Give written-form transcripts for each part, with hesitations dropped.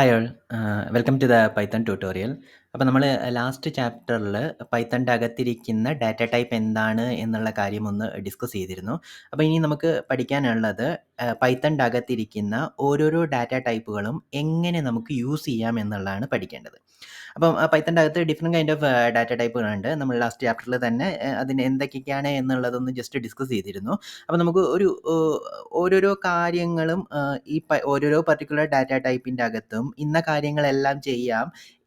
Hi all. Welcome to the Python tutorial. അപ്പോൾ നമ്മൾ last ചാപ്റ്ററിൽ പൈത്തണിൻ്റെ അകത്തിരിക്കുന്ന ഡാറ്റ ടൈപ്പ് എന്താണ് എന്നുള്ള കാര്യം ഒന്ന് ഡിസ്കസ് ചെയ്തിരുന്നു. അപ്പോൾ ഇനി നമുക്ക് പഠിക്കാനുള്ളത് പൈത്തണിൻ്റെ അകത്തിരിക്കുന്ന ഓരോരോ ഡാറ്റ ടൈപ്പുകളും എങ്ങനെ നമുക്ക് യൂസ് ചെയ്യാം എന്നുള്ളതാണ് പഠിക്കേണ്ടത്. അപ്പം പൈത്തണിൻ്റെ അകത്ത് ഡിഫറെൻറ്റ് കൈൻഡ് ഓഫ് ഡാറ്റ ടൈപ്പുകളുണ്ട്. നമ്മൾ ലാസ്റ്റ് ചാപ്റ്ററിൽ തന്നെ അതിന് എന്തൊക്കെയാണ് എന്നുള്ളതൊന്ന് ജസ്റ്റ് ഡിസ്കസ് ചെയ്തിരുന്നു. അപ്പോൾ നമുക്ക് ഓരോരോ കാര്യങ്ങളും ഓരോരോ പർട്ടിക്കുലർ ഡാറ്റ ടൈപ്പിൻ്റെ അകത്തും ഇന്ന കാര്യങ്ങളെല്ലാം ചെയ്യാം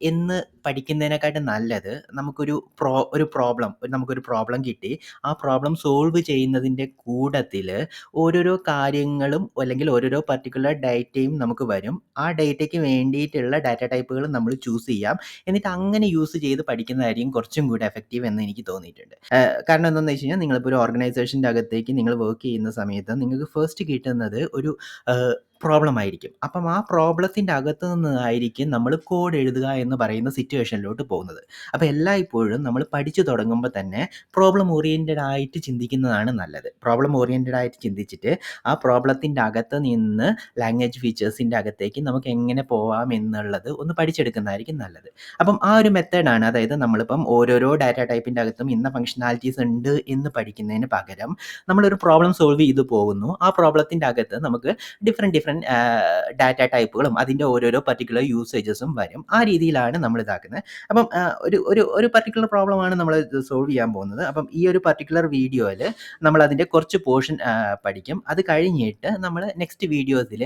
എന്ന് പഠിക്കുന്നതിനെക്കാട്ടും നല്ലത് നമുക്കൊരു നമുക്കൊരു പ്രോബ്ലം കിട്ടി. ആ പ്രോബ്ലം സോൾവ് ചെയ്യുന്നതിൻ്റെ കൂട്ടത്തിൽ ഓരോരോ കാര്യങ്ങളും അല്ലെങ്കിൽ ഓരോരോ പർട്ടിക്കുലർ ഡേറ്റയും നമുക്ക് വരും. ആ ഡേറ്റയ്ക്ക് വേണ്ടിയിട്ടുള്ള ഡാറ്റ ടൈപ്പുകൾ നമ്മൾ ചൂസ് ചെയ്യാം. എന്നിട്ട് അങ്ങനെ യൂസ് ചെയ്ത് പഠിക്കുന്നതായിരിക്കും കുറച്ചും കൂടി എഫക്റ്റീവ് എന്ന് എനിക്ക് തോന്നിയിട്ടുണ്ട്. കാരണം എന്താണെന്ന് വെച്ച് കഴിഞ്ഞാൽ നിങ്ങളിപ്പോൾ ഒരു ഓർഗനൈസേഷൻ്റെ അകത്തേക്ക് നിങ്ങൾ വർക്ക് ചെയ്യുന്ന സമയത്ത് നിങ്ങൾക്ക് ഫസ്റ്റ് കിട്ടുന്നത് ഒരു പ്രോബ്ലം ആയിരിക്കും. അപ്പം ആ പ്രോബ്ലത്തിൻ്റെ അകത്ത് നിന്നായിരിക്കും നമ്മൾ കോഡ് എഴുതുക എന്ന് പറയുന്ന സിറ്റുവേഷനിലോട്ട് പോകുന്നത്. അപ്പോൾ എല്ലായ്പ്പോഴും നമ്മൾ പഠിച്ചു തുടങ്ങുമ്പോൾ തന്നെ പ്രോബ്ലം ഓറിയൻറ്റഡ് ആയിട്ട് ചിന്തിക്കുന്നതാണ് നല്ലത്. പ്രോബ്ലം ഓറിയൻറ്റഡ് ആയിട്ട് ചിന്തിച്ചിട്ട് ആ പ്രോബ്ലത്തിൻ്റെ അകത്ത് നിന്ന് ലാംഗ്വേജ് ഫീച്ചേഴ്സിൻ്റെ അകത്തേക്ക് നമുക്ക് എങ്ങനെ പോവാം എന്നുള്ളത് ഒന്ന് പഠിച്ചെടുക്കുന്നതായിരിക്കും നല്ലത്. അപ്പം ആ ഒരു മെത്തേഡാണ്, അതായത് നമ്മളിപ്പം ഓരോരോ ഡാറ്റ ടൈപ്പിൻ്റെ അകത്തും ഇന്ന ഫംഗ്ഷനാലിറ്റീസ് ഉണ്ട് എന്ന് പഠിക്കുന്നതിന് പകരം നമ്മളൊരു പ്രോബ്ലം സോൾവ് ചെയ്ത് പോകുന്നു. ആ പ്രോബ്ലത്തിൻ്റെ അകത്ത് നമുക്ക് ഡിഫറെൻറ്റ് ഡാറ്റ ടൈപ്പുകളും അതിൻ്റെ ഓരോരോ പർട്ടിക്കുലർ യൂസേജസും വരും. ആ രീതിയിലാണ് നമ്മൾ ഇതാക്കുന്നത്. അപ്പം ഒരു പർട്ടിക്കുലർ പ്രോബ്ലമാണ് നമ്മൾ സോൾവ് ചെയ്യാൻ പോകുന്നത്. അപ്പം ഈ ഒരു പർട്ടിക്കുലർ വീഡിയോയിൽ നമ്മൾ അതിൻ്റെ കുറച്ച് പോർഷൻ പഠിക്കും. അത് കഴിഞ്ഞിട്ട് നമ്മൾ നെക്സ്റ്റ് വീഡിയോസിൽ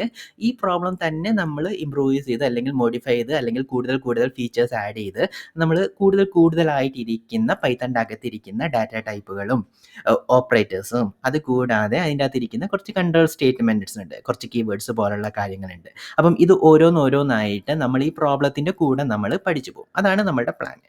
ഈ പ്രോബ്ലം തന്നെ നമ്മൾ ഇംപ്രൂവൈസ് ചെയ്ത് അല്ലെങ്കിൽ മോഡിഫൈ ചെയ്ത് അല്ലെങ്കിൽ കൂടുതൽ ഫീച്ചേഴ്സ് ആഡ് ചെയ്ത് നമ്മൾ കൂടുതലായിട്ടിരിക്കുന്ന പൈത്തണിൻ്റെ അകത്തിരിക്കുന്ന ഡാറ്റ ടൈപ്പുകളും ഓപ്പറേറ്റേഴ്സും അത് കൂടാതെ അതിൻ്റെ അകത്തിരിക്കുന്ന കുറച്ച് കൺട്രോൾ സ്റ്റേറ്റ്മെൻറ്റ്സ് ഉണ്ട്, കുറച്ച് കീവേഡ്സ് പോലുള്ള കാര്യങ്ങളുണ്ട്. അപ്പം ഇത് ഓരോന്നായിട്ട് നമ്മൾ ഈ പ്രോബ്ലത്തിൻ്റെ കൂടെ നമ്മൾ പഠിച്ചു പോകും. അതാണ് നമ്മുടെ പ്ലാൻ.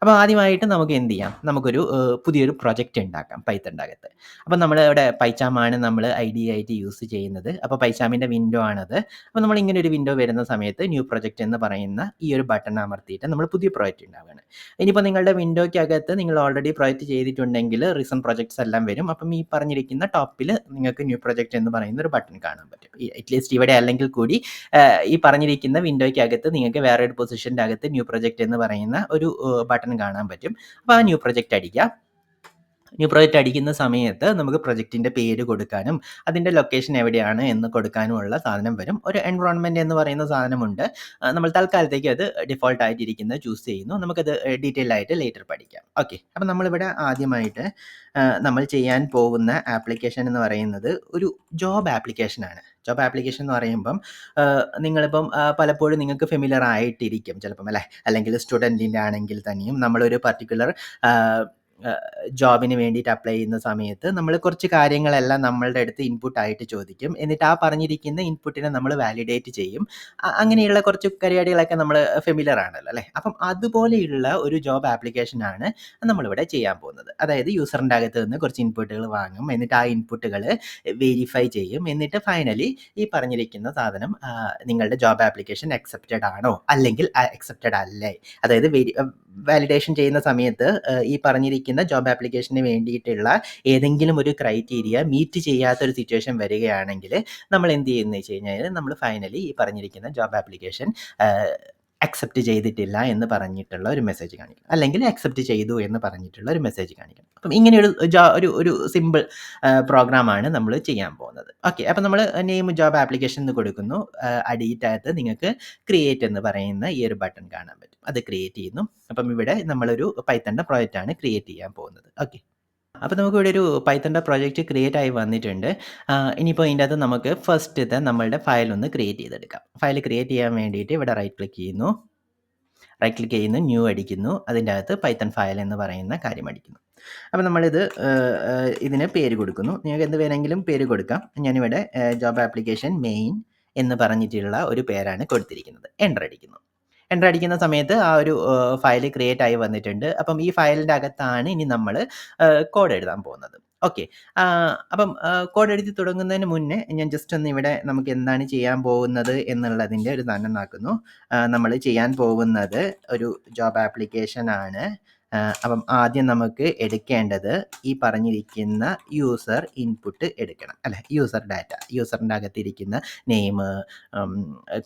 അപ്പോൾ ആദ്യമായിട്ട് നമുക്ക് എന്ത് ചെയ്യാം, നമുക്കൊരു പുതിയൊരു പ്രൊജക്റ്റ് ഉണ്ടാക്കാം പൈത്തണിൻ്റെ അകത്ത്. അപ്പം നമ്മൾ ഇവിടെ പൈച്ചാമാണ് നമ്മൾ ഐഡിയ ആയിട്ട് യൂസ് ചെയ്യുന്നത്. അപ്പോൾ പൈച്ചാമിൻ്റെ വിൻഡോ ആണത്. അപ്പോൾ നമ്മൾ ഇങ്ങനെ ഒരു വിൻഡോ വരുന്ന സമയത്ത് ന്യൂ പ്രൊജക്റ്റ് എന്ന് പറയുന്ന ഈ ഒരു ബട്ടൺ അമർത്തിയിട്ട് നമ്മൾ പുതിയ പ്രൊജക്റ്റ് ഉണ്ടാവുകയാണ്. ഇനിയിപ്പോൾ നിങ്ങളുടെ വിൻഡോയ്ക്കകത്ത് നിങ്ങൾ ഓൾറെഡി പ്രൊജക്റ്റ് ചെയ്തിട്ടുണ്ടെങ്കിൽ റീസെൻറ്റ് പ്രൊജക്ട്സ് എല്ലാം വരും. അപ്പം ഈ പറഞ്ഞിരിക്കുന്ന ടോപ്പിൽ നിങ്ങൾക്ക് ന്യൂ പ്രൊജക്റ്റ് എന്ന് പറയുന്ന ഒരു ബട്ടൺ കാണാൻ പറ്റും. അറ്റ്ലീസ്റ്റ് ഇവിടെ അല്ലെങ്കിൽ കൂടി ഈ പറഞ്ഞിരിക്കുന്ന വിൻഡോയ്ക്കകത്ത് നിങ്ങൾക്ക് വേറെ ഒരു പൊസിഷൻ്റെ അകത്ത് ന്യൂ പ്രൊജക്റ്റ് എന്ന് പറയുന്ന ഒരു ബട്ടൺ കാണാൻ പറ്റും. അപ്പോൾ ആ ന്യൂ പ്രൊജക്റ്റ് അടിക്കുക. ന്യൂ പ്രൊജക്റ്റ് അടിക്കുന്ന സമയത്ത് നമുക്ക് പ്രൊജക്റ്റിൻ്റെ പേര് കൊടുക്കാനും അതിൻ്റെ ലൊക്കേഷൻ എവിടെയാണ് എന്ന് കൊടുക്കാനുമുള്ള സാധനം വരും. ഒരു എൻവയോൺമെൻറ്റ് എന്ന് പറയുന്ന സാധനമുണ്ട്. നമ്മൾ തൽക്കാലത്തേക്ക് അത് ഡിഫോൾട്ട് ആയിട്ടിരിക്കുന്നത് ചൂസ് ചെയ്യുന്നു. നമുക്കത് ഡീറ്റെയിൽ ആയിട്ട് ലേറ്റർ പഠിക്കാം. ഓക്കെ, അപ്പം നമ്മളിവിടെ ആദ്യമായിട്ട് നമ്മൾ ചെയ്യാൻ പോകുന്ന ആപ്ലിക്കേഷൻ എന്ന് പറയുന്നത് ഒരു ജോബ് ആപ്ലിക്കേഷനാണ്. ജോബ് ആപ്ലിക്കേഷൻ എന്ന് പറയുമ്പം നിങ്ങളിപ്പം പലപ്പോഴും നിങ്ങൾക്ക് ഫെമിലിയർ ആയിട്ടിരിക്കും ചിലപ്പം, അല്ലേ? അല്ലെങ്കിൽ സ്റ്റുഡൻറ്റിൻ്റെ ആണെങ്കിൽ തന്നെയും നമ്മളൊരു പർട്ടിക്കുലർ ജോബിന് വേണ്ടിയിട്ട് അപ്ലൈ ചെയ്യുന്ന സമയത്ത് നമ്മൾ കുറച്ച് കാര്യങ്ങളെല്ലാം നമ്മളുടെ അടുത്ത് ഇൻപുട്ടായിട്ട് ചോദിക്കും. എന്നിട്ട് ആ പറഞ്ഞിരിക്കുന്ന ഇൻപുട്ടിനെ നമ്മൾ വാലിഡേറ്റ് ചെയ്യും. അങ്ങനെയുള്ള കുറച്ച് പരിപാടികളൊക്കെ നമ്മൾ ഫെമിലിയർ ആണല്ലോ, അല്ലേ? അപ്പം അതുപോലെയുള്ള ഒരു ജോബ് ആപ്ലിക്കേഷനാണ് നമ്മളിവിടെ ചെയ്യാൻ പോകുന്നത്. അതായത് യൂസറിൻ്റെ അകത്ത് നിന്ന് കുറച്ച് ഇൻപുട്ടുകൾ വാങ്ങും, എന്നിട്ട് ആ ഇൻപുട്ടുകൾ വെരിഫൈ ചെയ്യും, എന്നിട്ട് ഫൈനലി ഈ പറഞ്ഞിരിക്കുന്ന സാധനം നിങ്ങളുടെ ജോബ് ആപ്ലിക്കേഷൻ അക്സെപ്റ്റഡ് ആണോ അല്ലെങ്കിൽ അക്സെപ്റ്റഡ് അല്ലേ, അതായത് വാലിഡേഷൻ ചെയ്യുന്ന സമയത്ത് ഈ പറഞ്ഞിരിക്കുന്ന ജോബ് ആപ്ലിക്കേഷന് വേണ്ടിയിട്ടുള്ള ഏതെങ്കിലും ഒരു ക്രൈറ്റീരിയ മീറ്റ് ചെയ്യാത്തൊരു സിറ്റുവേഷൻ വരികയാണെങ്കിൽ നമ്മൾ എന്ത് ചെയ്യുന്നത് വെച്ച് കഴിഞ്ഞാൽ നമ്മൾ ഫൈനലി ഈ പറഞ്ഞിരിക്കുന്ന ജോബ് ആപ്ലിക്കേഷൻ അക്സെപ്റ്റ് ചെയ്തിട്ടില്ല എന്ന് പറഞ്ഞിട്ടുള്ള ഒരു മെസ്സേജ് കാണിക്കണം, അല്ലെങ്കിൽ അക്സെപ്റ്റ് ചെയ്തു എന്ന് പറഞ്ഞിട്ടുള്ള ഒരു മെസ്സേജ് കാണിക്കണം. അപ്പം ഇങ്ങനെയൊരു ഒരു സിമ്പിൾ പ്രോഗ്രാമാണ് നമ്മൾ ചെയ്യാൻ പോകുന്നത്. ഓക്കെ, അപ്പം നമ്മൾ നെയിം ജോബ് ആപ്ലിക്കേഷൻ എന്ന് കൊടുക്കുന്നു. അടിയിട്ടകത്ത് നിങ്ങൾക്ക് ക്രിയേറ്റ് എന്ന് പറയുന്ന ഈ ഒരു ബട്ടൺ കാണാൻ പറ്റും. അത് ക്രിയേറ്റ് ചെയ്യുന്നു. അപ്പം ഇവിടെ നമ്മളൊരു പൈത്തണിൻ്റെ പ്രോജക്റ്റാണ് ക്രിയേറ്റ് ചെയ്യാൻ പോകുന്നത്. ഓക്കെ, അപ്പോൾ നമുക്കിവിടെ ഒരു പൈത്തണിൻ്റെ പ്രോജക്റ്റ് ക്രിയേറ്റ് ആയി വന്നിട്ടുണ്ട്. ഇനിയിപ്പോൾ ഇതിൻ്റെ അകത്ത് നമുക്ക് ഫസ്റ്റത്തെ നമ്മളുടെ ഫയൽ ഒന്ന് ക്രിയേറ്റ് ചെയ്തെടുക്കാം. ഫയൽ ക്രിയേറ്റ് ചെയ്യാൻ വേണ്ടിയിട്ട് ഇവിടെ റൈറ്റ് ക്ലിക്ക് ചെയ്യുന്നു, ന്യൂ അടിക്കുന്നു. അതിൻ്റെ അകത്ത് പൈത്തൺ ഫയൽ എന്ന് പറയുന്ന കാര്യം അടിക്കുന്നു. അപ്പോൾ നമ്മളിത് ഇതിന് പേര് കൊടുക്കുന്നു. നിങ്ങൾക്ക് എന്ത് വേണമെങ്കിലും പേര് കൊടുക്കാം. ഞാനിവിടെ ജോബ് ആപ്ലിക്കേഷൻ മെയിൻ എന്ന് പറഞ്ഞിട്ടുള്ള ഒരു പേരാണ് കൊടുത്തിരിക്കുന്നത്. എൻ്റർ അടിക്കുന്ന സമയത്ത് ആ ഒരു ഫയൽ ക്രിയേറ്റ് ആയി വന്നിട്ടുണ്ട്. അപ്പം ഈ ഫയലിൻ്റെ അകത്താണ് ഇനി നമ്മൾ കോഡ് എഴുതാൻ പോകുന്നത്. ഓക്കെ, അപ്പം കോഡ് എഴുതി തുടങ്ങുന്നതിന് മുന്നേ ഞാൻ ജസ്റ്റ് ഒന്ന് ഇവിടെ നമുക്ക് എന്താണ് ചെയ്യാൻ പോകുന്നത് എന്നുള്ളതിൻ്റെ ഒരു ധാരണ നാക്കുന്നു. നമ്മൾ ചെയ്യാൻ പോകുന്നത് ഒരു ജോബ് ആപ്ലിക്കേഷൻ ആണ്. അപ്പം ആദ്യം നമുക്ക് എടുക്കേണ്ടത് ഈ പറഞ്ഞിരിക്കുന്ന യൂസർ ഇൻപുട്ട് എടുക്കണം അല്ലേ, യൂസർ ഡാറ്റ, യൂസറിൻ്റെ അകത്തിരിക്കുന്ന നെയിം,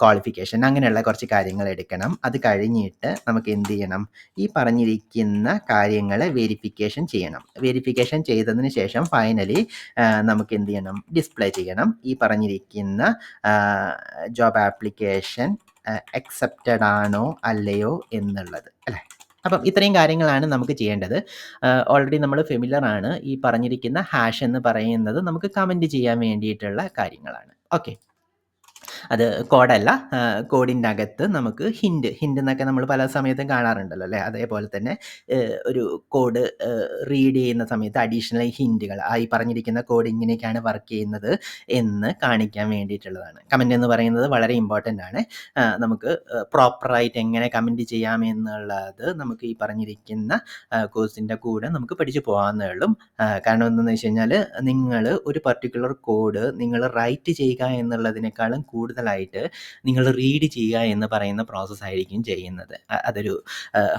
ക്വാളിഫിക്കേഷൻ, അങ്ങനെയുള്ള കുറച്ച് കാര്യങ്ങൾ എടുക്കണം. അത് കഴിഞ്ഞിട്ട് നമുക്ക് എന്ത് ചെയ്യണം, ഈ പറഞ്ഞിരിക്കുന്ന കാര്യങ്ങൾ വെരിഫിക്കേഷൻ ചെയ്യണം. വെരിഫിക്കേഷൻ ചെയ്തതിന് ശേഷം ഫൈനലി നമുക്ക് എന്ത് ചെയ്യണം, ഡിസ്പ്ലേ ചെയ്യണം ഈ പറഞ്ഞിരിക്കുന്ന ജോബ് ആപ്ലിക്കേഷൻ അക്സെപ്റ്റഡ് ആണോ അല്ലയോ എന്നുള്ളത് അല്ലേ. അപ്പം ഇത്രയും കാര്യങ്ങളാണ് നമുക്ക് ചെയ്യേണ്ടത്. ഓൾറെഡി നമ്മൾ ഫെമിലിയർ ആണ്. ഈ പറഞ്ഞിരിക്കുന്ന ഹാഷ് എന്ന് പറയുന്നത് നമുക്ക് കമൻറ്റ് ചെയ്യാൻ വേണ്ടിയിട്ടുള്ള കാര്യങ്ങളാണ്. ഓക്കെ, അത് കോഡല്ല, കോഡിൻ്റെ അകത്ത് നമുക്ക് ഹിൻഡ് എന്നൊക്കെ നമ്മൾ പല സമയത്തും കാണാറുണ്ടല്ലോ അല്ലേ. അതേപോലെ തന്നെ ഒരു കോഡ് റീഡ് ചെയ്യുന്ന സമയത്ത് അഡീഷണൽ ഹിൻഡുകൾ, ഈ പറഞ്ഞിരിക്കുന്ന കോഡ് ഇങ്ങനെയൊക്കെയാണ് വർക്ക് ചെയ്യുന്നത് എന്ന് കാണിക്കാൻ വേണ്ടിയിട്ടുള്ളതാണ്. കമൻറ്റ് എന്ന് പറയുന്നത് വളരെ ഇമ്പോർട്ടൻ്റ് ആണ്. നമുക്ക് പ്രോപ്പറായിട്ട് എങ്ങനെ കമൻറ്റ് ചെയ്യാമെന്നുള്ളത് നമുക്ക് ഈ പറഞ്ഞിരിക്കുന്ന കോഴ്സിൻ്റെ കൂടെ നമുക്ക് പഠിച്ചു പോകാവുന്നേ ഉള്ളൂ. കാരണം എന്തെന്ന് വെച്ച് കഴിഞ്ഞാൽ, നിങ്ങൾ ഒരു പർട്ടിക്കുലർ കോഡ് നിങ്ങൾ റൈറ്റ് ചെയ്യുക എന്നുള്ളതിനേക്കാളും കൂടുതലായിട്ട് നിങ്ങൾ റീഡ് ചെയ്യുക എന്ന് പറയുന്ന പ്രോസസ്സായിരിക്കും ചെയ്യുന്നത്. അതൊരു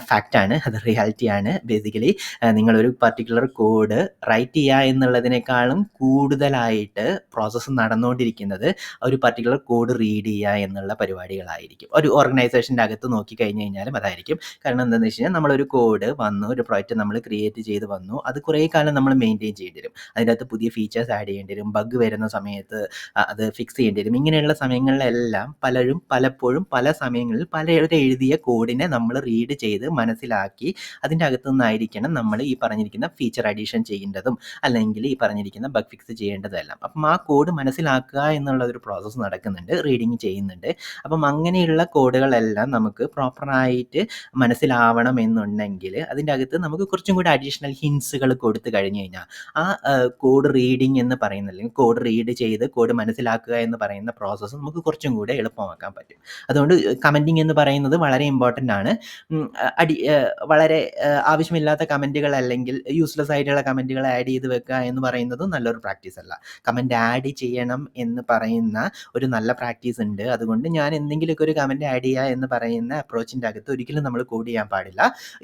ഫാക്റ്റാണ്, അത് റിയാലിറ്റിയാണ്. ബേസിക്കലി നിങ്ങളൊരു പർട്ടിക്കുലർ കോഡ് റൈറ്റ് ചെയ്യുക എന്നുള്ളതിനേക്കാളും കൂടുതലായിട്ട് പ്രോസസ്സ് നടന്നുകൊണ്ടിരിക്കുന്നത് ഒരു പർട്ടിക്കുലർ കോഡ് റീഡ് ചെയ്യുക എന്നുള്ള പരിപാടികളായിരിക്കും. ഒരു ഓർഗനൈസേഷൻ്റെ അകത്ത് നോക്കിക്കഴിഞ്ഞ് കഴിഞ്ഞാലും അതായിരിക്കും. കാരണം എന്താണെന്ന് വെച്ച് കഴിഞ്ഞാൽ, നമ്മളൊരു കോഡ് വന്നു, ഒരു പ്രോജക്റ്റ് നമ്മൾ ക്രിയേറ്റ് ചെയ്ത് വന്നു, അത് കുറേ കാലം നമ്മൾ മെയിൻറ്റെയിൻ ചെയ്യേണ്ടി വരും. അതിൻ്റെ അകത്ത് പുതിയ ഫീച്ചേഴ്സ് ആഡ് ചെയ്യേണ്ടി വരും, ബഗ് വരുന്ന സമയത്ത് അത് ഫിക്സ് ചെയ്യേണ്ടി വരും. ഇങ്ങനെയുള്ള സമയങ്ങളിലെല്ലാം പലപ്പോഴും പല സമയങ്ങളിൽ പലരും എഴുതിയ കോഡിനെ നമ്മൾ റീഡ് ചെയ്ത് മനസ്സിലാക്കി അതിൻ്റെ അകത്തു നിന്നായിരിക്കണം നമ്മൾ ഈ പറഞ്ഞിരിക്കുന്ന ഫീച്ചർ അഡീഷൻ ചെയ്യേണ്ടതും അല്ലെങ്കിൽ ഈ പറഞ്ഞിരിക്കുന്ന ബഗ് ഫിക്സ് ചെയ്യേണ്ടതും എല്ലാം. അപ്പം ആ കോഡ് മനസ്സിലാക്കുക എന്നുള്ള ഒരു പ്രോസസ്സ് നടക്കുന്നുണ്ട്, റീഡിങ് ചെയ്യുന്നുണ്ട്. അപ്പം അങ്ങനെയുള്ള കോഡുകളെല്ലാം നമുക്ക് പ്രോപ്പറായിട്ട് മനസ്സിലാവണം എന്നുണ്ടെങ്കിൽ അതിൻ്റെ അകത്ത് നമുക്ക് കുറച്ചും കൂടി അഡീഷണൽ ഹിൻസുകൾ കൊടുത്തു കഴിഞ്ഞ് കഴിഞ്ഞാൽ ആ കോഡ് റീഡിങ് എന്ന് പറയുന്ന, അല്ലെങ്കിൽ കോഡ് റീഡ് ചെയ്ത് കോഡ് മനസ്സിലാക്കുക എന്ന് പറയുന്ന പ്രോസസ്സ് നമുക്ക് കുറച്ചും കൂടെ എളുപ്പമാക്കാൻ പറ്റും. അതുകൊണ്ട് കമൻറ്റിങ് എന്ന് പറയുന്നത് വളരെ ഇമ്പോർട്ടൻ്റ് ആണ്. വളരെ ആവശ്യമില്ലാത്ത കമൻറ്റുകൾ അല്ലെങ്കിൽ യൂസ്ലെസ് ആയിട്ടുള്ള കമൻറ്റുകൾ ആഡ് ചെയ്ത് വെക്കുക എന്ന് പറയുന്നത് നല്ലൊരു പ്രാക്ടീസ് അല്ല. കമൻറ്റ് ആഡ് ചെയ്യണം എന്ന് പറയുന്ന ഒരു നല്ല പ്രാക്ടീസ് ഉണ്ട്. അതുകൊണ്ട് ഞാൻ എന്തെങ്കിലുമൊക്കെ ഒരു കമൻറ്റ് ആഡ് ചെയ്യുക എന്ന് പറയുന്ന അപ്രോച്ചിൻ്റെ അകത്ത് ഒരിക്കലും നമ്മൾ കോഡ് ചെയ്യാൻ പാടില്ല.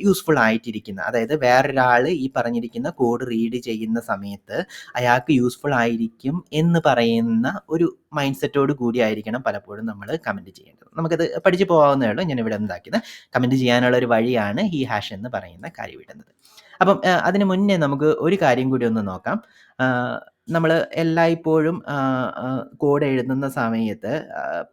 യൂസ്ഫുൾ ആയിട്ടിരിക്കുന്ന, അതായത് വേറൊരാൾ ഈ പറഞ്ഞിരിക്കുന്ന കോഡ് റീഡ് ചെയ്യുന്ന സമയത്ത് അയാൾക്ക് യൂസ്ഫുൾ ആയിരിക്കും എന്ന് പറയുന്ന ഒരു മൈൻഡ് സെറ്റോട് കൂടി ആയിരിക്കണം പലപ്പോഴും നമ്മൾ കമൻറ്റ് ചെയ്യേണ്ടത്. നമുക്കത് പഠിച്ചു പോകാവുന്നേ ഉള്ളൂ. ഞാൻ ഇവിടെ എന്താക്കിയത്, കമൻറ്റ് ചെയ്യാനുള്ള ഒരു വഴിയാണ് ഈ ഹാഷ് എന്ന് പറയുന്ന കാര്യം ഇടുന്നത്. അപ്പം അതിന് മുന്നേ നമുക്ക് ഒരു കാര്യം കൂടി ഒന്ന് നോക്കാം. നമ്മൾ എല്ലായ്പ്പോഴും കോഡ് എഴുതുന്ന സമയത്ത്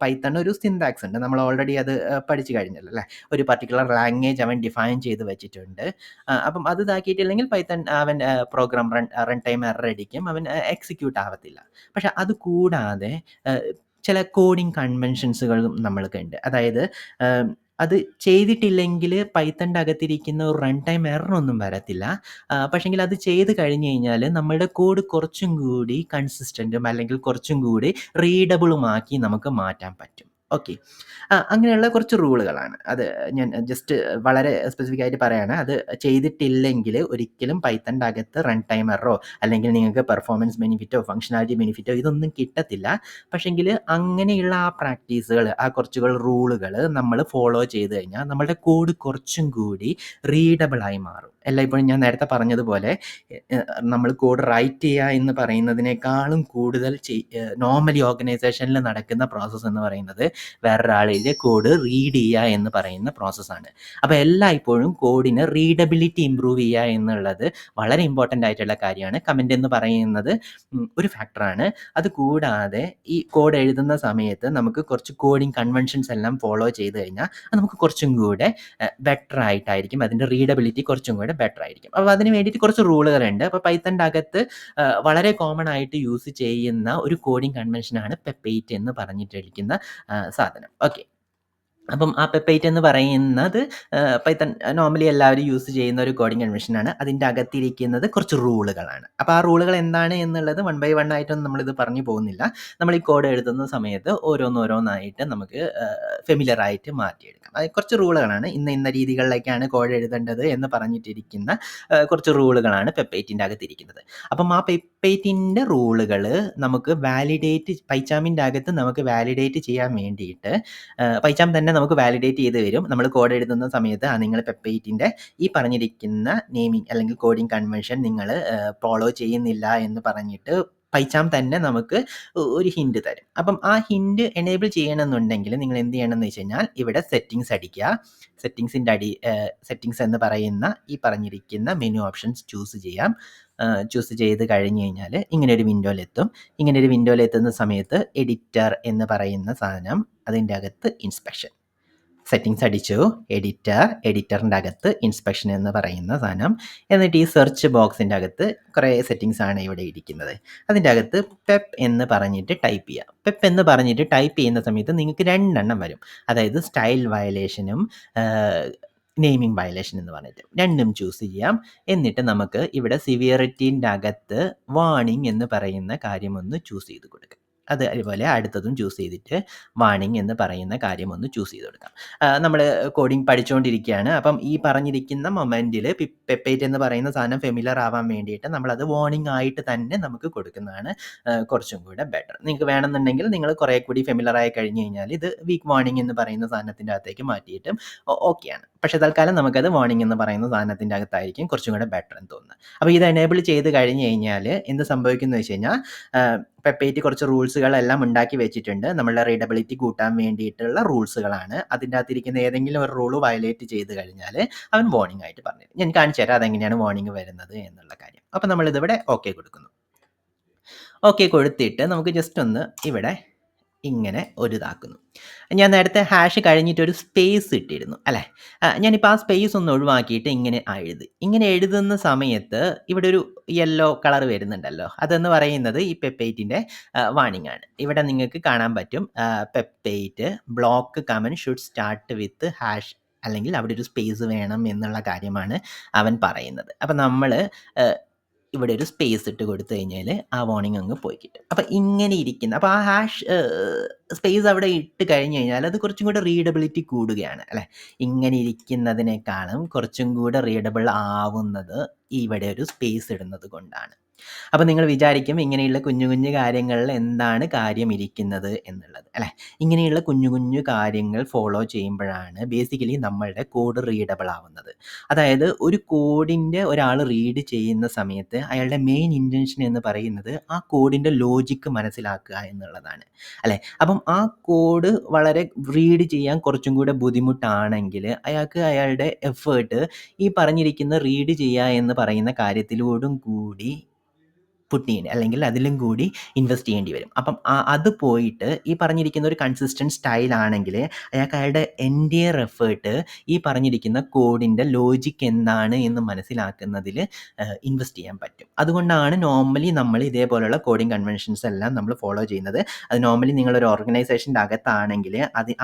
പൈത്തൺ ഒരു സിൻടാക്സ് ഉണ്ട്. നമ്മൾ ഓൾറെഡി അത് പഠിച്ചു കഴിഞ്ഞല്ലോ അല്ലേ. ഒരു പർട്ടിക്കുലർ ലാംഗ്വേജ് അവൻ ഡിഫൈൻ ചെയ്ത് വെച്ചിട്ടുണ്ട്. അപ്പം അത് ഇതാക്കിയിട്ടില്ലെങ്കിൽ പൈത്തൺ അവൻ പ്രോഗ്രാം റൺ ടൈം എറർ അടിക്കും, അവൻ എക്സിക്യൂട്ട് ആവത്തില്ല. പക്ഷെ അത് കൂടാതെ ചില കോഡിങ് കൺവെൻഷൻസുകളും നമ്മൾക്കുണ്ട്. അതായത് അത് ചെയ്തിട്ടില്ലെങ്കിൽ പൈത്തണിൻ്റെ അകത്തിരിക്കുന്ന ഒരു റൺ ടൈം എററൊന്നും വരത്തില്ല. പക്ഷെങ്കിൽ അത് ചെയ്ത് കഴിഞ്ഞ് കഴിഞ്ഞാൽ നമ്മളുടെ കോഡ് കുറച്ചും കൂടി കൺസിസ്റ്റൻറ്റും അല്ലെങ്കിൽ കുറച്ചും കൂടി റീഡബിളുമാക്കി നമുക്ക് മാറ്റാൻ പറ്റും. ഓക്കെ, അങ്ങനെയുള്ള കുറച്ച് റൂളുകളാണ്. അത് ഞാൻ ജസ്റ്റ് വളരെ സ്പെസിഫിക് ആയിട്ട് പറയുകയാണ്. അത് ചെയ്തിട്ടില്ലെങ്കിൽ ഒരിക്കലും പൈത്തണിൻ്റെ അകത്ത് റൺ ടൈം എററോ അല്ലെങ്കിൽ നിങ്ങൾക്ക് പെർഫോമൻസ് ബെനിഫിറ്റോ ഫങ്ഷനാലിറ്റി ബെനിഫിറ്റോ ഇതൊന്നും കിട്ടത്തില്ല. പക്ഷെങ്കിൽ അങ്ങനെയുള്ള ആ പ്രാക്ടീസുകൾ, ആ കുറച്ചുകൾ റൂളുകൾ നമ്മൾ ഫോളോ ചെയ്ത് കഴിഞ്ഞാൽ നമ്മളുടെ കോഡ് കുറച്ചും കൂടി റീഡബിളായി മാറും. എല്ലായ്പ്പോഴും ഞാൻ നേരത്തെ പറഞ്ഞതുപോലെ നമ്മൾ കോഡ് റൈറ്റ് ചെയ്യുക എന്ന് പറയുന്നതിനേക്കാളും കൂടുതൽ നോർമലി ഓർഗനൈസേഷനിൽ നടക്കുന്ന പ്രോസസ്സ് എന്ന് പറയുന്നത് വേറൊരാളിൻ്റെ കോഡ് റീഡ് ചെയ്യുക എന്ന് പറയുന്ന പ്രോസസ്സാണ്. അപ്പോൾ എല്ലായ്പ്പോഴും കോഡിന് റീഡബിലിറ്റി ഇമ്പ്രൂവ് ചെയ്യുക എന്നുള്ളത് വളരെ ഇമ്പോർട്ടൻ്റ് ആയിട്ടുള്ള കാര്യമാണ്. കമൻ്റ് എന്ന് പറയുന്നത് ഒരു ഫാക്ടറാണ്. അത് കൂടാതെ ഈ കോഡ് എഴുതുന്ന സമയത്ത് നമുക്ക് കുറച്ച് കോഡിങ് കൺവെൻഷൻസ് എല്ലാം ഫോളോ ചെയ്ത് കഴിഞ്ഞാൽ അത് നമുക്ക് കുറച്ചും കൂടെ ബെറ്റർ ആയിട്ടായിരിക്കും, അതിൻ്റെ റീഡബിലിറ്റി കുറച്ചും കൂടെ ബെറ്റർ ആയിരിക്കും. അപ്പോൾ അതിന് വേണ്ടിയിട്ട് കുറച്ച് റൂളുകളുണ്ട്. അപ്പോൾ പൈത്തണിൻ്റെ അകത്ത് വളരെ കോമൺ ആയിട്ട് യൂസ് ചെയ്യുന്ന ഒരു കോഡിങ് കൺവെൻഷനാണ് പെപ്പേറ്റ് എന്ന് പറഞ്ഞിട്ടിരിക്കുന്ന സാധനം. ഓക്കെ, അപ്പം ആ പെപ്പേറ്റ് എന്ന് പറയുന്നത് പൈത്തൺ നോർമലി എല്ലാവരും യൂസ് ചെയ്യുന്ന ഒരു കോഡിങ് കൺവെൻഷനാണ്. അതിൻ്റെ അകത്തിരിക്കുന്നത് കുറച്ച് റൂളുകളാണ്. അപ്പോൾ ആ റൂളുകൾ എന്താണ് എന്നുള്ളത് വൺ ബൈ വൺ ആയിട്ടൊന്നും നമ്മളിത് പറഞ്ഞു പോകുന്നില്ല. നമ്മൾ ഈ കോഡ് എഴുതുന്ന സമയത്ത് ഓരോന്നോരോന്നായിട്ട് നമുക്ക് ഫെമിലിയർ ആയിട്ട് മാറ്റിയെടുക്കാം. അത് കുറച്ച് റൂളുകളാണ്. ഇന്ന രീതികളിലേക്കാണ് കോഡ് എഴുതേണ്ടത് എന്ന് പറഞ്ഞിട്ടിരിക്കുന്ന കുറച്ച് റൂളുകളാണ് പെപ്പേറ്റിൻ്റെ അകത്തിരിക്കുന്നത്. അപ്പം ആ പെപ്പേറ്റിൻ്റെ റൂളുകൾ നമുക്ക് പൈച്ചാമിൻ്റെ അകത്ത് നമുക്ക് വാലിഡേറ്റ് ചെയ്യാൻ വേണ്ടിയിട്ട് പൈച്ചാം തന്നെ നമുക്ക് വാലിഡേറ്റ് ചെയ്ത് തരും. നമ്മൾ കോഡ് എഴുതുന്ന സമയത്ത് നിങ്ങൾ പെപ്പേറ്റിൻ്റെ ഈ പറഞ്ഞിരിക്കുന്ന നെയിമിംഗ് അല്ലെങ്കിൽ കോഡിംഗ് കൺവെൻഷൻ നിങ്ങൾ ഫോളോ ചെയ്യുന്നില്ല എന്ന് പറഞ്ഞിട്ട് പൈച്ചാം തന്നെ നമുക്ക് ഒരു ഹിൻഡ് തരും. അപ്പം ആ ഹിൻഡ് എനേബിൾ ചെയ്യണമെന്നുണ്ടെങ്കിൽ നിങ്ങൾ എന്ത് ചെയ്യണമെന്ന് വെച്ച് കഴിഞ്ഞാൽ ഇവിടെ സെറ്റിങ്സ് അടിക്കുക. സെറ്റിങ്സ് എന്ന് പറയുന്ന ഈ പറഞ്ഞിരിക്കുന്ന മെനു ഓപ്ഷൻസ് ചൂസ് ചെയ്യാം. ചൂസ് ചെയ്ത് കഴിഞ്ഞ് കഴിഞ്ഞാൽ ഇങ്ങനെ ഒരു വിൻഡോയിലെത്തും. ഇങ്ങനെ ഒരു വിൻഡോയിലെത്തുന്ന സമയത്ത് എഡിറ്റർ എന്ന് പറയുന്ന സാധനം, അതിൻ്റെ അകത്ത് ഇൻസ്പെക്ഷൻ, സെറ്റിങ്സ് അടിച്ചു, എഡിറ്ററിൻ്റെ അകത്ത് ഇൻസ്പെക്ഷൻ എന്ന് പറയുന്ന സാധനം, എന്നിട്ട് ഈ സെർച്ച് ബോക്സിൻ്റെ അകത്ത് കുറേ സെറ്റിങ്സ് ആണ് ഇവിടെ ഇരിക്കുന്നത്. അതിൻ്റെ അകത്ത് പെപ്പ് എന്ന് പറഞ്ഞിട്ട് ടൈപ്പ് ചെയ്യുക. പെപ്പ് എന്ന് പറഞ്ഞിട്ട് ടൈപ്പ് ചെയ്യുന്ന സമയത്ത് നിങ്ങൾക്ക് 2 എണ്ണം വരും. അതായത് സ്റ്റൈൽ വയലേഷനും നെയിമിംഗ് വയലേഷൻ എന്ന് പറഞ്ഞിട്ട് രണ്ടും ചൂസ് ചെയ്യാം. എന്നിട്ട് നമുക്ക് ഇവിടെ സിവിയറിറ്റീൻ്റെ അകത്ത് വാണിംഗ് എന്ന് പറയുന്ന കാര്യം ഒന്ന് ചൂസ് ചെയ്ത് കൊടുക്കാം. അതുപോലെ അടുത്തതും ചൂസ് ചെയ്തിട്ട് വാണിംഗ് എന്ന് പറയുന്ന കാര്യം ഒന്ന് ചൂസ് ചെയ്ത് കൊടുക്കാം. നമ്മൾ കോഡിംഗ് പഠിച്ചുകൊണ്ടിരിക്കുകയാണ്. അപ്പം ഈ പറഞ്ഞിരിക്കുന്ന മൊമെൻറ്റിൽ പെപ്പേറ്റ് എന്ന് പറയുന്ന സാധനം ഫെമിലർ ആവാൻ വേണ്ടിയിട്ട് നമ്മളത് വാർണിംഗ് ആയിട്ട് തന്നെ നമുക്ക് കൊടുക്കുന്നതാണ് കുറച്ചും കൂടെ ബെറ്റർ. നിങ്ങൾക്ക് വേണമെന്നുണ്ടെങ്കിൽ നിങ്ങൾ കുറേ കൂടി ഫെമിലർ ആയി കഴിഞ്ഞ് കഴിഞ്ഞാൽ ഇത് വീക്ക് വാർണിംഗ് എന്ന് പറയുന്ന സാധനത്തിൻ്റെ അകത്തേക്ക് മാറ്റിയിട്ടും ഓക്കെയാണ്. പക്ഷേ തൽക്കാലം നമുക്കത് വാർണിംഗ് എന്ന് പറയുന്ന സാധനത്തിൻ്റെ അകത്തായിരിക്കും കുറച്ചും കൂടെ ബെറ്റർ എന്ന് തോന്നുന്നത്. അപ്പോൾ ഇത് എനേബിൾ ചെയ്ത് കഴിഞ്ഞ് കഴിഞ്ഞാൽ എന്ത് സംഭവിക്കുന്നു വെച്ച് കഴിഞ്ഞാൽ പെപ്പേറ്റ് കുറച്ച് റൂൾസുകളെല്ലാം ഉണ്ടാക്കി വെച്ചിട്ടുണ്ട്. നമ്മളുടെ റീഡബിലിറ്റി കൂട്ടാൻ വേണ്ടിയിട്ടുള്ള റൂൾസുകളാണ്. അതിൻ്റെ അകത്തിരിക്കുന്ന ഏതെങ്കിലും ഒരു റൂൾ വയലേറ്റ് ചെയ്ത് കഴിഞ്ഞാൽ അവൻ വാർണിംഗ് ആയിട്ട് പറഞ്ഞു. ഞാൻ കാണിച്ചു തരാം അതെങ്ങനെയാണ് വാർണിംഗ് വരുന്നത് എന്നുള്ള കാര്യം. അപ്പോൾ നമ്മളിതിവിടെ ഓക്കെ കൊടുക്കുന്നു. ഓക്കെ കൊടുത്തിട്ട് നമുക്ക് ജസ്റ്റ് ഒന്ന് ഇവിടെ ഇങ്ങനെ ഒരു ഇതാക്കുന്നു. ഞാൻ നേരത്തെ ഹാഷ് കഴിഞ്ഞിട്ടൊരു സ്പേസ് ഇട്ടിരുന്നു അല്ലേ? ഞാനിപ്പോൾ ആ സ്പേസ് ഒന്ന് ഒഴിവാക്കിയിട്ട് ഇങ്ങനെ എഴുതുന്ന സമയത്ത് ഇവിടെ ഒരു യെല്ലോ കളർ വരുന്നുണ്ടല്ലോ, അതെന്ന് പറയുന്നത് ഈ പെപ്പേറ്റിൻ്റെ വാണിംഗ് ആണ്. ഇവിടെ നിങ്ങൾക്ക് കാണാൻ പറ്റും പെപ്പേറ്റ് block comment should start with hash, അല്ലെങ്കിൽ അവിടെ ഒരു സ്പേസ് വേണം എന്നുള്ള കാര്യമാണ് അവൻ പറയുന്നത്. അപ്പം നമ്മൾ ഇവിടെ ഒരു സ്പേസ് ഇട്ട് കൊടുത്തു കഴിഞ്ഞാൽ ആ വാർണിംഗ് അങ്ങ് പോയി കിട്ടും. അപ്പം ഇങ്ങനെ ഇരിക്കുന്ന, അപ്പോൾ ആ ഹാഷ് സ്പേസ് അവിടെ ഇട്ട് കഴിഞ്ഞ് കഴിഞ്ഞാൽ അത് കുറച്ചും കൂടെ റീഡബിലിറ്റി കൂടുകയാണ് അല്ലേ? ഇങ്ങനെ ഇരിക്കുന്നതിനേക്കാളും കുറച്ചും കൂടെ റീഡബിൾ ആവുന്നത് ഇവിടെ ഒരു സ്പേസ് ഇടുന്നത് കൊണ്ടാണ്. അപ്പം നിങ്ങൾ വിചാരിക്കും ഇങ്ങനെയുള്ള കുഞ്ഞു കുഞ്ഞു കാര്യങ്ങളിൽ എന്താണ് കാര്യം ഇരിക്കുന്നത് എന്നുള്ളത് അല്ലേ? ഇങ്ങനെയുള്ള കുഞ്ഞു കുഞ്ഞു കാര്യങ്ങൾ ഫോളോ ചെയ്യുമ്പോഴാണ് ബേസിക്കലി നമ്മളുടെ കോഡ് റീഡബിൾ ആവുന്നത്. അതായത് ഒരു കോഡിൻ്റെ ഒരാൾ റീഡ് ചെയ്യുന്ന സമയത്ത് അയാളുടെ മെയിൻ ഇൻറ്റൻഷൻ എന്ന് പറയുന്നത് ആ കോഡിൻ്റെ ലോജിക്ക് മനസ്സിലാക്കുക എന്നുള്ളതാണ് അല്ലേ? അപ്പം ആ കോഡ് വളരെ റീഡ് ചെയ്യാൻ കുറച്ചും കൂടെ ബുദ്ധിമുട്ടാണെങ്കിൽ അയാൾക്ക് അയാളുടെ എഫേർട്ട് ഈ പറഞ്ഞിരിക്കുന്ന റീഡ് ചെയ്യുക എന്ന് പറയുന്ന കാര്യത്തിലോടും കൂടി പുട്ട് ചെയ്യേണ്ടി, അല്ലെങ്കിൽ അതിലും കൂടി ഇൻവെസ്റ്റ് ചെയ്യേണ്ടി വരും. അപ്പം അത് പോയിട്ട് ഈ പറഞ്ഞിരിക്കുന്ന ഒരു കൺസിസ്റ്റൻറ്റ് സ്റ്റൈൽ ആണെങ്കിൽ അയാൾക്ക് അയാളുടെ എൻ്റയർ എഫേർട്ട് ഈ പറഞ്ഞിരിക്കുന്ന കോഡിൻ്റെ ലോജിക്ക് എന്താണ് എന്ന് മനസ്സിലാക്കുന്നതിൽ ഇൻവെസ്റ്റ് ചെയ്യാൻ പറ്റും. അതുകൊണ്ടാണ് നോർമലി നമ്മൾ ഇതേപോലെയുള്ള കോഡിംഗ് കൺവെൻഷൻസ് എല്ലാം നമ്മൾ ഫോളോ ചെയ്യുന്നത്. അത് നോർമലി നിങ്ങളൊരു ഓർഗനൈസേഷൻ്റെ അകത്താണെങ്കിൽ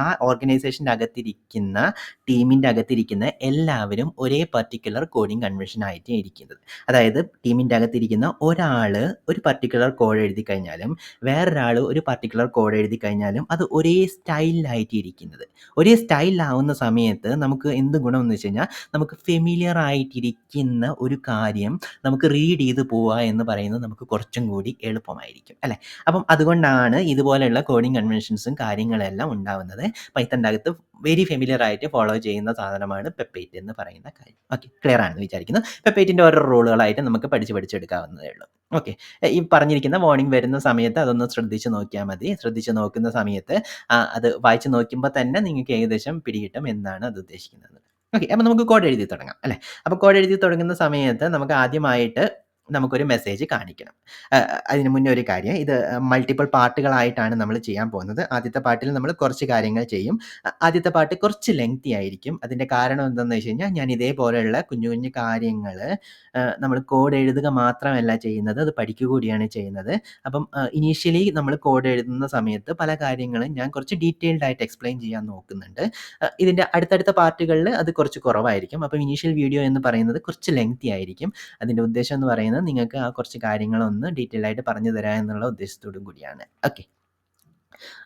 ആ ഓർഗനൈസേഷൻ്റെ അകത്തിരിക്കുന്ന ടീമിൻ്റെ അകത്തിരിക്കുന്ന എല്ലാവരും ഒരേ പർട്ടിക്കുലർ കോഡിംഗ് കൺവെൻഷൻ ആയിട്ട് ഇരിക്കുന്നത്. അതായത് ടീമിൻ്റെ അകത്തിരിക്കുന്ന ഒരാൾ ഒരു പർട്ടിക്കുലർ കോഡ് എഴുതി കഴിഞ്ഞാലും വേറൊരാൾ ഒരു പർട്ടിക്കുലർ കോഡ് എഴുതി കഴിഞ്ഞാലും അത് ഒരേ സ്റ്റൈലിലായിട്ട് ഇരിക്കുന്നത്. ഒരേ സ്റ്റൈലിലാവുന്ന സമയത്ത് നമുക്ക് എന്ത് ഗുണമെന്ന് വെച്ച് കഴിഞ്ഞാൽ നമുക്ക് ഫെമിലിയർ ആയിട്ടിരിക്കുന്ന ഒരു കാര്യം നമുക്ക് റീഡ് ചെയ്ത് പോവുക എന്ന് പറയുന്നത് നമുക്ക് കുറച്ചും കൂടി എളുപ്പമായിരിക്കും അല്ലേ? അപ്പം അതുകൊണ്ടാണ് ഇതുപോലെയുള്ള കോഡിംഗ് കൺവെൻഷൻസും കാര്യങ്ങളെല്ലാം ഉണ്ടാവുന്നത്. പൈത്തൻ്റെ അകത്ത് വെരി ഫെമിലിയർ ആയിട്ട് ഫോളോ ചെയ്യുന്ന സാധനമാണ് പെപ്പേറ്റ് എന്ന് പറയുന്ന കാര്യം. ഓക്കെ, ക്ലിയർ ആണെന്ന് വിചാരിക്കുന്നു. പെപ്പേറ്റിൻ്റെ ഓരോ റൂളുകളായിട്ട് നമുക്ക് പഠിച്ചെടുക്കാവുന്നതേ ഉള്ളൂ. ഓക്കെ, ഈ പറഞ്ഞിരിക്കുന്ന വാർണിംഗ് വരുന്ന സമയത്ത് അതൊന്ന് ശ്രദ്ധിച്ച് നോക്കിയാൽ മതി. ശ്രദ്ധിച്ച് നോക്കുന്ന സമയത്ത് അത് വായിച്ച് നോക്കുമ്പോൾ തന്നെ നിങ്ങൾക്ക് ഏകദേശം പിടികിട്ടും എന്താണ് അത് ഉദ്ദേശിക്കുന്നത്. ഓക്കെ, അപ്പോൾ നമുക്ക് കോഡ് എഴുതി തുടങ്ങാം അല്ലേ? അപ്പോൾ കോഡ് എഴുതി തുടങ്ങുന്ന സമയത്ത് നമുക്ക് ആദ്യമായിട്ട് നമുക്കൊരു മെസ്സേജ് കാണിക്കണം. അതിന് മുന്നേ ഒരു കാര്യം, ഇത് മൾട്ടിപ്പിൾ പാർട്ടുകളായിട്ടാണ് നമ്മൾ ചെയ്യാൻ പോകുന്നത്. ആദ്യത്തെ പാർട്ടിൽ നമ്മൾ കുറച്ച് കാര്യങ്ങൾ ചെയ്യും. ആദ്യത്തെ പാർട്ട് കുറച്ച് ലെങ്തി ആയിരിക്കും. അതിൻ്റെ കാരണം എന്താണെന്ന് വെച്ച് കഴിഞ്ഞാൽ ഞാൻ ഇതേപോലെയുള്ള കുഞ്ഞു കുഞ്ഞു കാര്യങ്ങൾ നമ്മൾ കോഡ് എഴുതുക മാത്രമല്ല ചെയ്യുന്നത്, അത് പഠിക്കുക കൂടിയാണ് ചെയ്യുന്നത്. അപ്പം ഇനീഷ്യലി നമ്മൾ കോഡ് എഴുതുന്ന സമയത്ത് പല കാര്യങ്ങളും ഞാൻ കുറച്ച് ഡീറ്റെയിൽഡ് ആയിട്ട് എക്സ്പ്ലെയിൻ ചെയ്യാൻ നോക്കുന്നുണ്ട്. ഇതിൻ്റെ അടുത്തടുത്ത പാർട്ടുകളിൽ അത് കുറച്ച് കുറവായിരിക്കും. അപ്പം ഇനീഷ്യൽ വീഡിയോ എന്ന് പറയുന്നത് കുറച്ച് ലെങ്തി ആയിരിക്കും. അതിൻ്റെ ഉദ്ദേശം എന്ന് പറയുന്നത് നിങ്ങൾക്ക് ആ കുറച്ച് കാര്യങ്ങളൊന്ന് ഡീറ്റെയിൽ ആയിട്ട് പറഞ്ഞു തരാം എന്നുള്ള ഉദ്ദേശത്തോടും കൂടിയാണ്. ഓക്കെ,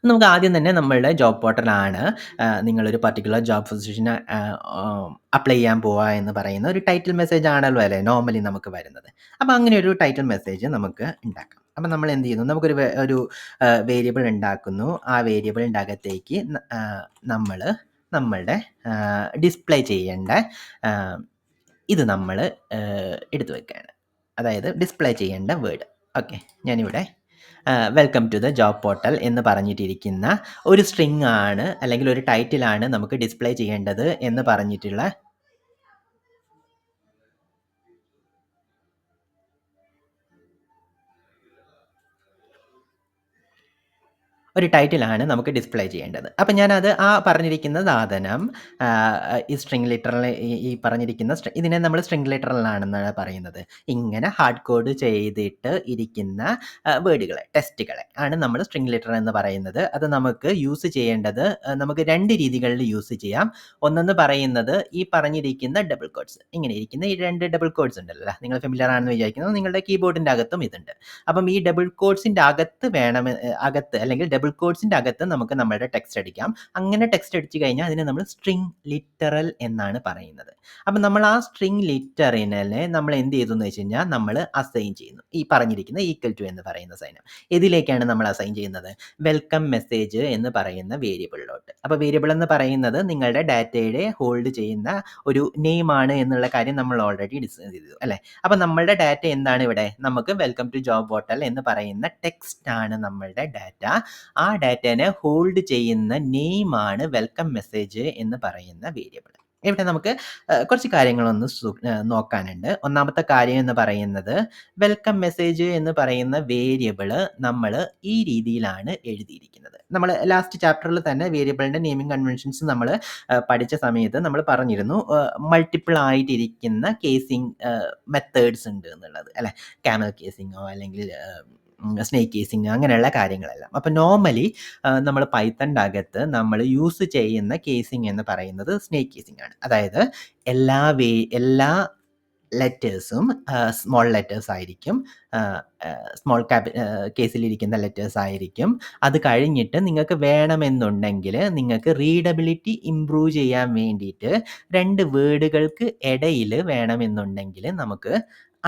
നമുക്ക് ആദ്യം തന്നെ നമ്മളുടെ ജോബ് പോർട്ടലാണ് നിങ്ങളൊരു പർട്ടിക്കുലർ ജോബ് പൊസിഷന് അപ്ലൈ ചെയ്യാൻ പോവുക എന്ന് പറയുന്ന ഒരു ടൈറ്റിൽ മെസ്സേജ് ആണല്ലോ അല്ലേ നോർമലി നമുക്ക് വരുന്നത്. അപ്പോൾ അങ്ങനെ ഒരു ടൈറ്റിൽ മെസ്സേജ് നമുക്ക് ഉണ്ടാക്കാം. അപ്പം നമ്മൾ എന്ത് ചെയ്യുന്നു, നമുക്കൊരു ഒരു വേരിയബിൾ ഉണ്ടാക്കുന്നു. ആ വേരിയബിളിൻ്റെ അകത്തേക്ക് നമ്മൾ നമ്മളുടെ ഡിസ്പ്ലേ ചെയ്യേണ്ട ഇത് നമ്മൾ എടുത്തു വെക്കുകയാണ്. അതായത് ഡിസ്പ്ലേ ചെയ്യേണ്ട വേർഡ്. ഓക്കെ, ഞാനിവിടെ welcome to the job portal എന്ന് പറഞ്ഞിട്ടിരിക്കുന്ന ഒരു സ്ട്രിങ് ആണ്, അല്ലെങ്കിൽ ഒരു ടൈറ്റിലാണ് നമുക്ക് ഡിസ്പ്ലേ ചെയ്യേണ്ടത് എന്ന് പറഞ്ഞിട്ടുള്ള ഒരു ടൈറ്റിലാണ് നമുക്ക് ഡിസ്പ്ലേ ചെയ്യേണ്ടത്. അപ്പം ഞാനത് ആ പറഞ്ഞിരിക്കുന്ന സാധനം ഈ സ്ട്രിംഗ് ലിറ്ററൽ ഈ പറഞ്ഞിരിക്കുന്ന ഇതിനെ നമ്മൾ സ്ട്രിംഗ് ലിറ്ററലാണെന്നാണ് പറയുന്നത്. ഇങ്ങനെ ഹാർഡ് കോഡ് ചെയ്തിട്ട് ഇരിക്കുന്ന വേർഡുകളെ, ടെക്സ്റ്റുകളെ ആണ് നമ്മൾ സ്ട്രിംഗ് ലിറ്ററൽ എന്ന് പറയുന്നത്. അത് നമുക്ക് യൂസ് ചെയ്യേണ്ടത് നമുക്ക് 2 രീതികളിൽ യൂസ് ചെയ്യാം. ഒന്നെന്ന് പറയുന്നത് ഈ പറഞ്ഞിരിക്കുന്ന ഡബിൾ കോട്ട്സ്, ഇങ്ങനെ ഇരിക്കുന്ന ഈ 2 ഡബിൾ കോട്ട്സ് ഉണ്ടല്ലോ, നിങ്ങൾ ഫെമിലിയർ ആണെന്ന് വിചാരിക്കുന്നു. നിങ്ങളുടെ കീബോർഡിൻ്റെ അകത്തും ഇതുണ്ട്. അപ്പം ഈ ഡബിൾ കോട്ട്സിൻ്റെ അകത്ത് അകത്ത് അല്ലെങ്കിൽ ഡബിൾ കോട്ട്സിൻ്റെ അകത്ത് നമുക്ക് നമ്മുടെ ടെക്സ്റ്റ് അടിക്കാം. അങ്ങനെ ടെക്സ്റ്റ് അടിച്ചു കഴിഞ്ഞാൽ അതിനെ നമ്മൾ സ്ട്രിംഗ് ലിറ്ററൽ എന്നാണ് പറയുന്നത്. അപ്പം നമ്മൾ ആ സ്ട്രിംഗ് ലിറ്ററലിനെ നമ്മൾ എന്ത് ചെയ്തു എന്ന് വെച്ച് കഴിഞ്ഞാൽ നമ്മൾ അസൈൻ ചെയ്യുന്നു. ഈ പറഞ്ഞിരിക്കുന്ന ഈക്വൽ ടു എന്ന് പറയുന്ന സൈനം ഇതിലേക്കാണ് നമ്മൾ അസൈൻ ചെയ്യുന്നത്, വെൽക്കം മെസ്സേജ് എന്ന് പറയുന്ന വേരിയബിളിലോട്ട്. അപ്പോൾ വേരിയബിൾ എന്ന് പറയുന്നത് നിങ്ങളുടെ ഡാറ്റയുടെ ഹോൾഡ് ചെയ്യുന്ന ഒരു നെയിമാണ് എന്നുള്ള കാര്യം നമ്മൾ ഓൾറെഡി ഡിസ്കസ് ചെയ്തു അല്ലേ. അപ്പം നമ്മളുടെ ഡാറ്റ എന്താണ് ഇവിടെ, നമുക്ക് വെൽക്കം ടു ജോബ് പോർട്ടൽ എന്ന് പറയുന്ന ടെക്സ്റ്റ് ആണ് നമ്മളുടെ ഡാറ്റ. ആ ഡാറ്റനെ ഹോൾഡ് ചെയ്യുന്ന നെയിമാണ് വെൽക്കം മെസ്സേജ് എന്ന് പറയുന്ന വേരിയബിൾ. ഇവിടെ നമുക്ക് കുറച്ച് കാര്യങ്ങളൊന്ന് നോക്കാനുണ്ട്. ഒന്നാമത്തെ കാര്യം എന്ന് പറയുന്നത്, വെൽക്കം മെസ്സേജ് എന്ന് പറയുന്ന വേരിയബിൾ നമ്മൾ ഈ രീതിയിലാണ് എഴുതിയിരിക്കുന്നത്. നമ്മൾ ലാസ്റ്റ് ചാപ്റ്ററിൽ തന്നെ വേരിയബിളിൻ്റെ നെയിമിംഗ് കൺവെൻഷൻസ് നമ്മൾ പഠിച്ച സമയത്ത് നമ്മൾ പറഞ്ഞിരുന്നു, മൾട്ടിപ്പിൾ ആയിട്ടിരിക്കുന്ന കേസിംഗ് മെത്തേഡ്സ് ഉണ്ട് എന്നുള്ളത് അല്ലേ. ക്യാമൽ കേസിങ്ങോ അല്ലെങ്കിൽ സ്നേക്ക് കേസിങ് അങ്ങനെയുള്ള കാര്യങ്ങളെല്ലാം. അപ്പോൾ നോർമലി നമ്മൾ പൈത്തണിൻ്റെ അകത്ത് നമ്മൾ യൂസ് ചെയ്യുന്ന കേസിങ് എന്ന് പറയുന്നത് സ്നേക്ക് കേസിംഗ് ആണ്. അതായത് എല്ലാ ലെറ്റേഴ്സും സ്മോൾ ലെറ്റേഴ്സ് ആയിരിക്കും, സ്മോൾ കേസിലിരിക്കുന്ന ലെറ്റേഴ്സ് ആയിരിക്കും. അത് കഴിഞ്ഞിട്ട് നിങ്ങൾക്ക് വേണമെന്നുണ്ടെങ്കിൽ നിങ്ങൾക്ക് റീഡബിലിറ്റി ഇംപ്രൂവ് ചെയ്യാൻ വേണ്ടിയിട്ട് 2 വേർഡുകൾക്ക് ഇടയിൽ വേണമെന്നുണ്ടെങ്കിൽ നമുക്ക്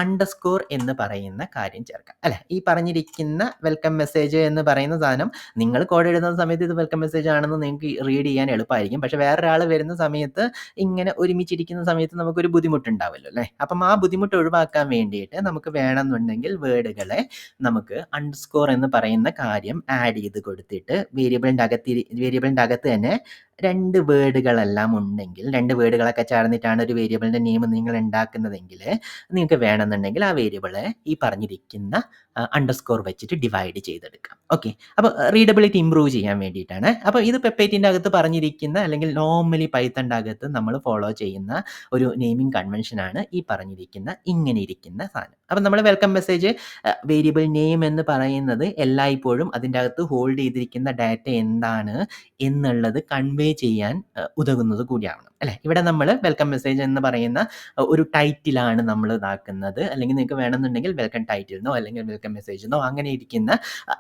അണ്ടർസ്കോർ എന്ന് പറയുന്ന കാര്യം ചേർക്കാം അല്ലേ. ഈ പറഞ്ഞിരിക്കുന്ന വെൽക്കം മെസ്സേജ് എന്ന് പറയുന്ന സാധനം നിങ്ങൾ കോഡ് എഴുതുന്ന സമയത്ത് ഇത് വെൽക്കം മെസ്സേജ് ആണെന്ന് നിങ്ങൾക്ക് റീഡ് ചെയ്യാൻ എളുപ്പമായിരിക്കും. പക്ഷേ വേറൊരാൾ വരുന്ന സമയത്ത് ഇങ്ങനെ ഒരുമിച്ചിരിക്കുന്ന സമയത്ത് നമുക്കൊരു ബുദ്ധിമുട്ടുണ്ടാവുമല്ലോ അല്ലേ. അപ്പം ആ ബുദ്ധിമുട്ട് ഒഴിവാക്കാൻ വേണ്ടിയിട്ട് നമുക്ക് വേണമെന്നുണ്ടെങ്കിൽ വേർഡുകളെ നമുക്ക് അണ്ടർസ്കോർ എന്ന് പറയുന്ന കാര്യം ആഡ് ചെയ്ത് കൊടുത്തിട്ട് വേരിയബിളിൻ്റെ അകത്ത് തന്നെ 2 വേർഡുകളെല്ലാം ഉണ്ടെങ്കിൽ, 2 വേർഡുകളൊക്കെ ചേർന്നിട്ടാണ് ഒരു വേരിയബിളിൻ്റെ നെയിം നിങ്ങൾ ഉണ്ടാക്കുന്നതെങ്കിൽ നിങ്ങൾക്ക് വേണമെന്നുണ്ടെങ്കിൽ ആ വേരിയബിളെ ഈ പറഞ്ഞിരിക്കുന്ന അണ്ടർസ്കോർ വെച്ചിട്ട് ഡിവൈഡ് ചെയ്തെടുക്കാം. ഓക്കെ, അപ്പോൾ റീഡബിലിറ്റി ഇംപ്രൂവ് ചെയ്യാൻ വേണ്ടിയിട്ടാണ്. അപ്പോൾ ഇത് പെപ്പേറ്റിൻ്റെ അകത്ത് പറഞ്ഞിരിക്കുന്ന അല്ലെങ്കിൽ നോർമലി പൈത്തണിൻ്റെ അകത്ത് നമ്മൾ ഫോളോ ചെയ്യുന്ന ഒരു നെയിമിംഗ് കൺവെൻഷനാണ് ഈ പറഞ്ഞിരിക്കുന്ന ഇങ്ങനെ ഇരിക്കുന്ന സാധനം. അപ്പം നമ്മൾ വെൽക്കം മെസ്സേജ് വേരിയബിൾ നെയിം എന്ന് പറയുന്നത് എല്ലായ്പ്പോഴും അതിൻ്റെ അകത്ത് ഹോൾഡ് ചെയ്തിരിക്കുന്ന ഡാറ്റ എന്താണ് എന്നുള്ളത് കൺവേ ചെയ്യാൻ ഉതകുന്നത് കൂടിയാണ് അല്ലേ. ഇവിടെ നമ്മൾ വെൽക്കം മെസ്സേജ് എന്ന് പറയുന്ന ഒരു ടൈറ്റിലാണ് നമ്മൾ ഇതാക്കുന്നത്. അല്ലെങ്കിൽ നിങ്ങൾക്ക് വേണമെന്നുണ്ടെങ്കിൽ വെൽക്കം ടൈറ്റിൽ അല്ലെങ്കിൽ വെൽക്കം മെസ്സേജ് അങ്ങനെ ഇരിക്കുന്ന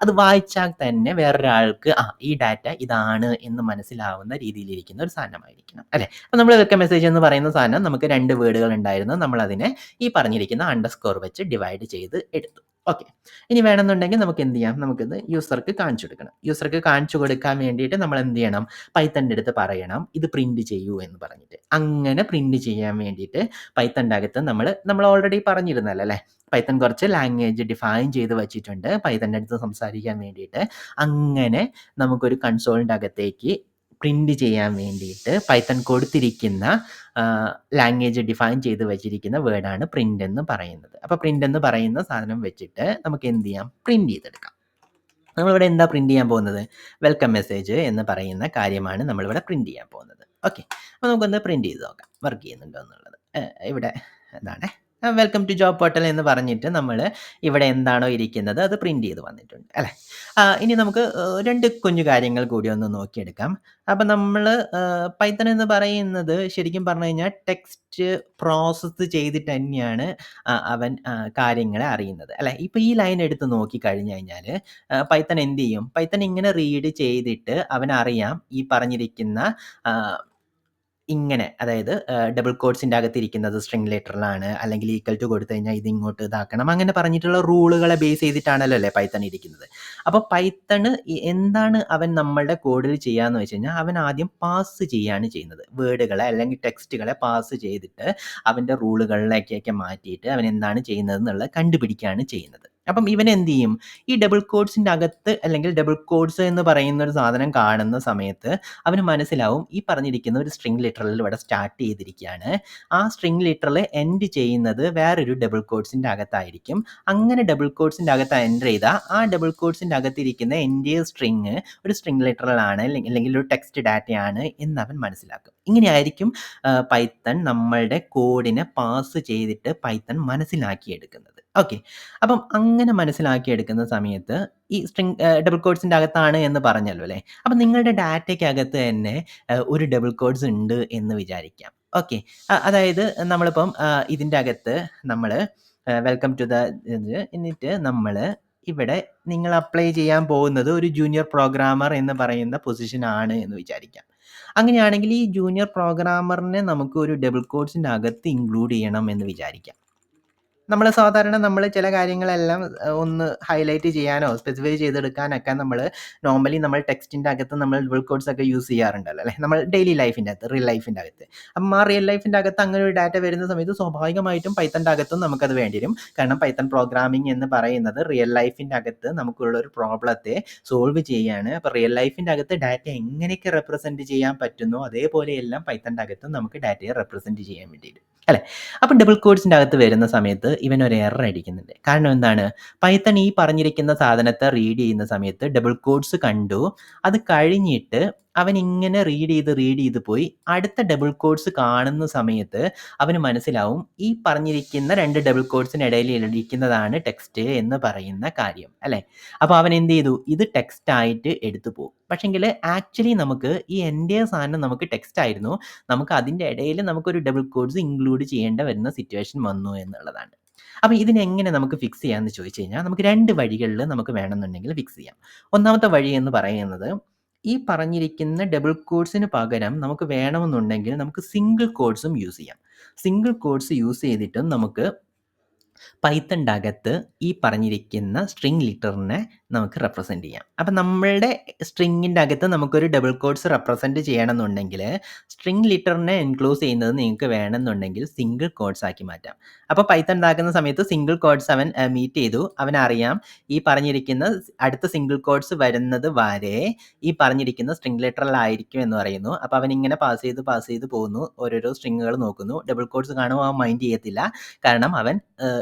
അത് വായിച്ചാൽ തന്നെ വേറൊരാൾക്ക് ഈ ഡാറ്റ ഇതാണ് എന്ന് മനസ്സിലാവുന്ന രീതിയിലിരിക്കുന്ന ഒരു സാധനമായിരിക്കണം അല്ലേ. അപ്പോൾ നമ്മൾ വെൽക്കം മെസ്സേജ് എന്ന് പറയുന്ന സാധനം നമുക്ക് 2 വേർഡുകൾ ഉണ്ടായിരുന്നു, നമ്മളതിനെ ഈ പറഞ്ഞിരിക്കുന്ന അണ്ടർസ്കോർ വെച്ച് ഡിവൈഡ് ചെയ്ത് എടുത്തു. ഓക്കെ, ഇനി വേണമെന്നുണ്ടെങ്കിൽ നമുക്ക് എന്ത് ചെയ്യാം, നമുക്കിത് യൂസർക്ക് കാണിച്ചു കൊടുക്കണം. യൂസർക്ക് കാണിച്ചു കൊടുക്കാൻ വേണ്ടിയിട്ട് നമ്മൾ എന്ത് ചെയ്യണം, പൈത്തണിൻ്റെ അടുത്ത് പറയണം ഇത് പ്രിൻറ്റ് ചെയ്യൂ എന്ന് പറഞ്ഞിട്ട്. അങ്ങനെ പ്രിൻറ്റ് ചെയ്യാൻ വേണ്ടിയിട്ട് പൈത്തണിൻ്റെ അകത്ത് നമ്മൾ ഓൾറെഡി പറഞ്ഞിരുന്നല്ലോ അല്ലേ, പൈത്തൺ കുറച്ച് ലാംഗ്വേജ് ഡിഫൈൻ ചെയ്ത് വെച്ചിട്ടുണ്ട് പൈത്തണിൻ്റെ അടുത്ത് സംസാരിക്കാൻ വേണ്ടിയിട്ട്. അങ്ങനെ നമുക്കൊരു കൺസോളിൻ്റെ അകത്തേക്ക് പ്രിൻറ്റ് ചെയ്യാൻ വേണ്ടിയിട്ട് പൈത്തൺ കൊടുത്തിരിക്കുന്ന ലാംഗ്വേജ് ഡിഫൈൻ ചെയ്ത് വെച്ചിരിക്കുന്ന വേർഡാണ് പ്രിൻ്റ് എന്ന് പറയുന്നത്. അപ്പോൾ പ്രിൻ്റ് എന്ന് പറയുന്ന സാധനം വെച്ചിട്ട് നമുക്ക് എന്ത് ചെയ്യാം, പ്രിൻറ്റ് ചെയ്തെടുക്കാം. നമ്മളിവിടെ എന്താ പ്രിൻറ്റ് ചെയ്യാൻ പോകുന്നത്, വെൽക്കം മെസ്സേജ് എന്ന് പറയുന്ന കാര്യമാണ് നമ്മളിവിടെ പ്രിൻറ്റ് ചെയ്യാൻ പോകുന്നത്. ഓക്കെ, അപ്പോൾ നമുക്കൊന്ന് പ്രിൻറ്റ് ചെയ്ത് നോക്കാം വർക്ക് ചെയ്യുന്നുണ്ടോ എന്നുള്ളത്. ഇവിടെ എന്താണ് വെൽക്കം ടു ജോബ് പോർട്ടൽ എന്ന് പറഞ്ഞിട്ട് നമ്മൾ ഇവിടെ എന്താണോ ഇരിക്കുന്നത് അത് പ്രിന്റ് ചെയ്ത് വന്നിട്ടുണ്ട് അല്ലേ. ഇനി നമുക്ക് 2 കുഞ്ഞു കാര്യങ്ങൾ കൂടി ഒന്ന് നോക്കിയെടുക്കാം. അപ്പം നമ്മൾ പൈത്തൺ എന്ന് പറയുന്നത് ശരിക്കും പറഞ്ഞു കഴിഞ്ഞാൽ ടെക്സ്റ്റ് പ്രോസസ്സ് ചെയ്തിട്ട് തന്നെയാണ് അവൻ കാര്യങ്ങളെ അറിയുന്നത് അല്ലേ. ഇപ്പോൾ ഈ ലൈൻ എടുത്ത് നോക്കി കഴിഞ്ഞു കഴിഞ്ഞാൽ പൈത്തൺ എന്ത് ചെയ്യും? പൈത്തൺ ഇങ്ങനെ റീഡ് ചെയ്തിട്ട് അവനറിയാം ഈ പറഞ്ഞിരിക്കുന്ന ഇങ്ങനെ, അതായത് ഡബിൾ കോട്ട്സിൻ്റെ അകത്തിരിക്കുന്നത് സ്ട്രിംഗ് ലെറ്ററിലാണ്, അല്ലെങ്കിൽ ഈക്വൽ ടു കൊടുത്തു കഴിഞ്ഞാൽ ഇത് ഇങ്ങോട്ട് ഇതാക്കണം, അങ്ങനെ പറഞ്ഞിട്ടുള്ള റൂളുകളെ ബേസ് ചെയ്തിട്ടാണല്ലോ അല്ലേ പൈത്തൺ ഇരിക്കുന്നത്. അപ്പോൾ പൈത്തൺ എന്താണ് അവൻ നമ്മളുടെ കോഡിൽ ചെയ്യാന്ന് വെച്ച് കഴിഞ്ഞാൽ അവൻ ആദ്യം പാസ് ചെയ്യാണ് ചെയ്യുന്നത്. വേർഡുകളെ അല്ലെങ്കിൽ ടെക്സ്റ്റുകളെ പാസ് ചെയ്തിട്ട് അവൻ്റെ റൂളുകളിലേക്കൊക്കെ മാറ്റിയിട്ട് അവൻ എന്താണ് ചെയ്യുന്നത് എന്നുള്ളത് കണ്ടുപിടിക്കുകയാണ് ചെയ്യുന്നത്. അപ്പം ഇവൻ എന്ത് ചെയ്യും? ഈ ഡബിൾ കോട്ട്സിൻ്റെ അകത്ത് അല്ലെങ്കിൽ ഡബിൾ കോട്ട്സ് എന്ന് പറയുന്ന ഒരു സാധനം കാണുന്ന സമയത്ത് അവന് മനസ്സിലാവും ഈ പറഞ്ഞിരിക്കുന്ന ഒരു സ്ട്രിംഗ് ലിറ്ററൽ ഇവിടെ സ്റ്റാർട്ട് ചെയ്തിരിക്കുകയാണ്. ആ സ്ട്രിംഗ് ലിറ്ററൽ എൻഡ് ചെയ്യുന്നത് വേറൊരു ഡബിൾ കോട്ട്സിൻ്റെ അകത്തായിരിക്കും. അങ്ങനെ ഡബിൾ കോട്ട്സിൻ്റെ അകത്ത് എൻ്റർ ചെയ്താൽ ആ ഡബിൾ കോട്ട്സിൻ്റെ അകത്തിരിക്കുന്ന എൻ്റെ സ്ട്രിങ് ഒരു സ്ട്രിംഗ് ലിറ്ററൽ ആണ് അല്ലെങ്കിൽ ഒരു ടെക്സ്റ്റ് ഡാറ്റയാണ് എന്ന് അവൻ മനസ്സിലാക്കും. ഇങ്ങനെയായിരിക്കും പൈത്തൺ നമ്മളുടെ കോഡിനെ പാസ് ചെയ്തിട്ട് പൈത്തൺ മനസ്സിലാക്കിയെടുക്കുന്നത്. ഓക്കെ, അപ്പം അങ്ങനെ മനസ്സിലാക്കിയെടുക്കുന്ന സമയത്ത് ഈ സ്ട്രിംഗ് ഡബിൾ കോട്ട്സിൻ്റെ അകത്താണ് എന്ന് പറഞ്ഞല്ലോ അല്ലേ. അപ്പം നിങ്ങളുടെ ഡാറ്റയ്ക്കകത്ത് തന്നെ ഒരു ഡബിൾ കോട്ട്സ് ഉണ്ട് എന്ന് വിചാരിക്കാം. ഓക്കെ, അതായത് നമ്മളിപ്പം ഇതിൻ്റെ അകത്ത് നമ്മൾ വെൽക്കം ടു ദ ഇത് എന്നിട്ട് നമ്മൾ ഇവിടെ നിങ്ങൾ അപ്ലൈ ചെയ്യാൻ പോകുന്നത് ഒരു ജൂനിയർ പ്രോഗ്രാമർ എന്ന് പറയുന്ന പൊസിഷൻ ആണ് എന്ന് വിചാരിക്കാം. അങ്ങനെയാണെങ്കിൽ ഈ ജൂനിയർ പ്രോഗ്രാമറിനെ നമുക്ക് ഒരു ഡബിൾ കോട്ട്സിൻ്റെ അകത്ത് ഇൻക്ലൂഡ് ചെയ്യണം എന്ന് വിചാരിക്കാം. സാധാരണ നമ്മൾ ചില കാര്യങ്ങളെല്ലാം ഒന്ന് ഹൈലൈറ്റ് ചെയ്യാനോ സ്പെസിഫൈ ചെയ്തെടുക്കാനൊക്കെ നോർമലി നമ്മൾ ടെക്സ്റ്റിൻ്റെ അകത്ത് നമ്മൾ ഡബിൾ കോട്ട്സ് ഒക്കെ യൂസ് ചെയ്യാറുണ്ടല്ലോ അല്ലേ, നമ്മൾ ഡെയിലി ലൈഫിൻ്റെ അകത്ത്, റിയൽ ലൈഫിൻ്റെ അകത്ത്. അപ്പം ആ റിയൽ ലൈഫിൻ്റെ അകത്ത് അങ്ങനെ ഒരു ഡാറ്റ വരുന്ന സമയത്ത് സ്വാഭാവികമായിട്ടും പൈത്തൻ്റെ അകത്തും നമുക്കത് വേണ്ടി വരും. കാരണം പൈത്തൺ പ്രോഗ്രാമിംഗ് എന്ന് പറയുന്നത് റിയൽ ലൈഫിൻ്റെ അകത്ത് നമുക്കുള്ള ഒരു പ്രോബ്ലത്തെ സോൾവ് ചെയ്യുകയാണ്. അപ്പോൾ റിയൽ ലൈഫിൻ്റെ അകത്ത് ഡാറ്റ എങ്ങനെയൊക്കെ റെപ്രസെൻറ്റ് ചെയ്യാൻ പറ്റുന്നോ അതേപോലെയെല്ലാം പൈത്തൻ്റെ അകത്ത് നമുക്ക് ഡാറ്റയെ റെപ്രസെൻറ്റ് ചെയ്യാൻ വേണ്ടിയിട്ട് അല്ലേ. അപ്പം ഡബിൾ കോട്ട്സിൻ്റെ അകത്ത് വരുന്ന സമയത്ത് ഇവനൊരു എറർ അടിക്കുന്നുണ്ട്. കാരണം എന്താണ്? പൈത്തൺ ഈ പറഞ്ഞിരിക്കുന്ന സാധനത്തെ റീഡ് ചെയ്യുന്ന സമയത്ത് ഡബിൾ കോട്ട്സ് കണ്ടു. അത് കഴിഞ്ഞിട്ട് അവൻ ഇങ്ങനെ റീഡ് ചെയ്ത് പോയി അടുത്ത ഡബിൾ കോട്ട്സ് കാണുന്ന സമയത്ത് അവന് മനസ്സിലാവും ഈ പറഞ്ഞിരിക്കുന്ന 2 ഡബിൾ കോട്ട്സിനിടയിൽ ഇരിക്കുന്നതാണ് ടെക്സ്റ്റ് എന്ന് പറയുന്ന കാര്യം അല്ലേ. അപ്പോൾ അവൻ എന്ത് ചെയ്തു? ഇത് ടെക്സ്റ്റ് ആയിട്ട് എടുത്തു പോകും. പക്ഷെങ്കിൽ ആക്ച്വലി നമുക്ക് ഈ എൻ്റെ സാധനം നമുക്ക് ടെക്സ്റ്റ് ആയിരുന്നു, നമുക്ക് അതിൻ്റെ ഇടയിൽ നമുക്കൊരു ഡബിൾ കോട്ട്സ് ഇൻക്ലൂഡ് ചെയ്യേണ്ട വരുന്ന സിറ്റുവേഷൻ വന്നു എന്നുള്ളതാണ്. അപ്പോൾ ഇതിനെങ്ങനെ നമുക്ക് ഫിക്സ് ചെയ്യാമെന്ന് ചോദിച്ചു കഴിഞ്ഞാൽ നമുക്ക് 2 വഴികളിൽ നമുക്ക് വേണമെന്നുണ്ടെങ്കിൽ ഫിക്സ് ചെയ്യാം. ഒന്നാമത്തെ വഴി എന്ന് പറയുന്നത് ഈ പറഞ്ഞിരിക്കുന്ന ഡബിൾ കോട്ട്സിന് പകരം നമുക്ക് വേണമെന്നുണ്ടെങ്കിൽ നമുക്ക് സിംഗിൾ കോട്ട്സും യൂസ് ചെയ്യാം. സിംഗിൾ കോട്ട്സ് യൂസ് ചെയ്തിട്ടും നമുക്ക് പൈത്തണിൻ്റെ അകത്ത് ഈ പറഞ്ഞിരിക്കുന്ന സ്ട്രിംഗ് ലിറ്ററിനെ നമുക്ക് റെപ്രസെൻറ്റ് ചെയ്യാം. അപ്പം നമ്മളുടെ സ്ട്രിങ്ങിൻ്റെ അകത്ത് നമുക്കൊരു ഡബിൾ കോട്ട്സ് റെപ്രസെൻറ്റ് ചെയ്യണമെന്നുണ്ടെങ്കിൽ സ്ട്രിംഗ് ലിറ്ററിനെ എൻക്ലോസ് ചെയ്യുന്നത് നിങ്ങൾക്ക് വേണമെന്നുണ്ടെങ്കിൽ സിംഗിൾ കോട്ട്സ് ആക്കി മാറ്റാം. അപ്പോൾ പൈത്തൺ ഉണ്ടാക്കുന്ന സമയത്ത് സിംഗിൾ കോട്ട്സ് അവൻ മീറ്റ് ചെയ്തു. അവനറിയാം ഈ പറഞ്ഞിരിക്കുന്ന അടുത്ത സിംഗിൾ കോട്ട്സ് വരുന്നത് വരെ ഈ പറഞ്ഞിരിക്കുന്ന സ്ട്രിംഗ് ലിറ്ററിലായിരിക്കും എന്ന് പറയുന്നു. അപ്പോൾ അവൻ ഇങ്ങനെ പാസ് ചെയ്ത് പോകുന്നു, ഓരോരോ സ്ട്രിങ്ങുകൾ നോക്കുന്നു. ഡബിൾ കോട്ട്സ് കാണുമ്പോൾ അവൻ മൈൻഡ് ചെയ്യത്തില്ല. കാരണം അവൻ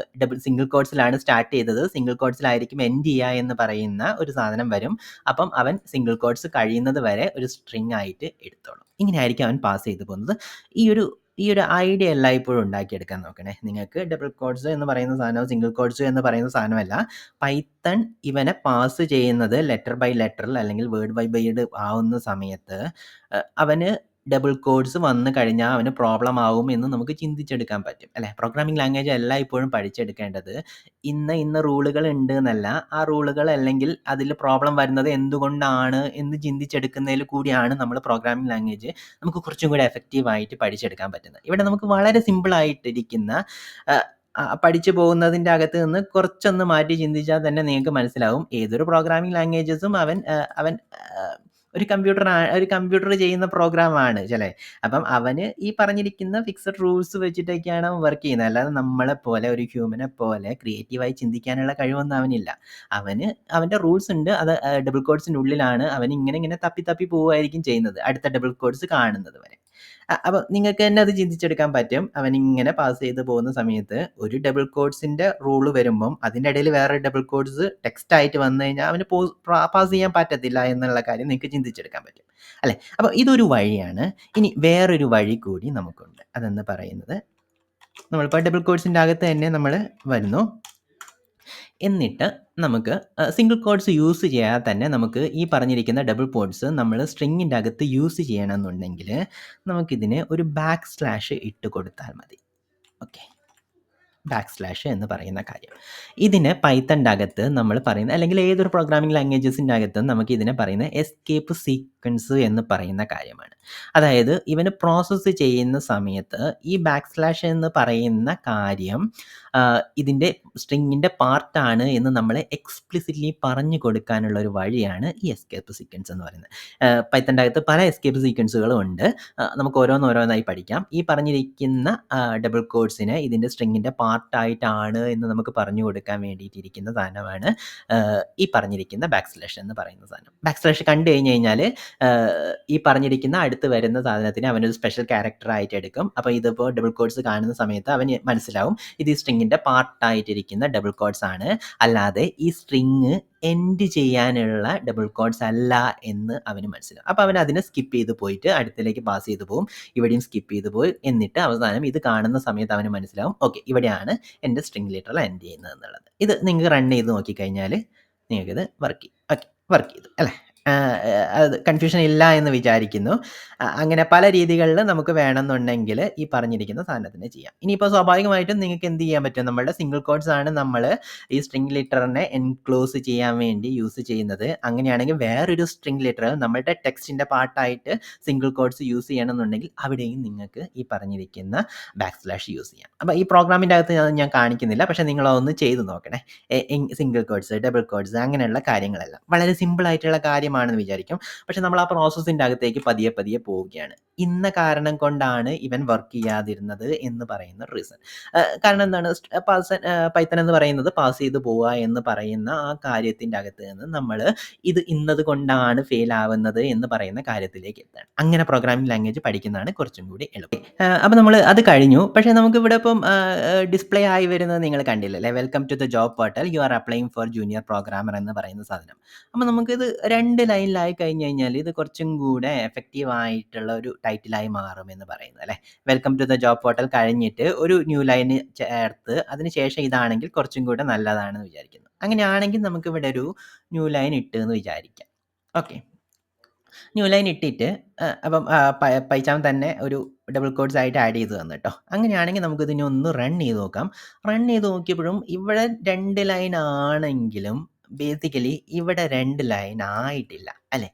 സിംഗിൾ കോട്ട്സിലാണ് സ്റ്റാർട്ട് ചെയ്തത്, സിംഗിൾ കോട്ട്സിലായിരിക്കും എൻഡ് ചെയ്യുക എന്ന് പറയുന്ന ഒരു സാധനം വരും. അപ്പം അവൻ സിംഗിൾ കോട്ട്സ് കഴിയുന്നത് വരെ ഒരു സ്ട്രിങ് ആയിട്ട് എടുത്തോളും. ഇങ്ങനെയായിരിക്കും അവൻ പാസ് ചെയ്ത് പോകുന്നത്. ഈ ഒരു ഐഡിയ എല്ലായ്പ്പോഴും ഉണ്ടാക്കിയെടുക്കാൻ നോക്കണേ. നിങ്ങൾക്ക് ഡബിൾ കോട്ട്സ് എന്ന് പറയുന്ന സാധനമോ സിംഗിൾ കോട്ട്സ് എന്ന് പറയുന്ന സാധനമല്ല. പൈത്തൺ ഇവനെ പാസ് ചെയ്യുന്നത് ലെറ്റർ ബൈ ലെറ്ററിൽ അല്ലെങ്കിൽ വേർഡ് ബൈ വേർഡ് ആവുന്ന സമയത്ത് അവന് ഡബിൾ കോട്ട്സ് വന്നു കഴിഞ്ഞാൽ അവന് പ്രോബ്ലം ആവും എന്ന് നമുക്ക് ചിന്തിച്ചെടുക്കാൻ പറ്റും അല്ലേ. പ്രോഗ്രാമിംഗ് ലാംഗ്വേജ് എല്ലായ്പ്പോഴും പഠിച്ചെടുക്കേണ്ടത് ഇന്ന റൂളുകൾ ഉണ്ട് എന്നല്ല, ആ റൂളുകൾ അല്ലെങ്കിൽ അതിൽ പ്രോബ്ലം വരുന്നത് എന്തുകൊണ്ടാണ് എന്ന് ചിന്തിച്ചെടുക്കുന്നതിൽ കൂടിയാണ് നമ്മൾ പ്രോഗ്രാമിംഗ് ലാംഗ്വേജ് നമുക്ക് കുറച്ചും കൂടി എഫക്റ്റീവായിട്ട് പഠിച്ചെടുക്കാൻ പറ്റുന്നത്. ഇവിടെ നമുക്ക് വളരെ സിമ്പിളായിട്ടിരിക്കുന്ന പഠിച്ചു പോകുന്നതിൻ്റെ അകത്ത് നിന്ന് കുറച്ചൊന്ന് മാറ്റി ചിന്തിച്ചാൽ തന്നെ നിങ്ങൾക്ക് മനസ്സിലാവും ഏതൊരു പ്രോഗ്രാമിംഗ് ലാംഗ്വേജസും അവൻ ഒരു കമ്പ്യൂട്ടർ ചെയ്യുന്ന പ്രോഗ്രാമാണ് ചില. അപ്പം അവന് ഈ പറഞ്ഞിരിക്കുന്ന ഫിക്സഡ് റൂൾസ് വെച്ചിട്ടൊക്കെയാണ് അവൻ വർക്ക് ചെയ്യുന്നത്. അല്ലാതെ നമ്മളെപ്പോലെ ഒരു ഹ്യൂമനെ പോലെ ക്രിയേറ്റീവായി ചിന്തിക്കാനുള്ള കഴിവൊന്നും അവനില്ല. അവൻ്റെ റൂൾസ് ഉണ്ട്, അത് ഡബിൾ കോട്ട്സിൻ്റെ ഉള്ളിലാണ്. അവൻ ഇങ്ങനെ തപ്പി പോവുമായിരിക്കും ചെയ്യുന്നത് അടുത്ത ഡബിൾ കോട്ട്സ് കാണുന്നത് വരെ. അപ്പോൾ നിങ്ങൾക്ക് തന്നെ അത് ചിന്തിച്ചെടുക്കാൻ പറ്റും. അവനിങ്ങനെ പാസ് ചെയ്ത് പോകുന്ന സമയത്ത് ഒരു ഡബിൾ കോട്ട്സിൻ്റെ റൂള് വരുമ്പം അതിൻ്റെ ഇടയിൽ വേറെ ഡബിൾ കോട്ട്സ് ടെക്സ്റ്റ് ആയിട്ട് വന്നു കഴിഞ്ഞാൽ അവന് പാസ് ചെയ്യാൻ പറ്റത്തില്ല എന്നുള്ള കാര്യം നിങ്ങൾക്ക് ചിന്തിച്ചെടുക്കാൻ പറ്റും അല്ലേ. അപ്പോൾ ഇതൊരു വഴിയാണ്. ഇനി വേറൊരു വഴി കൂടി നമുക്കുണ്ട്. അതെന്ന് പറയുന്നത് നമ്മളിപ്പോൾ ഡബിൾ കോട്ട്സിൻ്റെ അകത്ത് തന്നെ നമ്മൾ വരുന്നു. എന്നിട്ട് നമുക്ക് സിംഗിൾ കോട്ട്സ് യൂസ് ചെയ്യാതെ തന്നെ നമുക്ക് ഈ പറഞ്ഞിരിക്കുന്ന ഡബിൾ കോട്ട്സ് നമ്മൾ സ്ട്രിങ്ങിൻ്റെ അകത്ത് യൂസ് ചെയ്യണമെന്നുണ്ടെങ്കിൽ നമുക്കിതിന് ഒരു ബാക്ക് സ്ലാഷ് ഇട്ട് കൊടുത്താൽ മതി. ഓക്കെ, ബാക്ക് സ്ലാഷ് എന്ന് പറയുന്ന കാര്യം. ഇതിന് പൈത്തണിൻ്റെ അകത്ത് നമ്മൾ പറയുന്ന, അല്ലെങ്കിൽ ഏതൊരു പ്രോഗ്രാമിംഗ് ലാംഗ്വേജസിൻ്റെ അകത്തും നമുക്ക് ഇതിനെ പറയുന്ന എസ്കേപ്പ് സീക്വൻസ് എന്ന് പറയുന്ന കാര്യമാണ്. അതായത് ഇവന് പ്രോസസ്സ് ചെയ്യുന്ന സമയത്ത് ഈ ബാക്ക് സ്ലാഷ് എന്ന് പറയുന്ന കാര്യം ഇതിൻ്റെ സ്ട്രിങ്ങിൻ്റെ പാർട്ടാണ് എന്ന് നമ്മളെ എക്സ്പ്ലിസിറ്റ്ലി പറഞ്ഞു കൊടുക്കാനുള്ള ഒരു വഴിയാണ് ഈ എസ്കേപ്പ് സീക്വൻസ് എന്ന് പറയുന്നത്. പൈത്തണിൻ്റെ അകത്ത് പല എസ്കേപ്പ് സീക്വൻസുകളും ഉണ്ട്. നമുക്ക് ഓരോന്നോരോന്നായി പഠിക്കാം. ഈ പറഞ്ഞിരിക്കുന്ന ഡബിൾ കോട്ട്സിനെ ഇതിൻ്റെ സ്ട്രിങ്ങിൻ്റെ പാർട്ടായിട്ടാണ് എന്ന് നമുക്ക് പറഞ്ഞു കൊടുക്കാൻ വേണ്ടിയിട്ടിരിക്കുന്ന സാധനമാണ് ഈ പറഞ്ഞിരിക്കുന്ന ബാക്ക് സ്ലാഷ് എന്ന് പറയുന്ന സാധനം. ബാക്ക് സ്ലാഷ് കണ്ടു കഴിഞ്ഞ് കഴിഞ്ഞാൽ ഈ പറഞ്ഞിരിക്കുന്ന അടുത്ത് വരുന്ന സാധനത്തിന് അവനൊരു സ്പെഷ്യൽ ക്യാരക്ടറായിട്ട് എടുക്കും. അപ്പോൾ ഇതിപ്പോൾ ഡബിൾ കോട്ട്സ് കാണുന്ന സമയത്ത് അവന് മനസ്സിലാവും ഇത് ഈ സ്ട്രിങ്ങിൻ്റെ പാർട്ടായിട്ടിരിക്കുന്ന ഡബിൾ കോട്ട്സ് ആണ്, അല്ലാതെ ഈ സ്ട്രിങ് എൻഡ് ചെയ്യാനുള്ള ഡബിൾ കോട്ട്സ് അല്ല എന്ന് അവന് മനസ്സിലാവും. അപ്പോൾ അവൻ അതിനെ സ്കിപ്പ് ചെയ്ത് പോയിട്ട് അടുത്തിലേക്ക് പാസ് ചെയ്ത് പോകും. ഇവിടെയും സ്കിപ്പ് ചെയ്ത് പോയി. എന്നിട്ട് അവസാനം ഇത് കാണുന്ന സമയത്ത് അവന് മനസ്സിലാവും ഓക്കെ ഇവിടെയാണ് എൻ്റെ സ്ട്രിങ് ലിറ്ററൽ എൻഡ് ചെയ്യുന്നത് എന്നുള്ളത്. ഇത് നിങ്ങൾക്ക് റൺ ചെയ്ത് നോക്കിക്കഴിഞ്ഞാൽ നിങ്ങൾക്കിത് വർക്ക് ചെയ്യും. ഓക്കെ, വർക്ക് ചെയ്തു അല്ലേ? അത് കൺഫ്യൂഷൻ ഇല്ല എന്ന് വിചാരിക്കുന്നു. അങ്ങനെ പല രീതികളിൽ നമുക്ക് വേണമെന്നുണ്ടെങ്കിൽ ഈ പറഞ്ഞിരിക്കുന്ന സാധനത്തിന് ചെയ്യാം. ഇനിയിപ്പോൾ സ്വാഭാവികമായിട്ടും നിങ്ങൾക്ക് എന്ത് ചെയ്യാൻ പറ്റും, നമ്മളുടെ സിംഗിൾ കോട്ട്സ് ആണ് നമ്മൾ ഈ സ്ട്രിംഗ് ലിറ്ററിനെ എൻക്ലോസ് ചെയ്യാൻ വേണ്ടി യൂസ് ചെയ്യുന്നത്. അങ്ങനെയാണെങ്കിൽ വേറൊരു സ്ട്രിംഗ് ലിറ്റർ നമ്മളുടെ ടെക്സ്റ്റിൻ്റെ പാർട്ടായിട്ട് സിംഗിൾ കോട്ട്സ് യൂസ് ചെയ്യണമെന്നുണ്ടെങ്കിൽ അവിടെയും നിങ്ങൾക്ക് ഈ പറഞ്ഞിരിക്കുന്ന ബാക്ക് സ്ലാഷ് യൂസ് ചെയ്യാം. അപ്പോൾ ഈ പ്രോഗ്രാമിൻ്റെ അകത്ത് ഞാൻ കാണിക്കുന്നില്ല, പക്ഷേ നിങ്ങളൊന്ന് ചെയ്ത് നോക്കണേ. സിംഗിൾ കോട്ട്സ്, ഡബിൾ കോട്ട്സ് അങ്ങനെയുള്ള കാര്യങ്ങളെല്ലാം വളരെ സിമ്പിളായിട്ടുള്ള കാര്യമാണെന്ന് വിചാരിക്കും. പക്ഷെ നമ്മൾ ആ പ്രോസസ്സിൻ്റെ അകത്തേക്ക് പതിയെ പതിയെ പോവുകയാണ്. ഇന്ന കാരണം കൊണ്ടാണ് ഇവൻ വർക്ക് ചെയ്യാതിരുന്നത് എന്ന് പറയുന്ന റീസൺ. കാരണം എന്താണ്, പൈത്തൺ എന്ന് പറയുന്നത് പാസ് ചെയ്ത് പോവുക എന്ന് പറയുന്ന ആ കാര്യത്തിൻ്റെ അകത്ത് നിന്ന് നമ്മൾ ഇത് ഇന്നത് കൊണ്ടാണ് ഫെയിൽ ആവുന്നത് എന്ന് പറയുന്ന കാര്യത്തിലേക്ക് എത്താണ്. അങ്ങനെ പ്രോഗ്രാമിംഗ് ലാംഗ്വേജ് പഠിക്കുന്നതാണ് കുറച്ചും കൂടി എളുപ്പം. അപ്പോൾ നമ്മൾ അത് കഴിഞ്ഞു. പക്ഷേ നമുക്ക് ഇവിടെ ഇപ്പം ഡിസ്പ്ലേ ആയി വരുന്നത് നിങ്ങൾ കണ്ടില്ലല്ലേ, welcome to the job portal, you are applying for junior programmer എന്ന് പറയുന്ന സാധനം. അപ്പോൾ നമുക്കിത് 2 ലൈനിലായി കഴിഞ്ഞ് കഴിഞ്ഞാൽ ഇത് കുറച്ചും കൂടെ എഫക്റ്റീവ് ആയിട്ടുള്ള ഒരു ടൈറ്റിലായി മാറുമെന്ന് പറയുന്നത് അല്ലേ. Welcome to the job portal കഴിഞ്ഞിട്ട് ഒരു ന്യൂ ലൈൻ ചേർത്ത് അതിനുശേഷം ഇതാണെങ്കിൽ കുറച്ചും കൂടെ നല്ലതാണെന്ന് വിചാരിക്കുന്നു. അങ്ങനെയാണെങ്കിൽ നമുക്കിവിടെ ഒരു ന്യൂ ലൈൻ ഇട്ട് എന്ന് വിചാരിക്കാം. ഓക്കെ, ന്യൂ ലൈൻ ഇട്ടിട്ട് അപ്പം പൈച്ചാൻ തന്നെ ഒരു ഡബിൾ കോട്ട്സ് ആയിട്ട് ആഡ് ചെയ്ത് തന്നു കേട്ടോ. അങ്ങനെയാണെങ്കിൽ നമുക്കിതിനെ ഒന്ന് റൺ ചെയ്ത് നോക്കാം. റൺ ചെയ്ത് നോക്കിയപ്പോഴും ഇവിടെ 2 ലൈൻ ആണെങ്കിലും ബേസിക്കലി ഇവിടെ 2 ലൈൻ ആയിട്ടില്ല അല്ലേ.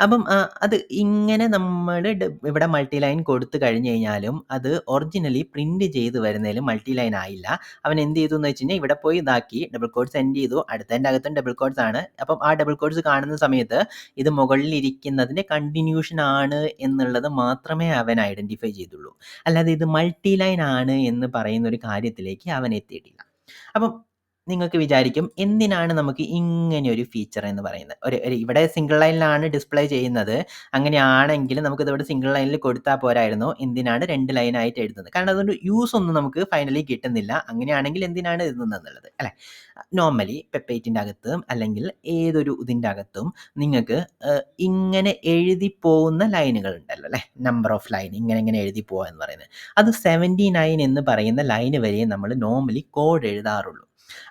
അപ്പം അത് ഇങ്ങനെ നമ്മൾ ഇവിടെ മൾട്ടി ലൈൻ കൊടുത്തു കഴിഞ്ഞ് കഴിഞ്ഞാലും അത് ഒറിജിനലി പ്രിന്റ് ചെയ്ത് വരുന്നതിലും മൾട്ടി ലൈൻ ആയില്ല. അവൻ എന്ത് ചെയ്തു എന്ന് വെച്ച് കഴിഞ്ഞാൽ ഇവിടെ പോയി ഇതാക്കി ഡബിൾ കോട്ട്സ് എൻഡ് ചെയ്തു. അടുത്തതിൻ്റെ അകത്തും ഡബിൾ കോട്ട്സ് ആണ്. അപ്പം ആ ഡബിൾ കോട്ട്സ് കാണുന്ന സമയത്ത് ഇത് മുകളിൽ ഇരിക്കുന്നതിൻ്റെ കണ്ടിന്യൂഷൻ ആണ് എന്നുള്ളത് മാത്രമേ അവൻ ഐഡൻറ്റിഫൈ ചെയ്തുള്ളൂ. അല്ലാതെ ഇത് മൾട്ടി ലൈൻ ആണ് എന്ന് പറയുന്ന ഒരു കാര്യത്തിലേക്ക് അവൻ എത്തിയിട്ടില്ല. അപ്പം നിങ്ങൾക്ക് വിചാരിക്കും എന്തിനാണ് നമുക്ക് ഇങ്ങനെ ഒരു ഫീച്ചർ എന്ന് പറയുന്നത്. ഒരു ഇവിടെ സിംഗിൾ ലൈനിലാണ് ഡിസ്പ്ലേ ചെയ്യുന്നത്. അങ്ങനെയാണെങ്കിൽ നമുക്കിത് ഇവിടെ സിംഗിൾ ലൈനിൽ കൊടുത്താൽ പോരായിരുന്നു, എന്തിനാണ് 2 ലൈനായിട്ട് എഴുതുന്നത്? കാരണം അതുകൊണ്ട് യൂസ് ഒന്നും നമുക്ക് ഫൈനലി കിട്ടുന്നില്ല. അങ്ങനെയാണെങ്കിൽ എന്തിനാണ് എഴുതുന്നത് എന്നുള്ളത് അല്ലേ. നോർമലി പെപ്പേറ്റിൻ്റെ അകത്തും അല്ലെങ്കിൽ ഏതൊരു ഇതിൻ്റെ അകത്തും നിങ്ങൾക്ക് ഇങ്ങനെ എഴുതി പോകുന്ന ലൈനുകൾ ഉണ്ടല്ലോ അല്ലേ, നമ്പർ ഓഫ് ലൈൻ ഇങ്ങനെ എഴുതി പോവുക എന്ന് പറയുന്നത്. അത് 79 എന്ന് പറയുന്ന ലൈന് വരെ നമ്മൾ നോർമലി കോഡ് എഴുതാറുള്ളൂ.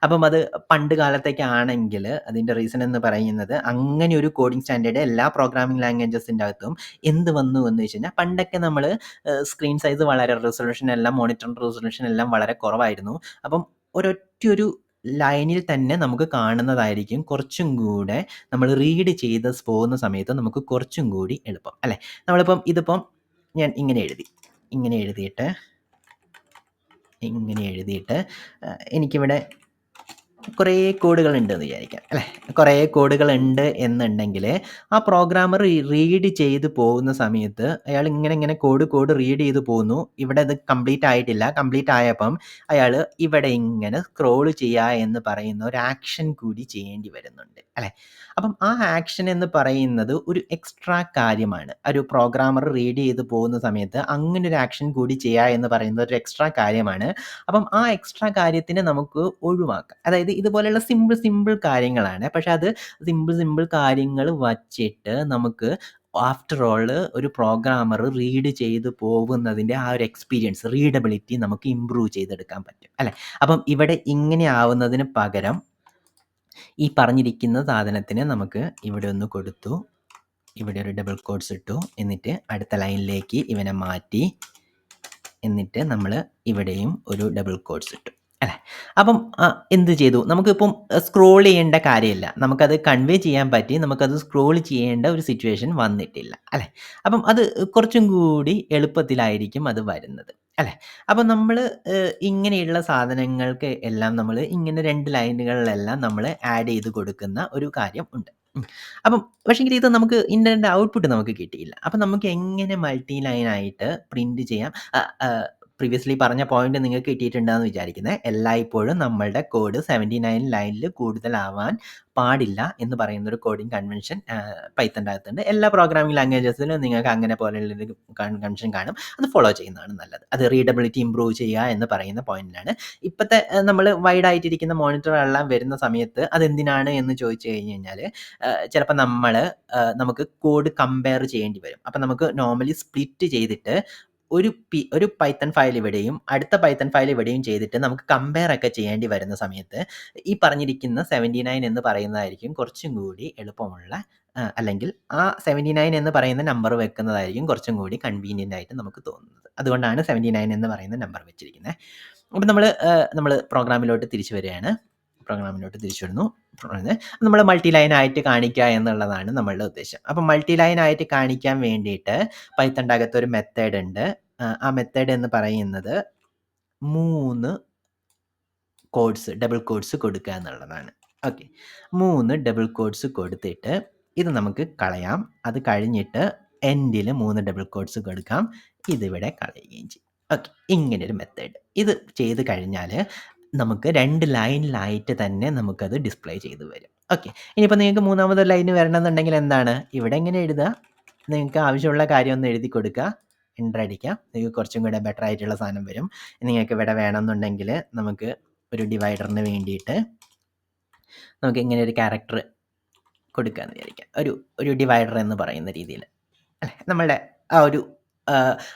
അപ്പം അത് പണ്ട് കാലത്തേക്കാണെങ്കിൽ അതിൻ്റെ റീസൺ എന്ന് പറയുന്നത് അങ്ങനെ ഒരു കോഡിംഗ് സ്റ്റാൻഡേർഡ് എല്ലാ പ്രോഗ്രാമിംഗ് ലാംഗ്വേജസിൻ്റെ അകത്തും എന്ത് വന്നു എന്ന് വെച്ച് കഴിഞ്ഞാൽ പണ്ടൊക്കെ നമ്മൾ സ്ക്രീൻ സൈസ് വളരെ റെസൊല്യൂഷൻ എല്ലാം മോണിറ്റർ റെസൊല്യൂഷൻ എല്ലാം വളരെ കുറവായിരുന്നു. അപ്പം ഒരൊറ്റൊരു ലൈനിൽ തന്നെ നമുക്ക് കാണുന്നതായിരിക്കും കുറച്ചും കൂടെ നമ്മൾ റീഡ് ചെയ്ത് പോകുന്ന സമയത്ത് നമുക്ക് കുറച്ചും കൂടി എളുപ്പം അല്ലേ. നമ്മളിപ്പം ഇതിപ്പം ഞാൻ ഇങ്ങനെ എഴുതിയിട്ട് എനിക്കിവിടെ കുറേ കോഡുകളുണ്ട് എന്ന് വിചാരിക്കാം അല്ലേ. കുറേ കോഡുകളുണ്ട് എന്നുണ്ടെങ്കിൽ ആ പ്രോഗ്രാമർ റീഡ് ചെയ്ത് പോകുന്ന സമയത്ത് അയാൾ ഇങ്ങനെ കോഡ് റീഡ് ചെയ്ത് പോകുന്നു. ഇവിടെ ഇത് കംപ്ലീറ്റ് ആയിട്ടില്ല. കംപ്ലീറ്റ് ആയപ്പം അയാൾ ഇവിടെ ഇങ്ങനെ സ്ക്രോൾ ചെയ്യുക എന്ന് പറയുന്ന ഒരു ആക്ഷൻ കൂടി ചെയ്യേണ്ടി വരുന്നുണ്ട് അല്ലേ. അപ്പം ആ ആക്ഷൻ എന്ന് പറയുന്നത് ഒരു എക്സ്ട്രാ കാര്യമാണ്. ഒരു പ്രോഗ്രാമർ റീഡ് ചെയ്ത് പോകുന്ന സമയത്ത് അങ്ങനെ ഒരു ആക്ഷൻ കൂടി ചെയ്യുക എന്ന് പറയുന്നത് ഒരു എക്സ്ട്രാ കാര്യമാണ്. അപ്പം ആ എക്സ്ട്രാ കാര്യത്തിനെ നമുക്ക് ഒഴിവാക്കാം. അതായത് ഇതുപോലെയുള്ള സിമ്പിൾ കാര്യങ്ങളാണ്. പക്ഷെ അത് സിമ്പിൾ കാര്യങ്ങൾ വച്ചിട്ട് നമുക്ക് ആഫ്റ്റർ ഓൾ ഒരു പ്രോഗ്രാമർ റീഡ് ചെയ്ത് പോകുന്നതിൻ്റെ ആ ഒരു എക്സ്പീരിയൻസ്, റീഡബിലിറ്റി നമുക്ക് ഇമ്പ്രൂവ് ചെയ്തെടുക്കാൻ പറ്റും അല്ലേ. അപ്പം ഇവിടെ ഇങ്ങനെ ആവുന്നതിന് പകരം ഈ പറഞ്ഞിരിക്കുന്ന സാധനത്തിന് നമുക്ക് ഇവിടെ ഒന്ന് കൊടുത്തു, ഇവിടെ ഒരു ഡബിൾ കോട്ട്സ് ഇട്ടു, എന്നിട്ട് അടുത്ത ലൈനിലേക്ക് ഇവനെ മാറ്റി, എന്നിട്ട് നമ്മൾ ഇവിടെയും ഒരു ഡബിൾ കോട്ട്സ് ഇട്ടു അല്ലേ. അപ്പം എന്ത് ചെയ്തു, നമുക്കിപ്പം സ്ക്രോൾ ചെയ്യേണ്ട കാര്യമില്ല, നമുക്കത് കൺവേ ചെയ്യാൻ പറ്റി, നമുക്കത് സ്ക്രോൾ ചെയ്യേണ്ട ഒരു സിറ്റുവേഷൻ വന്നിട്ടില്ല അല്ലേ. അപ്പം അത് കുറച്ചും കൂടി എളുപ്പത്തിലായിരിക്കും അത് വരുന്നത് അല്ലേ. അപ്പം നമ്മൾ ഇങ്ങനെയുള്ള സാധനങ്ങൾക്ക് എല്ലാം നമ്മൾ ഇങ്ങനെ 2 ലൈനുകളിലെല്ലാം നമ്മൾ ആഡ് ചെയ്ത് കൊടുക്കുന്ന ഒരു കാര്യം ഉണ്ട്. അപ്പം പക്ഷേങ്കിൽ ഇത് നമുക്ക് ഇതിൻ്റെ ഔട്ട്പുട്ട് നമുക്ക് കിട്ടിയില്ല. അപ്പം നമുക്ക് എങ്ങനെ മൾട്ടി ലൈനായിട്ട് പ്രിന്റ് ചെയ്യാം? പ്രീവിയസ്ലി പറഞ്ഞ പോയിന്റ് നിങ്ങൾക്ക് കിട്ടിയിട്ടുണ്ടെന്ന് വിചാരിക്കുന്നത്. എല്ലായ്പ്പോഴും നമ്മളുടെ കോഡ് 79 ലൈനിൽ കൂടുതലാവാൻ പാടില്ല എന്ന് പറയുന്നൊരു കോഡിംഗ് കൺവെൻഷൻ പൈത്തൻ്റെ അകത്തുണ്ട്. എല്ലാ പ്രോഗ്രാമിംഗ് ലാംഗ്വേജസിലും നിങ്ങൾക്ക് അങ്ങനെ പോലെയുള്ളൊരു കൺവെൻഷൻ കാണും. അത് ഫോളോ ചെയ്യുന്നതാണ് നല്ലത്. അത് റീഡബിലിറ്റി ഇമ്പ്രൂവ് ചെയ്യുക എന്ന് പറയുന്ന പോയിന്റിലാണ്. ഇപ്പോഴത്തെ നമ്മൾ വൈഡ് ആയിട്ടിരിക്കുന്ന മോണിറ്ററെല്ലാം വരുന്ന സമയത്ത് അതെന്തിനാണ് എന്ന് ചോദിച്ചു കഴിഞ്ഞ് കഴിഞ്ഞാൽ ചിലപ്പോൾ നമുക്ക് കോഡ് കമ്പയർ ചെയ്യേണ്ടി വരും. അപ്പം നമുക്ക് നോർമലി സ്പ്ലിറ്റ് ചെയ്തിട്ട് ഒരു പൈത്തൺ ഫയൽ ഇവിടെയും അടുത്ത പൈത്തൺ ഫയൽ ഇവിടെയും ചെയ്തിട്ട് നമുക്ക് കമ്പയർ ഒക്കെ ചെയ്യേണ്ടി വരുന്ന സമയത്ത് ഈ പറഞ്ഞിരിക്കുന്ന 79 എന്ന് പറയുന്നതായിരിക്കും കുറച്ചും കൂടി എളുപ്പമുള്ള, അല്ലെങ്കിൽ ആ 79 എന്ന് പറയുന്ന നമ്പർ വെക്കുന്നതായിരിക്കും കുറച്ചും കൂടി കൺവീനിയൻ്റ് ആയിട്ട് നമുക്ക് തോന്നുന്നത്. അതുകൊണ്ടാണ് 79 എന്ന് പറയുന്ന നമ്പർ വെച്ചിരിക്കുന്നത്. അപ്പം നമ്മൾ പ്രോഗ്രാമിലോട്ട് തിരിച്ചു വരികയാണ്. നമ്മൾ മൾട്ടി ലൈൻ ആയിട്ട് കാണിക്കുക എന്നുള്ളതാണ് നമ്മളുടെ ഉദ്ദേശം. അപ്പം മൾട്ടി ലൈൻ ആയിട്ട് കാണിക്കാൻ വേണ്ടിയിട്ട് പൈത്തണിൻ്റെ അകത്ത് ഒരു മെത്തേഡ് ഉണ്ട്. ആ മെത്തേഡ് എന്ന് പറയുന്നത് 3 കോഡ്സ്, ഡബിൾ കോഡ്സ് കൊടുക്കുക എന്നുള്ളതാണ്. ഓക്കെ, 3 ഡബിൾ കോഡ്സ് കൊടുത്തിട്ട് ഇത് നമുക്ക് കളയാം. അത് കഴിഞ്ഞിട്ട് എൻഡിൽ 3 ഡബിൾ കോഡ്സ് കൊടുക്കാം. ഇതിവിടെ കളയുകയും ചെയ്യും. ഓക്കെ, ഇങ്ങനൊരു മെത്തേഡ്. ഇത് ചെയ്ത് കഴിഞ്ഞാൽ നമുക്ക് 2 ലൈനിലായിട്ട് തന്നെ നമുക്കത് ഡിസ്പ്ലേ ചെയ്ത് വരും. ഓക്കെ, ഇനിയിപ്പോൾ നിങ്ങൾക്ക് 3ാമത്തെ ലൈന് വരണമെന്നുണ്ടെങ്കിൽ എന്താണ്, ഇവിടെ എങ്ങനെ എഴുതുക, നിങ്ങൾക്ക് ആവശ്യമുള്ള കാര്യം ഒന്ന് എഴുതി കൊടുക്കുക, എൻ്റർ അടിക്കുക, നിങ്ങൾക്ക് കുറച്ചും കൂടെ ബെറ്റർ ആയിട്ടുള്ള സാധനം വരും. നിങ്ങൾക്ക് ഇവിടെ വേണമെന്നുണ്ടെങ്കിൽ നമുക്ക് ഒരു ഡിവൈഡറിന് വേണ്ടിയിട്ട് നമുക്ക് ഇങ്ങനെ ഒരു ക്യാരക്ടർ കൊടുക്കാമെന്ന് വിചാരിക്കാം. ഒരു ഡിവൈഡർ എന്ന് പറയുന്ന രീതിയിൽ അല്ലേ. നമ്മളുടെ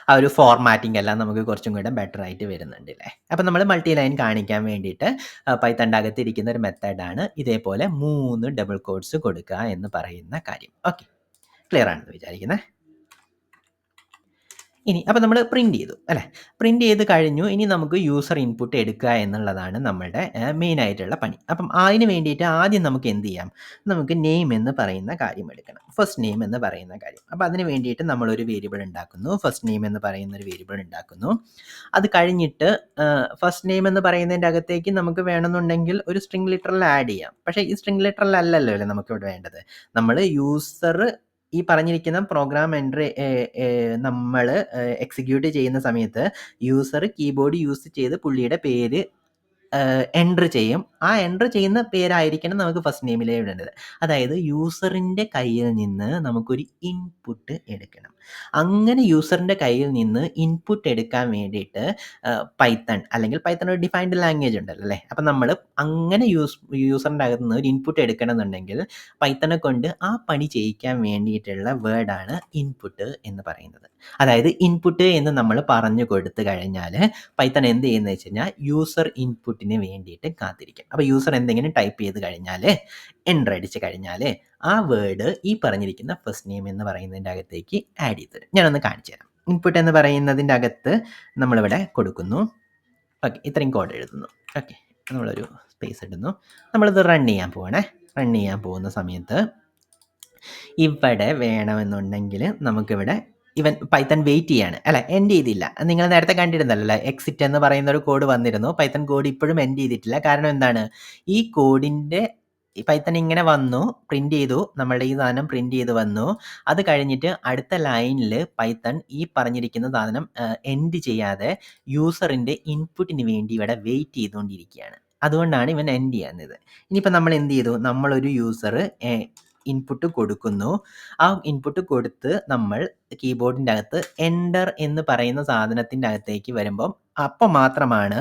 ആ ഒരു ഫോർമാറ്റിംഗ് എല്ലാം നമുക്ക് കുറച്ചും കൂടെ ബെറ്റർ ആയിട്ട് വരുന്നുണ്ട് അല്ലേ. അപ്പം നമ്മൾ മൾട്ടി ലൈൻ കാണിക്കാൻ വേണ്ടിയിട്ട് പൈത്തണിൻ്റെ അകത്തിരിക്കുന്ന ഒരു മെത്തേഡാണ് ഇതേപോലെ 3 ഡബിൾ കോഡ്സ് കൊടുക്കുക എന്ന് പറയുന്ന കാര്യം. ഓക്കെ, ക്ലിയർ ആണെന്ന് വിചാരിക്കുന്നത്. ഇനി അപ്പം നമ്മൾ പ്രിൻ്റ് ചെയ്തു അല്ലേ. പ്രിൻ്റ് ചെയ്ത് കഴിഞ്ഞു. ഇനി നമുക്ക് യൂസർ ഇൻപുട്ട് എടുക്കുക എന്നുള്ളതാണ് നമ്മളുടെ മെയിൻ ആയിട്ടുള്ള പണി. അപ്പം അതിന് വേണ്ടിയിട്ട് ആദ്യം നമുക്ക് എന്ത് ചെയ്യാം, നമുക്ക് നെയിം എന്ന് പറയുന്ന കാര്യം എടുക്കണം. ഫസ്റ്റ് നെയിം എന്ന് പറയുന്ന കാര്യം. അപ്പോൾ അതിന് വേണ്ടിയിട്ട് നമ്മളൊരു വേരിയബിൾ ഉണ്ടാക്കുന്നു. ഫസ്റ്റ് നെയിം എന്ന് പറയുന്ന ഒരു വേരിയബിൾ ഉണ്ടാക്കുന്നു. അത് കഴിഞ്ഞിട്ട് ഫസ്റ്റ് നെയിം എന്ന് പറയുന്നതിൻ്റെ അകത്തേക്ക് നമുക്ക് വേണമെന്നുണ്ടെങ്കിൽ ഒരു സ്ട്രിംഗ് ലിറ്ററൽ ആഡ് ചെയ്യാം. പക്ഷേ ഈ സ്ട്രിംഗ് ലിറ്ററൽ അല്ലല്ലോ അല്ലേ നമുക്കിവിടെ വേണ്ടത്. നമ്മൾ യൂസർ ഈ പറഞ്ഞിരിക്കുന്ന പ്രോഗ്രാം നമ്മൾ എക്സിക്യൂട്ട് ചെയ്യുന്ന സമയത്ത് യൂസർ കീബോർഡ് യൂസ് ചെയ്ത് പുള്ളിയുടെ പേര് എൻ്റർ ചെയ്യും. ആ എൻ്റർ ചെയ്യുന്ന പേരായിരിക്കണം നമുക്ക് ഫസ്റ്റ് നെയിമിലേ ഇടേണ്ടത്. അതായത് യൂസറിൻ്റെ കയ്യിൽ നിന്ന് നമുക്കൊരു ഇൻപുട്ട് എടുക്കണം. അങ്ങനെ യൂസറിൻ്റെ കയ്യിൽ നിന്ന് ഇൻപുട്ട് എടുക്കാൻ വേണ്ടിയിട്ട് പൈത്തൺ അല്ലെങ്കിൽ പൈത്തൺ ഒരു ഡിഫൈൻഡ് ലാംഗ്വേജ് ഉണ്ടല്ലോ അല്ലേ. അപ്പം നമ്മൾ അങ്ങനെ യൂസറിൻ്റെ അകത്ത് നിന്ന് ഒരു ഇൻപുട്ട് എടുക്കണമെന്നുണ്ടെങ്കിൽ പൈത്തണെ കൊണ്ട് ആ പണി ചെയ്യിക്കാൻ വേണ്ടിയിട്ടുള്ള വേർഡാണ് ഇൻപുട്ട് എന്ന് പറയുന്നത്. അതായത് ഇൻപുട്ട് എന്ന് നമ്മൾ പറഞ്ഞു കൊടുത്തു കഴിഞ്ഞാൽ പൈത്തൺ എന്ത് ചെയ്യുന്നത് വെച്ച് കഴിഞ്ഞാൽ യൂസർ ഇൻപുട്ടിന് വേണ്ടിയിട്ട് കാത്തിരിക്കും. അപ്പോൾ യൂസർ എന്തെങ്കിലും ടൈപ്പ് ചെയ്ത് കഴിഞ്ഞാൽ എൻ്റർ അടിച്ച് കഴിഞ്ഞാൽ ആ വേർഡ് ഈ പറഞ്ഞിരിക്കുന്ന ഫസ്റ്റ് നെയിം എന്ന് പറയുന്നതിൻ്റെ അകത്തേക്ക് ആഡ് ചെയ്ത് തരും. ഞാനൊന്ന് കാണിച്ചു തരാം. ഇൻപുട്ട് എന്ന് പറയുന്നതിൻ്റെ അകത്ത് നമ്മളിവിടെ കൊടുക്കുന്നു. ഓക്കെ, ഇത്രയും കോഡ് എഴുതുന്നു. ഓക്കെ, നമ്മളൊരു സ്പേസ് ഇടുന്നു. നമ്മളിത് റൺ ചെയ്യാൻ പോകുന്ന സമയത്ത് ഇവിടെ വേണമെന്നുണ്ടെങ്കിൽ നമുക്കിവിടെ ഇവൻ പൈത്തൺ വെയിറ്റ് ചെയ്യാണ് അല്ല, എൻഡ് ചെയ്തില്ല. നിങ്ങൾ നേരത്തെ കണ്ടിരുന്നല്ലോ എക്സിറ്റ് എന്ന് പറയുന്ന ഒരു കോഡ് വന്നിരുന്നു. പൈത്തൺ കോഡ് ഇപ്പോഴും എൻഡ് ചെയ്തിട്ടില്ല. കാരണം എന്താണ്, ഈ കോഡിൻ്റെ പൈത്തൺ ഇങ്ങനെ വന്നു, പ്രിന്റ് ചെയ്തു, നമ്മളുടെ ഈ സാധനം പ്രിന്റ് ചെയ്ത് വന്നു. അത് കഴിഞ്ഞിട്ട് അടുത്ത ലൈനിൽ പൈത്തൺ ഈ പറഞ്ഞിരിക്കുന്ന സാധനം എൻഡ് ചെയ്യാതെ യൂസറിൻ്റെ ഇൻപുട്ടിന് വേണ്ടി ഇവിടെ വെയിറ്റ് ചെയ്തുകൊണ്ടിരിക്കുകയാണ്. അതുകൊണ്ടാണ് ഇവൻ എൻഡ് ചെയ്യുന്നത്. ഇനിയിപ്പോൾ നമ്മൾ എന്ത് ചെയ്തു, നമ്മളൊരു യൂസർ ഇൻപുട്ട് കൊടുക്കുന്നു. ആ ഇൻപുട്ട് കൊടുത്ത് നമ്മൾ കീബോർഡിൻ്റെ അകത്ത് എൻ്റർ എന്ന് പറയുന്ന സാധനത്തിൻ്റെ അകത്തേക്ക് വരുമ്പം അപ്പം മാത്രമാണ്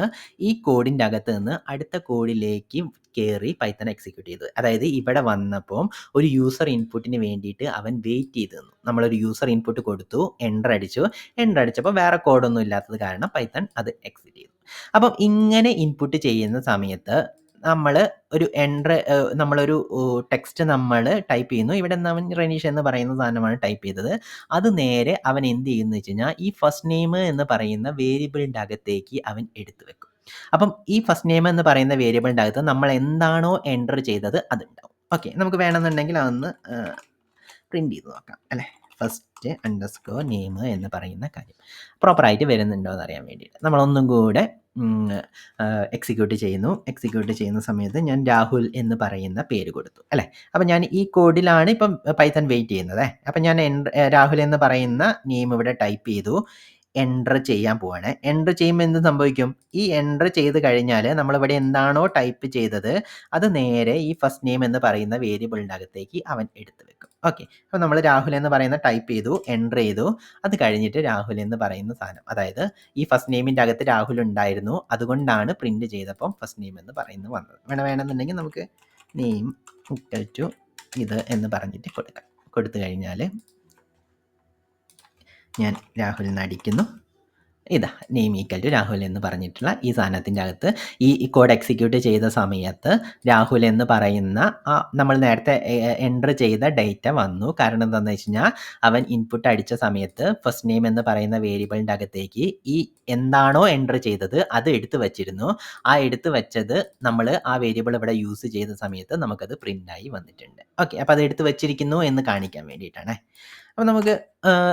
ഈ കോഡിൻ്റെ അകത്ത് നിന്ന് അടുത്ത കോഡിലേക്ക് കയറി പൈത്തൺ എക്സിക്യൂട്ട് ചെയ്തത്. അതായത് ഇവിടെ വന്നപ്പം ഒരു യൂസർ ഇൻപുട്ടിന് വേണ്ടിയിട്ട് അവൻ വെയിറ്റ് ചെയ്ത് നിന്നു. നമ്മളൊരു യൂസർ ഇൻപുട്ട് കൊടുത്തു, എൻ്റർ അടിച്ചു. എൻ്റർ അടിച്ചപ്പോൾ വേറെ കോഡൊന്നും ഇല്ലാത്തത് കാരണം പൈത്തൺ അത് എക്സിക്യൂട്ട് ചെയ്തു. അപ്പം ഇങ്ങനെ ഇൻപുട്ട് ചെയ്യുന്ന സമയത്ത് നമ്മൾ ഒരു നമ്മളൊരു ടെക്സ്റ്റ് നമ്മൾ ടൈപ്പ് ചെയ്യുന്നു. ഇവിടെ അവൻ റെനീഷ് എന്ന് പറയുന്ന സാധനമാണ് ടൈപ്പ് ചെയ്തത്. അത് നേരെ അവൻ എന്ത് ചെയ്യുന്നു വെച്ച് കഴിഞ്ഞാൽ ഈ ഫസ്റ്റ് നെയിം എന്ന് പറയുന്ന വേരിയബിളിൻ്റെ അകത്തേക്ക് അവൻ എടുത്തു വെക്കും. അപ്പം ഈ ഫസ്റ്റ് നെയിം എന്ന് പറയുന്ന വേരിയബിളിൻ്റെ അകത്ത് നമ്മൾ എന്താണോ എൻ്റർ ചെയ്തത് അതുണ്ടാവും. ഓക്കെ, നമുക്ക് വേണമെന്നുണ്ടെങ്കിൽ അതൊന്ന് പ്രിൻ്റ് ചെയ്ത് നോക്കാം അല്ലേ. ഫസ്റ്റ് അണ്ടർസ്കോർ നെയിം എന്ന് പറയുന്ന കാര്യം പ്രോപ്പറായിട്ട് വരുന്നുണ്ടോ എന്ന് അറിയാൻ വേണ്ടിയിട്ട് നമ്മളൊന്നും കൂടെ എക്സിക്യൂട്ട് ചെയ്യുന്ന സമയത്ത് ഞാൻ രാഹുൽ എന്ന് പറയുന്ന പേര് കൊടുത്തു അല്ലേ. അപ്പം ഞാൻ ഈ കോഡിലാണ് ഇപ്പം പൈത്തൺ വെയിറ്റ് ചെയ്യുന്നത്. അപ്പം ഞാൻ രാഹുൽ എന്ന് പറയുന്ന നെയിം ഇവിടെ ടൈപ്പ് ചെയ്തു, എൻ്റർ ചെയ്യാൻ പോവാണ്. എൻ്റർ ചെയ്യുമ്പോൾ എന്ത് സംഭവിക്കും? ഈ എൻ്റർ ചെയ്ത് കഴിഞ്ഞാൽ നമ്മളിവിടെ എന്താണോ ടൈപ്പ് ചെയ്തത് അത് നേരെ ഈ ഫസ്റ്റ് നെയിം എന്ന് പറയുന്ന വേരിയബിളിൻ്റെ അകത്തേക്ക് അവൻ എടുത്ത് വെക്കും. ഓക്കെ, അപ്പോൾ നമ്മൾ രാഹുൽ എന്ന് പറയുന്ന ടൈപ്പ് ചെയ്തു, എൻ്റർ ചെയ്തു. അത് കഴിഞ്ഞിട്ട് രാഹുൽ എന്ന് പറയുന്ന സാധനം, അതായത് ഈ ഫസ്റ്റ് നെയിമിൻ്റെ അകത്ത് രാഹുൽ ഉണ്ടായിരുന്നു, അതുകൊണ്ടാണ് പ്രിൻറ്റ് ചെയ്തപ്പം ഫസ്റ്റ് നെയിം എന്ന് പറയുന്നത് വന്നത്. വേണമെന്നുണ്ടെങ്കിൽ നമുക്ക് നെയിം ഈക്വൽ ടു ഇത് എന്ന് പറഞ്ഞിട്ട് കൊടുക്കാം. കൊടുത്തു കഴിഞ്ഞാൽ ഞാൻ രാഹുൽ എന്ന് അടിക്കുന്നു. ഇതാ നെയിം ഈക്വൽ ടു രാഹുൽ എന്ന് പറഞ്ഞിട്ടുള്ള ഈ സാധനത്തിൻ്റെ അകത്ത് ഈ കോഡ് എക്സിക്യൂട്ട് ചെയ്ത സമയത്ത് രാഹുൽ എന്ന് പറയുന്ന നമ്മൾ നേരത്തെ എൻ്റർ ചെയ്ത ഡേറ്റ വന്നു. കാരണം എന്താണെന്ന് വെച്ച് കഴിഞ്ഞാൽ അവൻ ഇൻപുട്ട് അടിച്ച സമയത്ത് ഫസ്റ്റ് നെയിം എന്ന് പറയുന്ന വേരിയബിളിൻ്റെ അകത്തേക്ക് ഈ എന്താണോ എൻ്റർ ചെയ്തത് അത് എടുത്തു വച്ചിരുന്നു. ആ എടുത്തു വെച്ചത് നമ്മൾ ആ വേരിയബിൾ ഇവിടെ യൂസ് ചെയ്ത സമയത്ത് നമുക്കത് പ്രിൻ്റായി വന്നിട്ടുണ്ട്. ഓക്കെ, അപ്പോൾ അത് എടുത്തു വച്ചിരിക്കുന്നു എന്ന് കാണിക്കാൻ വേണ്ടിയിട്ടാണ്. അപ്പോൾ നമുക്ക്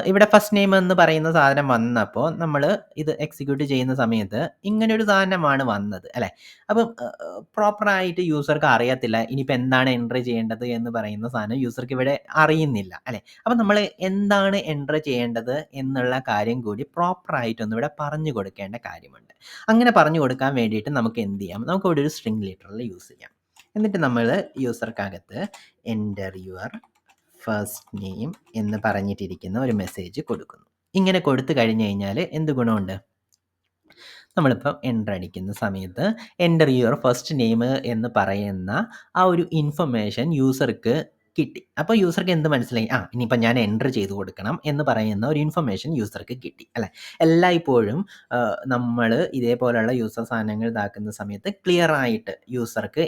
ഇവിടെ ഫസ്റ്റ് നെയിം എന്ന് പറയുന്ന സാധനം വന്നപ്പോൾ നമ്മൾ ഇത് എക്സിക്യൂട്ട് ചെയ്യുന്ന സമയത്ത് ഇങ്ങനെ ഒരു സാധനമാണ് വന്നത് അല്ലേ. അപ്പം പ്രോപ്പറായിട്ട് യൂസർക്ക് അറിയത്തില്ല ഇനിയിപ്പോൾ എന്താണ് എൻ്റർ ചെയ്യേണ്ടത് എന്ന് പറയുന്ന സാധനം യൂസർക്ക് ഇവിടെ അറിയുന്നില്ല അല്ലേ. അപ്പം നമ്മൾ എന്താണ് എൻ്റർ ചെയ്യേണ്ടത് എന്നുള്ള കാര്യം കൂടി പ്രോപ്പറായിട്ടൊന്നും ഇവിടെ പറഞ്ഞു കൊടുക്കേണ്ട കാര്യമുണ്ട്. അങ്ങനെ പറഞ്ഞു കൊടുക്കാൻ വേണ്ടിയിട്ട് നമുക്ക് എന്ത് ചെയ്യാം, നമുക്ക് ഇവിടെ ഒരു സ്ട്രിംഗ് ലിറ്ററൽ യൂസ് ചെയ്യാം. എന്നിട്ട് നമ്മൾ യൂസർക്കകത്ത് എൻ്റർ യുവർ ഫസ്റ്റ് നെയിം എന്ന് പറഞ്ഞിട്ടിരിക്കുന്ന ഒരു മെസ്സേജ് കൊടുക്കുന്നു. ഇങ്ങനെ കൊടുത്തു കഴിഞ്ഞു കഴിഞ്ഞാൽ എന്ത് ഗുണമുണ്ട്? നമ്മളിപ്പം എൻ്റർ അടിക്കുന്ന സമയത്ത് എൻ്റർ യുവർ ഫസ്റ്റ് നെയിം എന്ന് പറയുന്ന ആ ഒരു ഇൻഫർമേഷൻ യൂസർക്ക് കിട്ടി. അപ്പോൾ യൂസർക്ക് എന്ത് മനസ്സിലായി? ഇനിയിപ്പോൾ ഞാൻ എൻ്റർ ചെയ്ത് കൊടുക്കണം എന്ന് പറയുന്ന ഒരു ഇൻഫർമേഷൻ യൂസർക്ക് കിട്ടി അല്ലേ. എല്ലായ്പ്പോഴും നമ്മൾ ഇതേപോലെയുള്ള യൂസർ സാധനങ്ങൾ ഇതാക്കുന്ന സമയത്ത് ക്ലിയർ ആയിട്ട് യൂസർക്ക്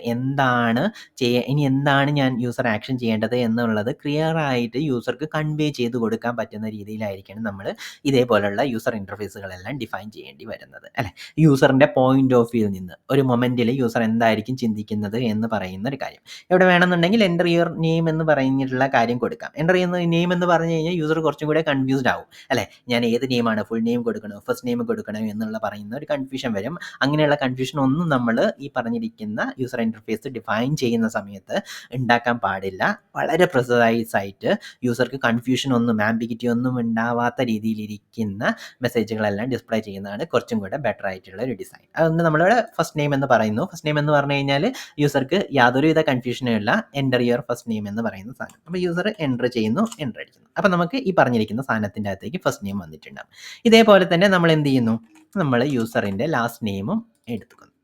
ഇനി എന്താണ് ഞാൻ യൂസർ ആക്ഷൻ ചെയ്യേണ്ടത് എന്നുള്ളത് ക്ലിയർ ആയിട്ട് യൂസർക്ക് കൺവേ ചെയ്ത് കൊടുക്കാൻ പറ്റുന്ന രീതിയിലായിരിക്കണം നമ്മൾ ഇതേപോലെയുള്ള യൂസർ ഇൻ്റർഫേസുകളെല്ലാം ഡിഫൈൻ ചെയ്യേണ്ടി വരുന്നത് അല്ലേ. യൂസറിൻ്റെ പോയിന്റ് ഓഫ് വ്യൂവിൽ നിന്ന് ഒരു മൊമെൻറ്റിൽ യൂസർ എന്തായിരിക്കും ചിന്തിക്കുന്നത് എന്ന് പറയുന്ന ഒരു കാര്യം ഇവിടെ വേണമെന്നുണ്ടെങ്കിൽ എൻ്റർ യുവർ നെയിം എന്ന് പറഞ്ഞിട്ടുള്ള കാര്യം കൊടുക്കാം. എൻ്റർ ചെയ്യുന്ന നെയിം എന്ന് പറഞ്ഞു കഴിഞ്ഞാൽ യൂസർ കുറച്ചും കൂടെ കൺഫ്യൂസ്ഡ് ആവും അല്ലേ. ഞാൻ ഏത് നെയിമാണ്, ഫുൾ നെയിം കൊടുക്കണോ ഫസ്റ്റ് നെയിം കൊടുക്കണോ എന്നുള്ള പറയുന്ന ഒരു കൺഫ്യൂഷൻ വരും. അങ്ങനെയുള്ള കൺഫ്യൂഷൻ ഒന്നും നമ്മൾ ഈ പറഞ്ഞിരിക്കുന്ന യൂസർ ഇൻ്റർഫേസ് ഡിഫൈൻ ചെയ്യുന്ന സമയത്ത് ഉണ്ടാക്കാൻ പാടില്ല. വളരെ പ്രിസൈസ് ആയിട്ട് യൂസർക്ക് കൺഫ്യൂഷൻ ഒന്നും ആംബിഗിറ്റി ഒന്നും ഉണ്ടാവാത്ത രീതിയിലിരിക്കുന്ന മെസ്സേജുകളെല്ലാം ഡിസ്പ്ലേ ചെയ്യുന്നതാണ് കുറച്ചും കൂടെ ബെറ്റർ ആയിട്ടുള്ള ഒരു ഡിസൈൻ. അതുകൊണ്ട് നമ്മളിവിടെ ഫസ്റ്റ് നെയിം എന്ന് പറയുന്നു. ഫസ്റ്റ് നെയിം എന്ന് പറഞ്ഞു കഴിഞ്ഞാൽ യൂസർക്ക് യാതൊരുവിധ കൺഫ്യൂഷനും ഇല്ല. എൻ്റർ യുവർ ഫസ്റ്റ് നെയിം എന്ന് പറയുന്ന സാധനം. അപ്പോൾ യൂസർ എൻ്റർ ചെയ്യുന്നു, എൻ്റർ അടിക്കുന്നു. അപ്പോൾ നമുക്ക് ഈ പറഞ്ഞിരിക്കുന്ന സാധനത്തിൻ്റെ അകത്തേക്ക് ഫസ്റ്റ് നെയിം വന്നിട്ടുണ്ടാകും. ഇതേപോലെ തന്നെ നമ്മൾ എന്ത് ചെയ്യുന്നു, നമ്മൾ യൂസറിൻ്റെ ലാസ്റ്റ് നെയിമും എടുത്തുക്കുന്നു.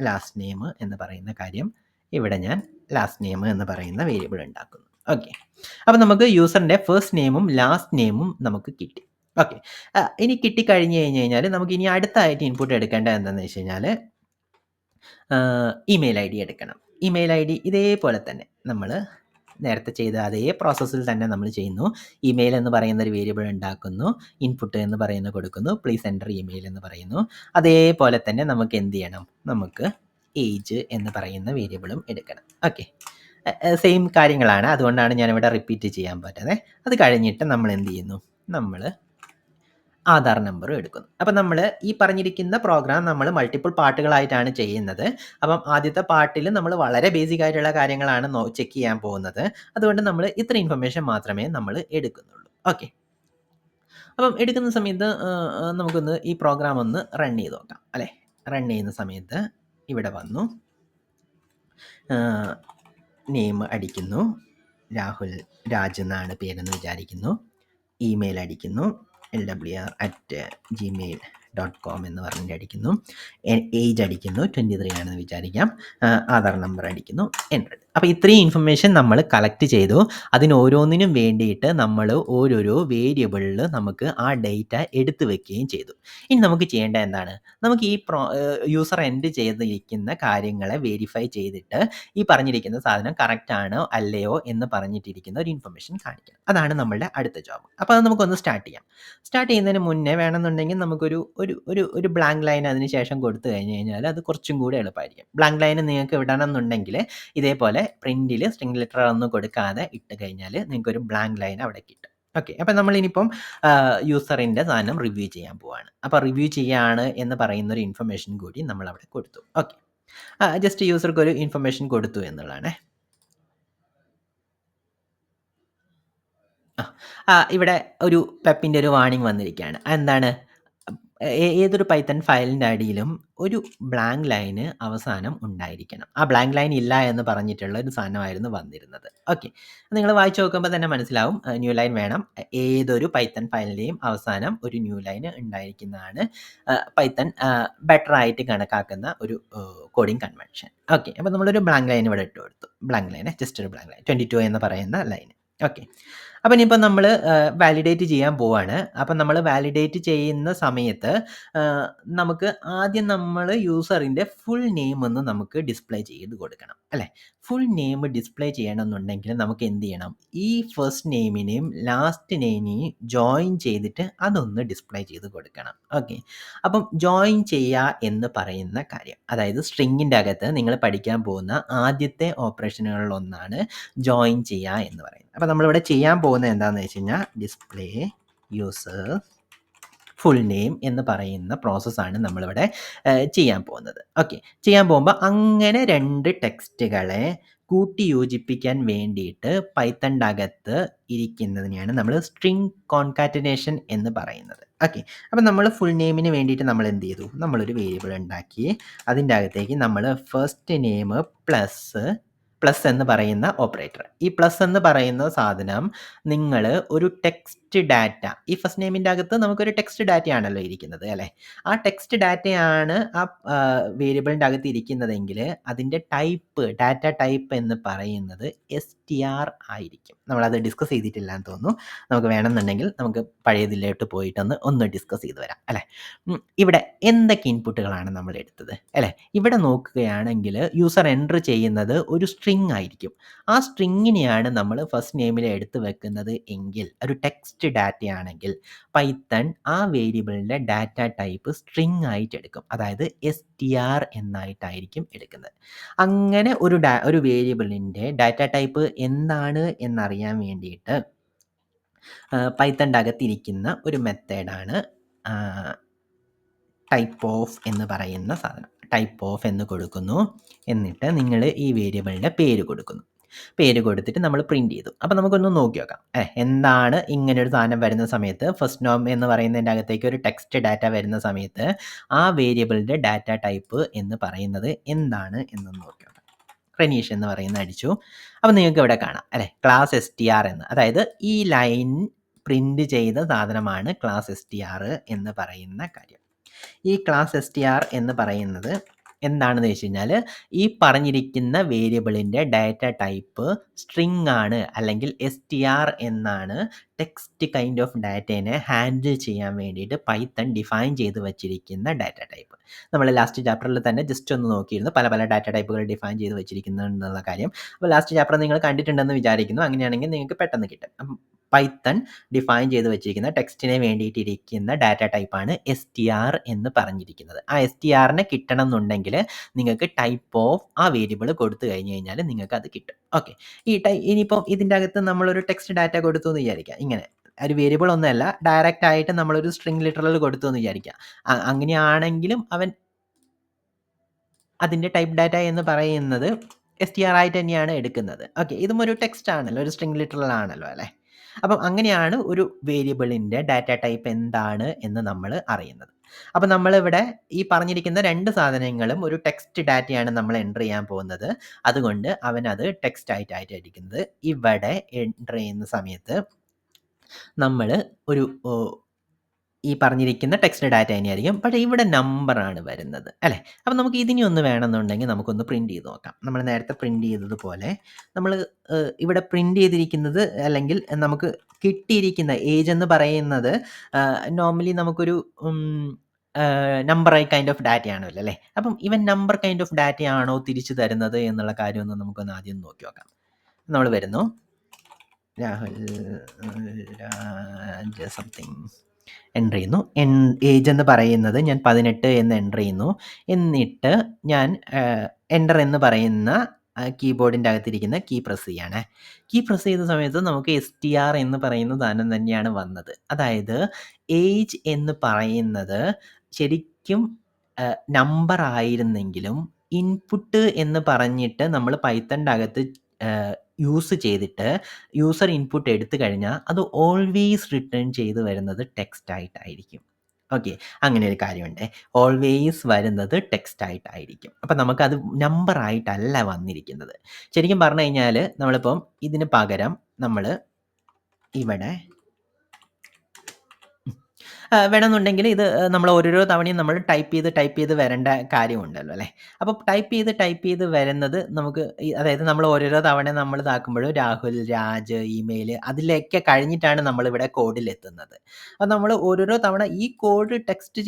ലാസ്റ്റ് നെയിം എന്ന് പറയുന്ന കാര്യം ഇവിടെ ഞാൻ ലാസ്റ്റ് നെയിം എന്ന് പറയുന്ന വേരിയബിൾ ഉണ്ടാക്കുന്നു. ഓക്കെ, അപ്പോൾ നമുക്ക് യൂസറിൻ്റെ ഫസ്റ്റ് നെയിമും ലാസ്റ്റ് നെയിമും നമുക്ക് കിട്ടി. ഓക്കെ, ഇനി കിട്ടിക്കഴിഞ്ഞ് കഴിഞ്ഞാൽ നമുക്ക് ഇനി അടുത്തായിട്ട് ഇൻപുട്ട് എടുക്കേണ്ടത് എന്താണെന്ന് വെച്ച് കഴിഞ്ഞാൽ ഇമെയിൽ ഐ ഡി എടുക്കണം. ഇമെയിൽ ഐ ഡി ഇതേപോലെ തന്നെ നമ്മൾ നേരത്തെ ചെയ്ത അതേ പ്രോസസ്സിൽ തന്നെ നമ്മൾ ചെയ്യുന്നു. ഇമെയിൽ എന്ന് പറയുന്ന ഒരു വേരിയബിൾ ഉണ്ടാക്കുന്നു, ഇൻപുട്ട് എന്ന് പറയുന്നത് കൊടുക്കുന്നു, പ്ലീസ് എൻ്റർ ഇമെയിൽ എന്ന് പറയുന്നു. അതേപോലെ തന്നെ നമുക്ക് എന്ത് ചെയ്യണം, നമുക്ക് ഏജ് എന്ന് പറയുന്ന വേരിയബിളും എടുക്കണം. ഓക്കെ, സെയിം കാര്യങ്ങളാണ്, അതുകൊണ്ടാണ് ഞാനിവിടെ റിപ്പീറ്റ് ചെയ്യാൻ പറ്റുന്നത്. അത് കഴിഞ്ഞിട്ട് നമ്മൾ എന്ത് ചെയ്യുന്നു, നമ്മൾ ആധാർ നമ്പറും എടുക്കുന്നു. അപ്പം നമ്മൾ ഈ പറഞ്ഞിരിക്കുന്ന പ്രോഗ്രാം നമ്മൾ മൾട്ടിപ്പിൾ പാർട്ടുകളായിട്ടാണ് ചെയ്യുന്നത്. അപ്പം ആദ്യത്തെ പാർട്ടിൽ നമ്മൾ വളരെ ബേസിക് ആയിട്ടുള്ള കാര്യങ്ങളാണ് ചെക്ക് ചെയ്യാൻ പോകുന്നത്. അതുകൊണ്ട് നമ്മൾ ഇത്ര ഇൻഫർമേഷൻ മാത്രമേ നമ്മൾ എടുക്കുന്നുള്ളൂ. ഓക്കെ, അപ്പം എടുക്കുന്ന സമയത്ത് നമുക്കൊന്ന് ഈ പ്രോഗ്രാം ഒന്ന് റൺ ചെയ്ത് നോക്കാം അല്ലേ. റൺ ചെയ്യുന്ന സമയത്ത് ഇവിടെ വന്നു നെയിം അടിക്കുന്നു, രാഹുൽ രാജ് എന്നാണ് പേരെന്ന് വിചാരിക്കുന്നു. ഇമെയിൽ അടിക്കുന്നു, lwr@gmail.com എന്ന് പറഞ്ഞിട്ട് അടിക്കുന്നു. ഏജ് അടിക്കുന്നു, 23 ആണെന്ന് വിചാരിക്കാം. ആധാർ നമ്പർ അടിക്കുന്നു, എൻ്റർ. അപ്പോൾ ഇത്രയും ഇൻഫർമേഷൻ നമ്മൾ കളക്ട് ചെയ്തു. അതിന് ഓരോന്നിനും വേണ്ടിയിട്ട് നമ്മൾ ഓരോരോ വേരിയബിളിൽ നമുക്ക് ആ ഡേറ്റ എടുത്തു വെക്കുകയും ചെയ്തു. ഇനി നമുക്ക് ചെയ്യേണ്ടത് എന്താണ്? നമുക്ക് ഈ യൂസർ എൻ്റർ ചെയ്തിരിക്കുന്ന കാര്യങ്ങളെ വെരിഫൈ ചെയ്തിട്ട് ഈ പറഞ്ഞിരിക്കുന്ന സാധനം കറക്റ്റ് ആണോ അല്ലയോ എന്ന് പറഞ്ഞിട്ടിരിക്കുന്ന ഒരു ഇൻഫർമേഷൻ കാണിക്കണം. അതാണ് നമ്മളുടെ അടുത്ത ജോബ്. അപ്പോൾ അത് നമുക്കൊന്ന് സ്റ്റാർട്ട് ചെയ്യാം. സ്റ്റാർട്ട് ചെയ്യുന്നതിന് മുന്നേ വേണമെന്നുണ്ടെങ്കിൽ നമുക്കൊരു ഒരു ഒരു ഒരു ബ്ലാങ്ക് ലൈൻ അതിന് ശേഷം കൊടുത്തു കഴിഞ്ഞ് കഴിഞ്ഞാൽ അത് കുറച്ചും കൂടെ എളുപ്പമായിരിക്കും. ബ്ലാങ്ക് ലൈൻ നിങ്ങൾക്ക് വിടണമെന്നുണ്ടെങ്കിൽ ഇതേപോലെ പ്രിൻറ്റിൽ സ്ട്രിംഗ് ലെറ്റർ ഒന്നും കൊടുക്കാതെ ഇട്ട് കഴിഞ്ഞാൽ നിങ്ങൾക്കൊരു ബ്ലാങ്ക് ലൈൻ അവിടെ കിട്ടും. ഓക്കെ. അപ്പം നമ്മളിനിയിപ്പം യൂസറിൻ്റെ സാധനം റിവ്യൂ ചെയ്യാൻ പോവാണ്. അപ്പോൾ റിവ്യൂ ചെയ്യാണ് എന്ന് പറയുന്നൊരു ഇൻഫർമേഷൻ കൂടി നമ്മളവിടെ കൊടുത്തു. ഓക്കെ. ജസ്റ്റ് യൂസർക്ക് ഒരു ഇൻഫർമേഷൻ കൊടുത്തു എന്നുള്ളതാണ്. ഇവിടെ ഒരു പെപ്പിൻ്റെ ഒരു വാർണിംഗ് വന്നിരിക്കുകയാണ്. എന്താണ്? ഏതൊരു പൈത്തൺ ഫയലിൻ്റെ അടിയിലും ഒരു ബ്ലാങ്ക് ലൈന് അവസാനം ഉണ്ടായിരിക്കണം. ആ ബ്ലാങ്ക് ലൈൻ ഇല്ല എന്ന് പറഞ്ഞിട്ടുള്ള ഒരു സാധനമായിരുന്നു വന്നിരുന്നത്. ഓക്കെ. നിങ്ങൾ വായിച്ചു നോക്കുമ്പോൾ തന്നെ മനസ്സിലാവും ന്യൂ ലൈൻ വേണം. ഏതൊരു പൈത്തൺ ഫയലിൻ്റെയും അവസാനം ഒരു ന്യൂ ലൈൻ ഉണ്ടായിരിക്കുന്നതാണ് പൈത്തൺ ബെറ്റർ ആയിട്ട് കണക്കാക്കുന്ന ഒരു കോഡിംഗ് കൺവെൻഷൻ. ഓക്കെ. അപ്പോൾ നമ്മളൊരു ബ്ലാങ്ക് ലൈൻ ഇവിടെ ഇട്ട് കൊടുത്തു. ബ്ലാങ്ക് ലൈൻ, ജസ്റ്റ് ഒരു ബ്ലാങ്ക് ലൈൻ, 22 എന്ന് പറയുന്ന ലൈൻ. ഓക്കെ. അപ്പം ഇനിയിപ്പോൾ നമ്മൾ വാലിഡേറ്റ് ചെയ്യാൻ പോവാണ്. അപ്പം നമ്മൾ വാലിഡേറ്റ് ചെയ്യുന്ന സമയത്ത് നമുക്ക് ആദ്യം നമ്മൾ യൂസറിൻ്റെ ഫുൾ നെയിം ഒന്ന് നമുക്ക് ഡിസ്പ്ലേ ചെയ്ത് കൊടുക്കണം, അല്ലേ? ഫുൾ നെയിം ഡിസ്പ്ലേ ചെയ്യണമെന്നുണ്ടെങ്കിൽ നമുക്ക് എന്ത് ചെയ്യണം? ഈ ഫസ്റ്റ് നെയിമിനെയും ലാസ്റ്റ് നെയിമിനെയും ജോയിൻ ചെയ്തിട്ട് അതൊന്ന് ഡിസ്പ്ലേ ചെയ്ത് കൊടുക്കണം. ഓക്കെ. അപ്പം ജോയിൻ ചെയ്യുക എന്ന് പറയുന്ന കാര്യം, അതായത് സ്ട്രിങ്ങിൻ്റെ അകത്ത് നിങ്ങൾ പഠിക്കാൻ പോകുന്ന ആദ്യത്തെ ഓപ്പറേഷനുകളിലൊന്നാണ് ജോയിൻ ചെയ്യുക എന്ന് പറയുന്നത്. അപ്പോൾ നമ്മളിവിടെ ചെയ്യാൻ പോകുന്നത് എന്താണെന്ന് വെച്ച് കഴിഞ്ഞാൽ ഡിസ്പ്ലേ യൂസർ ഫുൾ നെയിം എന്ന് പറയുന്ന പ്രോസസ്സാണ് നമ്മളിവിടെ ചെയ്യാൻ പോകുന്നത്. ഓക്കെ. ചെയ്യാൻ പോകുമ്പോൾ അങ്ങനെ 2 ടെക്സ്റ്റുകളെ കൂട്ടി യോജിപ്പിക്കാൻ വേണ്ടിയിട്ട് പൈത്തണിൻ്റെ അകത്ത് ഇരിക്കുന്നതിനെയാണ് നമ്മൾ സ്ട്രിംഗ് കോൺകാറ്റനേഷൻ എന്ന് പറയുന്നത്. ഓക്കെ. അപ്പം നമ്മൾ ഫുൾ നെയിമിന് വേണ്ടിയിട്ട് നമ്മൾ എന്ത് ചെയ്തു? നമ്മളൊരു വേരിയബിൾ ഉണ്ടാക്കി. അതിൻ്റെ അകത്തേക്ക് നമ്മൾ ഫസ്റ്റ് നെയിം പ്ലസ് എന്ന് പറയുന്ന ഓപ്പറേറ്റർ, ഈ പ്ലസ് എന്ന് പറയുന്ന സാധനം നിങ്ങൾ ഒരു ടെക്സ്റ്റ് ഡാറ്റ, ഈ ഫസ്റ്റ് നെയിമിൻ്റെ അകത്ത് നമുക്കൊരു ടെക്സ്റ്റ് ഡാറ്റയാണല്ലോ ഇരിക്കുന്നത്, അല്ലേ? ആ ടെക്സ്റ്റ് ഡാറ്റയാണ് ആ വേരിയബിളിൻ്റെ അകത്ത് ഇരിക്കുന്നതെങ്കിൽ അതിൻ്റെ ടൈപ്പ്, ഡാറ്റ ടൈപ്പ് എന്ന് പറയുന്നത് str ആയിരിക്കും. നമ്മളത് ഡിസ്കസ് ചെയ്തിട്ടില്ല എന്ന് തോന്നുന്നു. നമുക്ക് വേണമെന്നുണ്ടെങ്കിൽ നമുക്ക് പഴയതിലോട്ട് പോയിട്ടൊന്ന് ഡിസ്കസ് ചെയ്ത് വരാം, അല്ലേ? ഇവിടെ എന്തൊക്കെ ഇൻപുട്ടുകളാണ് നമ്മൾ എടുത്തത്, അല്ലേ? ഇവിടെ നോക്കുകയാണെങ്കിൽ യൂസർ എൻ്റർ ചെയ്യുന്നത് ഒരു സ്ട്രിങ് ആയിരിക്കും. ആ സ്ട്രിങ്ങിനെയാണ് നമ്മൾ ഫസ്റ്റ് നെയിമിൽ എടുത്ത് വെക്കുന്നത് എങ്കിൽ, ഒരു ടെക്സ്റ്റ് ഡാറ്റയാണെങ്കിൽ പൈത്തൺ ആ വേരിയബിളിൻ്റെ ഡാറ്റ ടൈപ്പ് സ്ട്രിങ് ആയിട്ട് എടുക്കും, അതായത് str എന്നായിട്ടായിരിക്കും എടുക്കുന്നത്. അങ്ങനെ ഒരു വേരിയബിളിൻ്റെ ഡാറ്റ ടൈപ്പ് എന്താണ് എന്നറിയാൻ വേണ്ടിയിട്ട് പൈത്തണിൻ്റെ അകത്തിരിക്കുന്ന ഒരു മെത്തേഡാണ് ടൈപ്പ് ഓഫ് എന്ന് പറയുന്ന സാധനം. ടൈപ്പ് ഓഫ് എന്ന് കൊടുക്കുന്നു. എന്നിട്ട് നിങ്ങൾ ഈ വേരിയബിളിൻ്റെ പേര് കൊടുക്കുന്നു. പേര് കൊടുത്തിട്ട് നമ്മൾ പ്രിൻറ്റ് ചെയ്തു. അപ്പോൾ നമുക്കൊന്ന് നോക്കി നോക്കാം എന്താണ് ഇങ്ങനൊരു സാധനം വരുന്ന സമയത്ത്, ഫസ്റ്റ് നോം എന്ന് പറയുന്നതിൻ്റെ അകത്തേക്ക് ഒരു ടെക്സ്റ്റ് ഡാറ്റ വരുന്ന സമയത്ത് ആ വേരിയബിളിൻ്റെ ഡാറ്റ ടൈപ്പ് എന്ന് പറയുന്നത് എന്താണ് എന്ന് നോക്കി നോക്കാം. റെനീഷ് എന്ന് പറയുന്ന അടിച്ചു. അപ്പോൾ നിങ്ങൾക്ക് ഇവിടെ കാണാം, അല്ലേ? ക്ലാസ് str എന്ന്, അതായത് ഈ ലൈൻ പ്രിൻറ്റ് ചെയ്ത സാധനമാണ് ക്ലാസ് str എന്ന് പറയുന്ന കാര്യം. ഈ ക്ലാസ് str എന്ന് പറയുന്നത് എന്താണെന്ന് വെച്ച് കഴിഞ്ഞാൽ ഈ പറഞ്ഞിരിക്കുന്ന വേരിയബിളിൻ്റെ ഡാറ്റ ടൈപ്പ് സ്ട്രിങ് ആണ്, അല്ലെങ്കിൽ str എന്നാണ് ടെക്സ്റ്റ് കൈൻഡ് ഓഫ് ഡാറ്റേനെ ഹാൻഡിൽ ചെയ്യാൻ വേണ്ടിയിട്ട് പൈത്തൺ ഡിഫൈൻ ചെയ്ത് വെച്ചിരിക്കുന്ന ഡാറ്റ ടൈപ്പ്. നമ്മൾ ലാസ്റ്റ് ചാപ്റ്ററിൽ തന്നെ ജസ്റ്റ് ഒന്ന് നോക്കിയിരുന്നു പല പല ഡാറ്റ ടൈപ്പുകൾ ഡിഫൈൻ ചെയ്ത് വെച്ചിരിക്കുന്നുള്ള കാര്യം. അപ്പോൾ ലാസ്റ്റ് ചാപ്റ്റർ നിങ്ങൾ കണ്ടിട്ടുണ്ടെന്ന് വിചാരിക്കുന്നു. അങ്ങനെയാണെങ്കിൽ നിങ്ങൾക്ക് പെട്ടെന്ന് കിട്ടും. പൈത്തൺ ഡിഫൈൻ ചെയ്ത് വെച്ചിരിക്കുന്ന ടെക്സ്റ്റിനെ വേണ്ടിയിട്ടിരിക്കുന്ന ഡാറ്റ ടൈപ്പാണ് str എന്ന് പറഞ്ഞിരിക്കുന്നത്. ആ str കിട്ടണം എന്നുണ്ടെങ്കിൽ നിങ്ങൾക്ക് ടൈപ്പ് ഓഫ് ആ വേരിയബിൾ കൊടുത്തു കഴിഞ്ഞ് കഴിഞ്ഞാൽ നിങ്ങൾക്ക് അത് കിട്ടും. ഓക്കെ. ഇനിയിപ്പം ഇതിൻ്റെ അകത്ത് നമ്മളൊരു ടെക്സ്റ്റ് ഡാറ്റ കൊടുത്തു എന്ന് വിചാരിക്കാം. ഇങ്ങനെ ഒരു വേരിയബിൾ ഒന്നുമല്ല, ഡയറക്റ്റ് ആയിട്ട് നമ്മളൊരു സ്ട്രിംഗ് ലിറ്ററൽ കൊടുത്തു എന്ന് വിചാരിക്കാം. അങ്ങനെയാണെങ്കിലും അവൻ അതിൻ്റെ ടൈപ്പ് ഡാറ്റ എന്ന് പറയുന്നത് str ആയിട്ട് തന്നെയാണ് എടുക്കുന്നത്. ഓക്കെ. ഇതും ഒരു ടെക്സ്റ്റ് ആണല്ലോ, ഒരു സ്ട്രിംഗ് ലിറ്ററൽ ആണല്ലോ, അപ്പം അങ്ങനെയാണ് ഒരു വേരിയബിളിൻ്റെ ഡാറ്റ ടൈപ്പ് എന്താണ് എന്ന് നമ്മൾ അറിയുന്നത്. അപ്പോൾ നമ്മളിവിടെ ഈ പറഞ്ഞിരിക്കുന്ന 2 സാധനങ്ങളും ഒരു ടെക്സ്റ്റ് ഡാറ്റയാണ് നമ്മൾ എൻ്റർ ചെയ്യാൻ പോകുന്നത്. അതുകൊണ്ട് അവനത് ടെക്സ്റ്റ് ആയിട്ടാണ് എടുക്കുന്നത്. ഇവിടെ എൻ്റർ ചെയ്യുന്ന സമയത്ത് നമ്മൾ ഒരു ഈ പറഞ്ഞിരിക്കുന്ന ടെക്സ്റ്റ് ഡാറ്റ തന്നെയായിരിക്കും. പക്ഷേ ഇവിടെ നമ്പറാണ് വരുന്നത് അല്ലേ? അപ്പോൾ നമുക്ക് ഇതിനെ ഒന്ന് വേണമെന്നുണ്ടെങ്കിൽ നമുക്കൊന്ന് പ്രിന്റ് ചെയ്ത് നോക്കാം. നമ്മൾ നേരത്തെ പ്രിന്റ് ചെയ്തതുപോലെ നമ്മൾ ഇവിടെ പ്രിന്റ് ചെയ്തിരിക്കുന്നത് അല്ലെങ്കിൽ നമുക്ക് കിട്ടിയിരിക്കുന്ന ഏജ് എന്ന് പറയുന്നത് നോർമലി നമുക്കൊരു നമ്പർ കൈൻഡ് ഓഫ് ഡാറ്റയാണല്ലോ അല്ലേ? അപ്പം ഇവൻ നമ്പർ കൈൻഡ് ഓഫ് ഡാറ്റയാണോ തിരിച്ചു തരുന്നത് എന്നുള്ള കാര്യമൊന്ന് നമുക്കൊന്ന് ആദ്യം നോക്കി നോക്കാം. നമ്മൾ വരുന്നു രാഹുൽ രാജ് സംതിങ് എൻ്റർ ചെയ്യുന്നു. ഏജ് എന്ന് പറയുന്നത് ഞാൻ 18 എന്ന് എൻ്റർ ചെയ്യുന്നു. എന്നിട്ട് ഞാൻ എൻ്റർ എന്ന് പറയുന്ന കീബോർഡിൻ്റെ അകത്തിരിക്കുന്ന കീ പ്രസ് ചെയ്യാണ്. കീ പ്രസ് ചെയ്ത സമയത്ത് നമുക്ക് STR എന്ന് പറയുന്ന സാധനം തന്നെയാണ് വന്നത്. അതായത് ഏജ് എന്ന് പറയുന്നത് ശരിക്കും നമ്പർ ആയിരുന്നെങ്കിലും ഇൻപുട്ട് എന്ന് പറഞ്ഞിട്ട് നമ്മൾ പൈത്തണിൻ്റെ അകത്ത് യൂസ് ചെയ്തിട്ട് യൂസർ ഇൻപുട്ട് എടുത്തു കഴിഞ്ഞാൽ അത് ഓൾവേസ് റിട്ടേൺ ചെയ്ത് വരുന്നത് ടെക്സ്റ്റ് ആയിട്ടായിരിക്കും. ഓക്കെ, അങ്ങനെ ഒരു കാര്യമുണ്ട്. ഓൾവേസ് വരുന്നത് ടെക്സ്റ്റ് ആയിട്ടായിരിക്കും. അപ്പം നമുക്കത് നമ്പർ ആയിട്ടല്ല വന്നിരിക്കുന്നത്. ശരിക്കും പറഞ്ഞു കഴിഞ്ഞാൽ നമ്മളിപ്പം ഇതിന് പകരം നമ്മൾ ഇവിടെ വേണമെന്നുണ്ടെങ്കിൽ ഇത് നമ്മൾ ഓരോരോ തവണയും നമ്മൾ ടൈപ്പ് ചെയ്ത് വരേണ്ട കാര്യമുണ്ടല്ലോ അല്ലേ? അപ്പോൾ ടൈപ്പ് ചെയ്ത് വരുന്നത് നമുക്ക് അതായത് നമ്മൾ ഓരോരോ തവണ നമ്മൾ ഇതാക്കുമ്പോഴും രാഹുൽ, രാജ്, ഇമെയിൽ അതിലൊക്കെ കഴിഞ്ഞിട്ടാണ് നമ്മളിവിടെ കോഡിലെത്തുന്നത്. അപ്പോൾ നമ്മൾ ഓരോരോ തവണ ഈ കോഡ് ടെക്സ്റ്റ്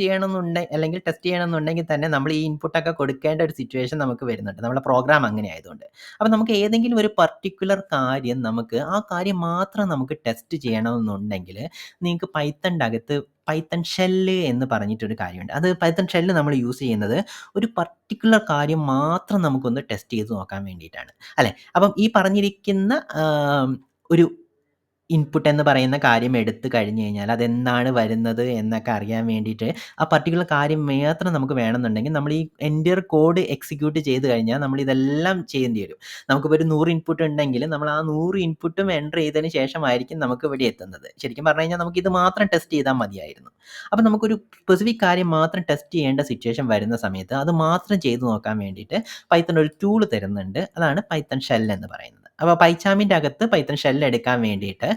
അല്ലെങ്കിൽ ടെസ്റ്റ് ചെയ്യണമെന്നുണ്ടെങ്കിൽ തന്നെ നമ്മൾ ഈ ഇൻപുട്ടൊക്കെ കൊടുക്കേണ്ട ഒരു സിറ്റുവേഷൻ നമുക്ക് വരുന്നുണ്ട്. നമ്മുടെ പ്രോഗ്രാം അങ്ങനെ ആയതുകൊണ്ട്. അപ്പോൾ നമുക്ക് ഏതെങ്കിലും ഒരു പർട്ടിക്കുലർ കാര്യം ആ കാര്യം മാത്രം നമുക്ക് ടെസ്റ്റ് ചെയ്യണമെന്നുണ്ടെങ്കിൽ നിങ്ങൾക്ക് പൈത്തണിൻ്റെ അകത്ത് പൈത്തൺ ഷെല്ല് എന്ന് പറഞ്ഞിട്ടൊരു കാര്യമുണ്ട്. അത് പൈത്തൺ ഷെല്ല് നമ്മൾ യൂസ് ചെയ്യുന്നത് ഒരു പർട്ടിക്കുലർ കാര്യം മാത്രം നമുക്കൊന്ന് ടെസ്റ്റ് ചെയ്ത് നോക്കാൻ വേണ്ടിയിട്ടാണ് അല്ലേ? അപ്പം ഈ പറഞ്ഞിരിക്കുന്ന ഒരു ഇൻപുട്ട് എന്ന് പറയുന്ന കാര്യം എടുത്തു കഴിഞ്ഞ് കഴിഞ്ഞാൽ അതെന്താണ് വരുന്നത് എന്നൊക്കെ അറിയാൻ വേണ്ടിയിട്ട് ആ പർട്ടിക്കുലർ കാര്യം മാത്രം നമുക്ക് വേണമെന്നുണ്ടെങ്കിൽ നമ്മൾ ഈ എൻ്റയർ കോഡ് എക്സിക്യൂട്ട് ചെയ്ത് കഴിഞ്ഞാൽ നമ്മളിതെല്ലാം ചെയ്യേണ്ടി വരും. നമുക്കിപ്പോൾ ഒരു 100 ഇൻപുട്ട് ഉണ്ടെങ്കിൽ നമ്മൾ ആ 100 ഇൻപുട്ടും എൻ്റർ ചെയ്തതിന് ശേഷമായിരിക്കും നമുക്ക് ഇവിടെ എത്തുന്നത്. ശരിക്കും പറഞ്ഞു കഴിഞ്ഞാൽ നമുക്കിത് മാത്രം ടെസ്റ്റ് ചെയ്താൽ മതിയായിരുന്നു. അപ്പോൾ നമുക്കൊരു സ്പെസിഫിക് കാര്യം മാത്രം ടെസ്റ്റ് ചെയ്യേണ്ട സിറ്റുവേഷൻ വരുന്ന സമയത്ത് അത് മാത്രം ചെയ്ത് നോക്കാൻ വേണ്ടിയിട്ട് പൈത്തൺ ഒരു ടൂൾ തരുന്നുണ്ട്. അതാണ് പൈത്തൺ ഷെൽ എന്ന് പറയുന്നത്. അപ്പോൾ പൈച്ചാമിൻ്റെ അകത്ത് പൈത്തൺ ഷെൽ എടുക്കാൻ വേണ്ടിയിട്ട്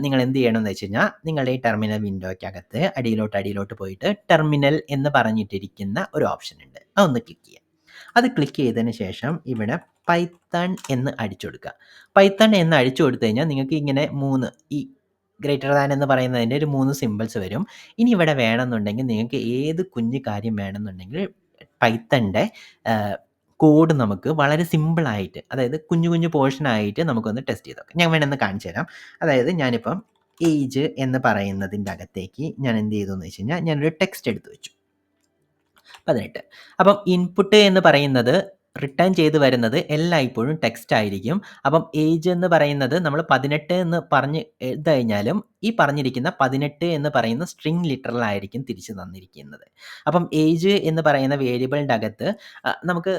നിങ്ങൾ എന്ത് ചെയ്യണമെന്ന് വെച്ച് കഴിഞ്ഞാൽ നിങ്ങളുടെ ഈ ടെർമിനൽ വിൻഡോയ്ക്കകത്ത് അടിയിലോട്ട് പോയിട്ട് ടെർമിനൽ എന്ന് പറഞ്ഞിട്ടിരിക്കുന്ന ഒരു ഓപ്ഷൻ ഉണ്ട്. അതൊന്ന് ക്ലിക്ക് ചെയ്യുക. അത് ക്ലിക്ക് ചെയ്തതിന് ശേഷം ഇവിടെ പൈത്തൺ എന്ന് അടിച്ചു കൊടുക്കുക. പൈത്തൺ എന്ന് അടിച്ചു കൊടുത്തു കഴിഞ്ഞാൽ നിങ്ങൾക്ക് ഇങ്ങനെ 3 ഈ ഗ്രേറ്റർ ദാൻ എന്ന് പറയുന്നതിൻ്റെ ഒരു 3 സിമ്പിൾസ് വരും. ഇനി ഇവിടെ വേണമെന്നുണ്ടെങ്കിൽ നിങ്ങൾക്ക് ഏത് കുഞ്ഞു കാര്യം വേണമെന്നുണ്ടെങ്കിൽ പൈത്തണിൻ്റെ കോഡ് നമുക്ക് വളരെ സിമ്പിളായിട്ട് അതായത് കുഞ്ഞു പോർഷനായിട്ട് നമുക്കൊന്ന് ടെസ്റ്റ് ചെയ്ത് നോക്കാം. ഞാൻ വേണമെന്ന് കാണിച്ചു തരാം. അതായത് ഞാനിപ്പം ഏജ് എന്ന് പറയുന്നതിൻ്റെ അകത്തേക്ക് ഞാൻ എന്ത് ചെയ്തു എന്ന് വെച്ച് കഴിഞ്ഞാൽ ഞാനൊരു ടെക്സ്റ്റ് എടുത്ത് വെച്ചു 18. അപ്പം ഇൻപുട്ട് എന്ന് പറയുന്നത് റിട്ടേൺ ചെയ്ത് വരുന്നത് എല്ലായ്പ്പോഴും ടെക്സ്റ്റ് ആയിരിക്കും. അപ്പം ഏജ് എന്ന് പറയുന്നത് നമ്മൾ 18 എന്ന് പറഞ്ഞ് എടുത്തു കഴിഞ്ഞാലും ഈ പറഞ്ഞിരിക്കുന്ന 18 എന്ന് പറയുന്ന സ്ട്രിംഗ് ലിറ്ററലായിരിക്കും തിരിച്ച് തന്നിരിക്കുന്നത്. അപ്പം ഏജ് എന്ന് പറയുന്ന വേരിയബിളിൻ്റെ അകത്ത് നമുക്ക്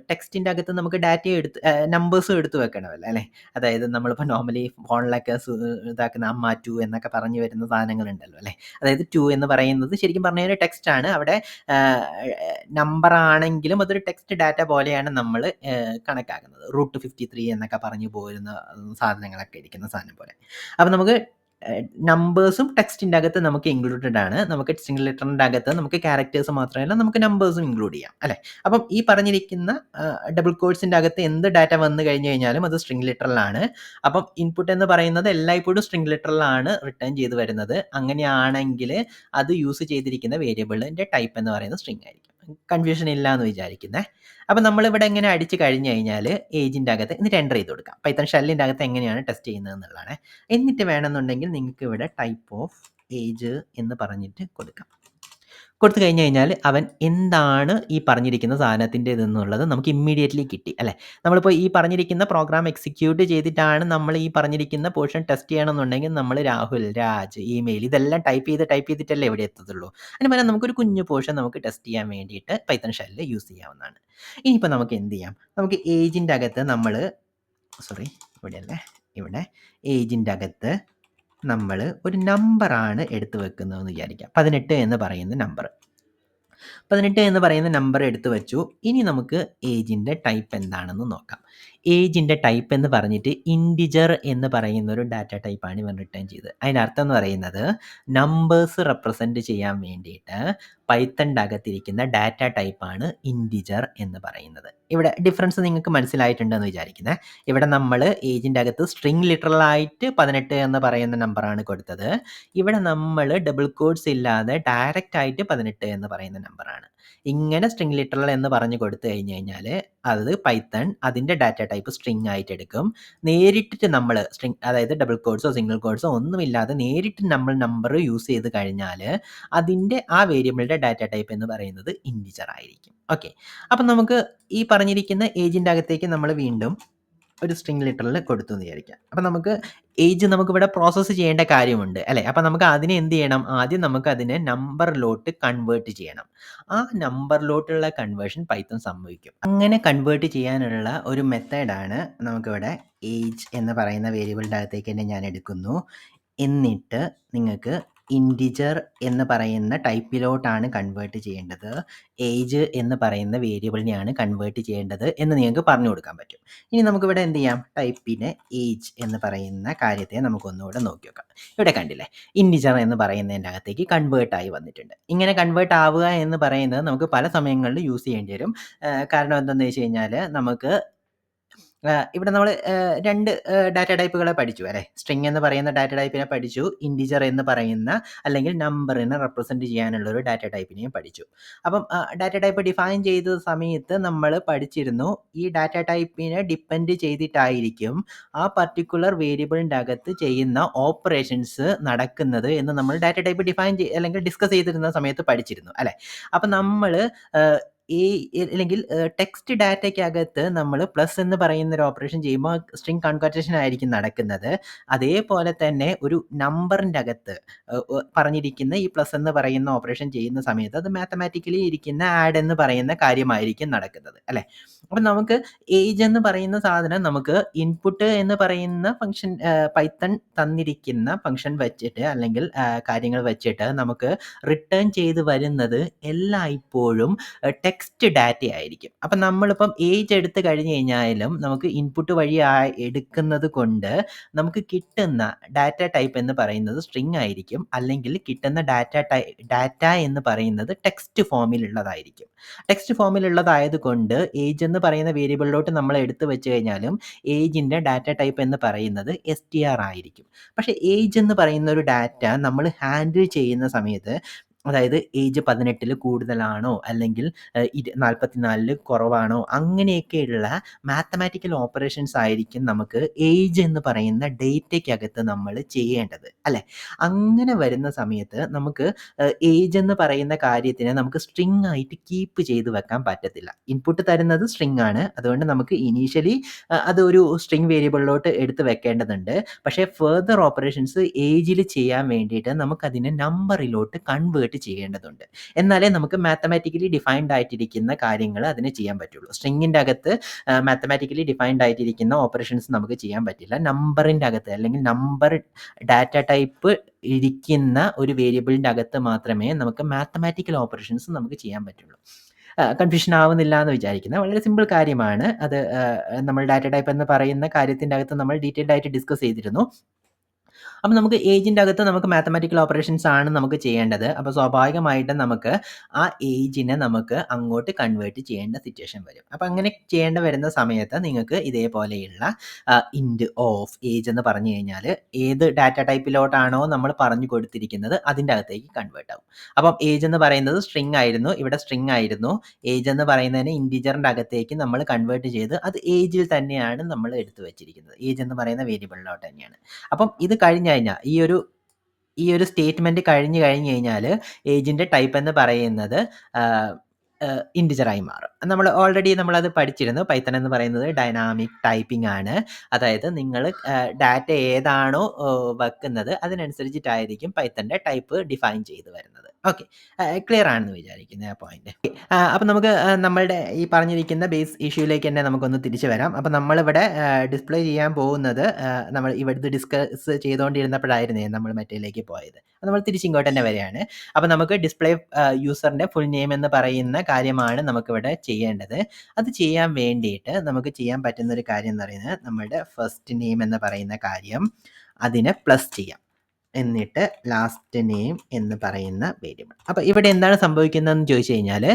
ടെക്സ്റ്റിൻ്റെ അകത്ത് നമുക്ക് ഡാറ്റയും നമ്പേഴ്സും എടുത്ത് വെക്കണമല്ലോ അല്ലേ? അതായത് നമ്മളിപ്പോൾ നോർമലി ഫോണിലൊക്കെ ഇതാക്കുന്ന അമ്മ 2 എന്നൊക്കെ പറഞ്ഞു വരുന്ന സാധനങ്ങളുണ്ടല്ലോ അല്ലേ? അതായത് 2 എന്ന് പറയുന്നത് ശരിക്കും പറഞ്ഞ ഒരു ടെക്സ്റ്റാണ്. അവിടെ നമ്പർ ആണെങ്കിലും അതൊരു ടെക്സ്റ്റ് ഡാറ്റ പോലെയാണ് നമ്മൾ കണക്കാക്കുന്നത്. റൂട്ട് 53 എന്നൊക്കെ പറഞ്ഞു പോരുന്ന സാധനങ്ങളൊക്കെ ഇരിക്കുന്ന സാധനം പോലെ. അപ്പം നമുക്ക് നമ്പേഴ്സും ടെക്സ്റ്റിൻ്റെ അകത്ത് നമുക്ക് ഇൻക്ലൂഡഡ് ആണ്. നമുക്ക് സ്ട്രിംഗ് ലിറ്ററിൻ്റെ അകത്ത് നമുക്ക് ക്യാരക്ടേഴ്സ് മാത്രമല്ല നമുക്ക് നമ്പേഴ്സും ഇൻക്ലൂഡ് ചെയ്യാം അല്ലേ? അപ്പം ഈ പറഞ്ഞിരിക്കുന്ന ഡബിൾ കോഡ്സിൻ്റെ അകത്ത് എന്ത് ഡാറ്റ വന്നു കഴിഞ്ഞ് കഴിഞ്ഞാലും അത് സ്ട്രിംഗ് ലിറ്ററലാണ്. അപ്പം ഇൻപുട്ട് എന്ന് പറയുന്നത് എല്ലായ്പ്പോഴും സ്ട്രിംഗ് ലിറ്ററലാണ് റിട്ടേൺ ചെയ്ത് വരുന്നത്. അങ്ങനെയാണെങ്കിൽ അത് യൂസ് ചെയ്തിരിക്കുന്ന വേരിയബിളിൻ്റെ ടൈപ്പ് എന്ന് പറയുന്നത് സ്ട്രിംഗ് ആയിരിക്കും. കൺഫ്യൂഷൻ ഇല്ല എന്ന് വിചാരിക്കുന്നത്. അപ്പം നമ്മളിവിടെ എങ്ങനെ അടിച്ച് കഴിഞ്ഞ് കഴിഞ്ഞാൽ ഏജിൻ്റെ അകത്ത് എന്നിട്ട് എൻ്റർ ചെയ്ത് കൊടുക്കാം. പൈത്തൺ ഷെല്ലിൻ്റെ അകത്ത് എങ്ങനെയാണ് ടെസ്റ്റ് ചെയ്യുന്നത് എന്നുള്ളതാണ്. എന്നിട്ട് വേണമെന്നുണ്ടെങ്കിൽ നിങ്ങൾക്ക് ഇവിടെ ടൈപ്പ് ഓഫ് ഏജ് എന്ന് പറഞ്ഞിട്ട് കൊടുക്കാം. കൊടുത്തു കഴിഞ്ഞ് കഴിഞ്ഞാൽ അവൻ എന്താണ് ഈ പറഞ്ഞിരിക്കുന്ന സാധനത്തിൻ്റെതെന്നുള്ളത് നമുക്ക് ഇമ്മീഡിയറ്റ്ലി കിട്ടി അല്ലേ? നമ്മളിപ്പോൾ ഈ പറഞ്ഞിരിക്കുന്ന പ്രോഗ്രാം എക്സിക്യൂട്ട് ചെയ്തിട്ടാണ് നമ്മൾ ഈ പറഞ്ഞിരിക്കുന്ന പോർഷൻ ടെസ്റ്റ് ചെയ്യണമെന്നുണ്ടെങ്കിൽ നമ്മൾ രാഹുൽ, രാജ്, ഇമെയിൽ ഇതെല്ലാം ടൈപ്പ് ചെയ്തിട്ടല്ലേ ഇവിടെ എത്തത്തുള്ളൂ. അതിന് പകരം നമുക്കൊരു കുഞ്ഞു പോർഷൻ നമുക്ക് ടെസ്റ്റ് ചെയ്യാൻ വേണ്ടിയിട്ട് പൈത്തൺ ഷെല്ല് യൂസ് ചെയ്യാവുന്നതാണ്. ഇനിയിപ്പോൾ നമുക്ക് എന്ത് ചെയ്യാം? നമുക്ക് ഏജിൻ്റെ അകത്ത് ഇവിടെ ഏജിൻ്റെ അകത്ത് നമ്മൾ ഒരു നമ്പറാണ് എടുത്ത് വെക്കുന്നതെന്ന് വിചാരിക്കാം. 18 എന്ന് പറയുന്ന നമ്പർ. 18 എന്ന് പറയുന്ന നമ്പർ എടുത്തു വച്ചു. ഇനി നമുക്ക് ഏജിൻ്റെ ടൈപ്പ് എന്താണെന്ന് നോക്കാം. ഏജിൻ്റെ ടൈപ്പ് എന്ന് പറഞ്ഞിട്ട് ഇൻറ്റിജർ എന്ന് പറയുന്ന ഒരു ഡാറ്റ ടൈപ്പാണ് ഇവൻ റിട്ടേൺ ചെയ്തത്. അതിൻ്റെ അർത്ഥം എന്ന് പറയുന്നത് നമ്പേഴ്സ് റെപ്രസെൻറ്റ് ചെയ്യാൻ വേണ്ടിയിട്ട് പൈത്തണിൻ്റെ അകത്തിരിക്കുന്ന ഡാറ്റ ടൈപ്പാണ് ഇൻറ്റിജർ എന്ന് പറയുന്നത്. ഇവിടെ ഡിഫറൻസ് നിങ്ങൾക്ക് മനസ്സിലായിട്ടുണ്ടെന്ന് വിചാരിക്കുന്നത്. ഇവിടെ നമ്മൾ ഏജിൻ്റെ അകത്ത് സ്ട്രിംഗ് ലിറ്ററലായിട്ട് 18 എന്ന് പറയുന്ന നമ്പറാണ് കൊടുത്തത്. ഇവിടെ നമ്മൾ ഡബിൾ കോഡ്സ് ഇല്ലാതെ ഡയറക്റ്റ് ആയിട്ട് 18 എന്ന് പറയുന്ന നമ്പറാണ്. ഇങ്ങനെ സ്ട്രിംഗ് ലിറ്ററൽ എന്ന് പറഞ്ഞു കൊടുത്തു കഴിഞ്ഞ് കഴിഞ്ഞാൽ അത് പൈത്തൺ അതിൻ്റെ ഡാറ്റ ടൈപ്പ് സ്ട്രിംഗ് ആയിട്ട് എടുക്കും. നേരിട്ടിട്ട് നമ്മൾ സ്ട്രിംഗ്, അതായത് ഡബിൾ കോഡ്സോ സിംഗിൾ കോഡ്സോ ഒന്നുമില്ലാതെ നേരിട്ട് നമ്മൾ നമ്പർ യൂസ് ചെയ്ത് കഴിഞ്ഞാൽ അതിൻ്റെ ആ വേരിയബിളിൻ്റെ ഡാറ്റ ടൈപ്പ് എന്ന് പറയുന്നത് ഇൻറ്റിജർ ആയിരിക്കും. ഓക്കെ, അപ്പം നമുക്ക് ഈ പറഞ്ഞിരിക്കുന്ന ഏജിൻ്റെ അകത്തേക്ക് നമ്മൾ വീണ്ടും ഒരു സ്ട്രിംഗ് ലിറ്ററൽ കൊടുത്തു എന്ന് വിചാരിക്കാം. അപ്പം നമുക്ക് ഏജ് നമുക്കിവിടെ പ്രോസസ്സ് ചെയ്യേണ്ട കാര്യമുണ്ട് അല്ലേ? അപ്പം നമുക്ക് അതിനെ എന്ത് ചെയ്യണം? ആദ്യം നമുക്ക് അതിനെ നമ്പറിലോട്ട് കൺവേർട്ട് ചെയ്യണം. ആ നമ്പറിലോട്ടുള്ള കൺവേർഷൻ പൈത്തൺ സംഭവിക്കും. അങ്ങനെ കൺവേർട്ട് ചെയ്യാനുള്ള ഒരു മെത്തേഡാണ് നമുക്കിവിടെ ഏജ് എന്ന് പറയുന്ന വേരിയബിളിൻ്റെ അകത്തേക്ക് തന്നെ ഞാൻ എടുക്കുന്നു. എന്നിട്ട് നിങ്ങൾക്ക് ഇൻറ്റിജർ എന്ന് പറയുന്ന ടൈപ്പിലോട്ടാണ് കൺവേർട്ട് ചെയ്യേണ്ടത്, ഏജ് എന്ന് പറയുന്ന വേരിയബിളിനെയാണ് കൺവേർട്ട് ചെയ്യേണ്ടത് എന്ന് നിങ്ങൾക്ക് പറഞ്ഞു കൊടുക്കാൻ പറ്റും. ഇനി നമുക്കിവിടെ എന്ത് ചെയ്യാം? ടൈപ്പിനെ ഏജ് എന്ന് പറയുന്ന കാര്യത്തെ നമുക്കൊന്നുകൂടെ നോക്കി നോക്കാം. ഇവിടെ കണ്ടില്ലേ, ഇൻറ്റിജർ എന്ന് പറയുന്നതിൻ്റെ അകത്തേക്ക് കൺവേർട്ട് ആയി വന്നിട്ടുണ്ട്. ഇങ്ങനെ കൺവേർട്ട് ആവുക എന്ന് പറയുന്നത് നമുക്ക് പല സമയങ്ങളിൽ യൂസ് ചെയ്യേണ്ടി വരും. കാരണം എന്താണെന്ന് വെച്ച് കഴിഞ്ഞാൽ നമുക്ക് ഇവിടെ നമ്മൾ 2 ഡാറ്റ ടൈപ്പുകളെ പഠിച്ചു അല്ലേ? സ്ട്രിംഗ് എന്ന് പറയുന്ന ഡാറ്റ ടൈപ്പിനെ പഠിച്ചു. ഇൻറ്റിജർ എന്ന് പറയുന്ന അല്ലെങ്കിൽ നമ്പറിനെ റെപ്രസെൻറ്റ് ചെയ്യാനുള്ള ഒരു ഡാറ്റ ടൈപ്പിനെയും പഠിച്ചു. അപ്പം ഡാറ്റ ടൈപ്പ് ഡിഫൈൻ ചെയ്ത സമയത്ത് നമ്മൾ പഠിച്ചിരുന്നു ഈ ഡാറ്റ ടൈപ്പിനെ ഡിപ്പെൻഡ് ചെയ്തിട്ടായിരിക്കും ആ പർട്ടിക്കുലർ വേരിയബിളിൻ്റെ അകത്ത് ചെയ്യുന്ന ഓപ്പറേഷൻസ് നടക്കുന്നത് എന്ന് നമ്മൾ ഡാറ്റ ടൈപ്പ് ഡിഫൈൻ അല്ലെങ്കിൽ ഡിസ്കസ് ചെയ്തിരുന്ന സമയത്ത് പഠിച്ചിരുന്നു അല്ലേ? അപ്പം നമ്മൾ ഈ അല്ലെങ്കിൽ ടെക്സ്റ്റ് ഡാറ്റയ്ക്കകത്ത് നമ്മൾ പ്ലസ് എന്ന് പറയുന്ന ഒരു ഓപ്പറേഷൻ ചെയ്യുമ്പോൾ സ്ട്രിംഗ് കൺകാറ്റേഷൻ ആയിരിക്കും നടക്കുന്നത്. അതേപോലെ തന്നെ ഒരു നമ്പറിൻ്റെ അകത്ത് പറഞ്ഞിരിക്കുന്ന ഈ പ്ലസ് എന്ന് പറയുന്ന ഓപ്പറേഷൻ ചെയ്യുന്ന സമയത്ത് അത് മാത്തമാറ്റിക്കലി ഇരിക്കുന്ന ആഡ് എന്ന് പറയുന്ന കാര്യമായിരിക്കും നടക്കുന്നത് അല്ലേ? അപ്പം നമുക്ക് ഏജ് എന്ന് പറയുന്ന സാധനം നമുക്ക് ഇൻപുട്ട് എന്ന് പറയുന്ന ഫംഗ്ഷൻ പൈത്തൺ തന്നിരിക്കുന്ന ഫംഗ്ഷൻ വെച്ചിട്ട് അല്ലെങ്കിൽ കാര്യങ്ങൾ വെച്ചിട്ട് നമുക്ക് റിട്ടേൺ ചെയ്ത് വരുന്നത് എല്ലായ്പ്പോഴും ടെക്സ്റ്റ് ഡാറ്റ ആയിരിക്കും. അപ്പം നമ്മളിപ്പം ഏജ് എടുത്ത് കഴിഞ്ഞ് കഴിഞ്ഞാലും നമുക്ക് ഇൻപുട്ട് വഴി എടുക്കുന്നത് കൊണ്ട് നമുക്ക് കിട്ടുന്ന ഡാറ്റ ടൈപ്പ് എന്ന് പറയുന്നത് സ്ട്രിംഗ് ആയിരിക്കും, അല്ലെങ്കിൽ കിട്ടുന്ന ഡാറ്റ എന്ന് പറയുന്നത് ടെക്സ്റ്റ് ഫോമിലുള്ളതായിരിക്കും. ടെക്സ്റ്റ് ഫോമിലുള്ളതായത് കൊണ്ട് ഏജ് എന്ന് പറയുന്ന വേരിയബിളിലോട്ട് നമ്മൾ എടുത്തു വെച്ച് കഴിഞ്ഞാലും ഏജിൻ്റെ ഡാറ്റ ടൈപ്പ് എന്ന് പറയുന്നത് STR ആയിരിക്കും. പക്ഷേ ഏജ് എന്ന് പറയുന്ന ഒരു ഡാറ്റ നമ്മൾ ഹാൻഡിൽ ചെയ്യുന്ന സമയത്ത്, അതായത് ഏജ് 18 കൂടുതലാണോ അല്ലെങ്കിൽ 44 കുറവാണോ അങ്ങനെയൊക്കെയുള്ള മാത്തമാറ്റിക്കൽ ഓപ്പറേഷൻസ് ആയിരിക്കും നമുക്ക് ഏജ് എന്ന് പറയുന്ന ഡേറ്റയ്ക്കകത്ത് നമ്മൾ ചെയ്യേണ്ടത് അല്ലേ? അങ്ങനെ വരുന്ന സമയത്ത് നമുക്ക് ഏജ് എന്ന് പറയുന്ന കാര്യത്തിനെ നമുക്ക് സ്ട്രിംഗ് ആയിട്ട് കീപ്പ് ചെയ്ത് വെക്കാൻ പറ്റത്തില്ല. ഇൻപുട്ട് തരുന്നത് സ്ട്രിംഗ് ആണ്, അതുകൊണ്ട് നമുക്ക് ഇനീഷ്യലി അതൊരു സ്ട്രിംഗ് വേരിയബിളിലോട്ട് എടുത്ത് വെക്കേണ്ടതുണ്ട്. പക്ഷേ ഫെർദർ ഓപ്പറേഷൻസ് ഏജിൽ ചെയ്യാൻ വേണ്ടിയിട്ട് നമുക്കതിനെ നമ്പറിലോട്ട് കൺവേർട്ട് ചെയ്യേണ്ടതുണ്ട്. എന്നാലേ നമുക്ക് മാത്തമാറ്റിക്കലി ഡിഫൈൻഡ് ആയിട്ടിരിക്കുന്ന കാര്യങ്ങൾ അതിന് ചെയ്യാൻ പറ്റുള്ളൂ. സ്ട്രിങ്ങിൻ്റെ അകത്ത് മാത്തമാറ്റിക്കലി ഡിഫൈൻഡ് ആയിട്ടിരിക്കുന്ന ഓപ്പറേഷൻസ് നമുക്ക് ചെയ്യാൻ പറ്റില്ല. നമ്പറിൻ്റെ അകത്ത് അല്ലെങ്കിൽ നമ്പർ ഡാറ്റ ടൈപ്പ് ഇരിക്കുന്ന ഒരു വേരിയബിളിൻ്റെ അകത്ത് മാത്രമേ നമുക്ക് മാത്തമാറ്റിക്കൽ ഓപ്പറേഷൻസ് നമുക്ക് ചെയ്യാൻ പറ്റുള്ളൂ. കൺഫ്യൂഷൻ ആവുന്നില്ല എന്ന് വിചാരിക്കുന്നത് വളരെ സിമ്പിൾ കാര്യമാണ്. അത് നമ്മൾ ഡാറ്റ ടൈപ്പ് എന്ന് പറയുന്ന കാര്യത്തിൻ്റെ അകത്ത് നമ്മൾ ഡീറ്റെയിൽഡ് ആയിട്ട് ഡിസ്കസ് ചെയ്തിരുന്നു. അപ്പം നമുക്ക് ഏജിൻ്റെ അകത്ത് നമുക്ക് മാത്തമാറ്റിക്കൽ ഓപ്പറേഷൻസ് ആണ് നമുക്ക് ചെയ്യേണ്ടത്. അപ്പോൾ സ്വാഭാവികമായിട്ടും നമുക്ക് ആ ഏജിനെ നമുക്ക് അങ്ങോട്ട് കൺവേർട്ട് ചെയ്യേണ്ട സിറ്റുവേഷൻ വരും. അപ്പോൾ അങ്ങനെ ചെയ്യേണ്ട വരുന്ന സമയത്ത് നിങ്ങൾക്ക് ഇതേപോലെയുള്ള ഇൻറ്റ് ഓഫ് ഏജ് എന്ന് പറഞ്ഞു കഴിഞ്ഞാൽ ഏത് ഡാറ്റ ടൈപ്പിലോട്ടാണോ നമ്മൾ പറഞ്ഞു കൊടുത്തിരിക്കുന്നത് അതിൻ്റെ അകത്തേക്ക് കൺവേർട്ട് ആവും. അപ്പം ഏജ് എന്ന് പറയുന്നത് സ്ട്രിംഗ് ആയിരുന്നു, ഇവിടെ സ്ട്രിംഗ് ആയിരുന്നു. ഏജ് എന്ന് പറയുന്നതിന് ഇൻറ്റിജറിൻ്റെ അകത്തേക്ക് നമ്മൾ കൺവേർട്ട് ചെയ്ത് അത് ഏജിൽ തന്നെയാണ് നമ്മൾ എടുത്തു വെച്ചിരിക്കുന്നത്. ഏജ് എന്ന് പറയുന്ന വേരിയബിളിലോട്ട് തന്നെയാണ്. അപ്പം ഇത് കഴിഞ്ഞ് കഴിഞ്ഞാൽ ഈ ഒരു സ്റ്റേറ്റ്മെൻറ്റ് കഴിഞ്ഞ് കഴിഞ്ഞാൽ ഏജിൻ്റെ ടൈപ്പ് എന്ന് പറയുന്നത് ഇൻറ്റിജറായി മാറും. നമ്മളത് പഠിച്ചിരുന്നു. പൈത്തൺ എന്ന് പറയുന്നത് ഡൈനാമിക് ടൈപ്പിംഗ് ആണ്. അതായത് നിങ്ങൾ ഡാറ്റ ഏതാണോ വെക്കുന്നത് അതിനനുസരിച്ചിട്ടായിരിക്കും പൈത്തണിൻ്റെ ടൈപ്പ് ഡിഫൈൻ ചെയ്ത് വരുന്നത്. ഓക്കെ. ക്ലിയർ ആണെന്ന് വിചാരിക്കുന്നു ആ പോയിന്റ്. അപ്പം നമുക്ക് നമ്മളുടെ ഈ പറഞ്ഞിരിക്കുന്ന ബേസ് ഇഷ്യൂയിലേക്ക് തന്നെ നമുക്കൊന്ന് തിരിച്ചു വരാം. അപ്പം നമ്മളിവിടെ ഡിസ്പ്ലേ ചെയ്യാൻ പോകുന്നത് നമ്മൾ ഇവിടുത്തെ ഡിസ്കസ് ചെയ്തുകൊണ്ടിരുന്നപ്പോഴായിരുന്നേ നമ്മൾ മറ്റേലേക്ക് പോയത്. നമ്മൾ തിരിച്ചിങ്ങോട്ട് തന്നെ വരികയാണ്. അപ്പം നമുക്ക് ഡിസ്പ്ലേ യൂസറിൻ്റെ ഫുൾ നെയിം എന്ന് പറയുന്ന കാര്യമാണ് നമുക്കിവിടെ ചെയ്യേണ്ടത്. അത് ചെയ്യാൻ വേണ്ടിയിട്ട് നമുക്ക് ചെയ്യാൻ പറ്റുന്ന ഒരു കാര്യം എന്ന് പറയുന്നത് നമ്മളുടെ ഫസ്റ്റ് നെയിം എന്ന് പറയുന്ന കാര്യം അതിനെ പ്ലസ് ചെയ്യാം. എന്നിട്ട് ലാസ്റ്റ് നെയിം എന്ന് പറയുന്ന വേരിയബിൾ. അപ്പോൾ ഇവിടെ എന്താണ് സംഭവിക്കുന്നതെന്ന് ചോദിച്ചു കഴിഞ്ഞാൽ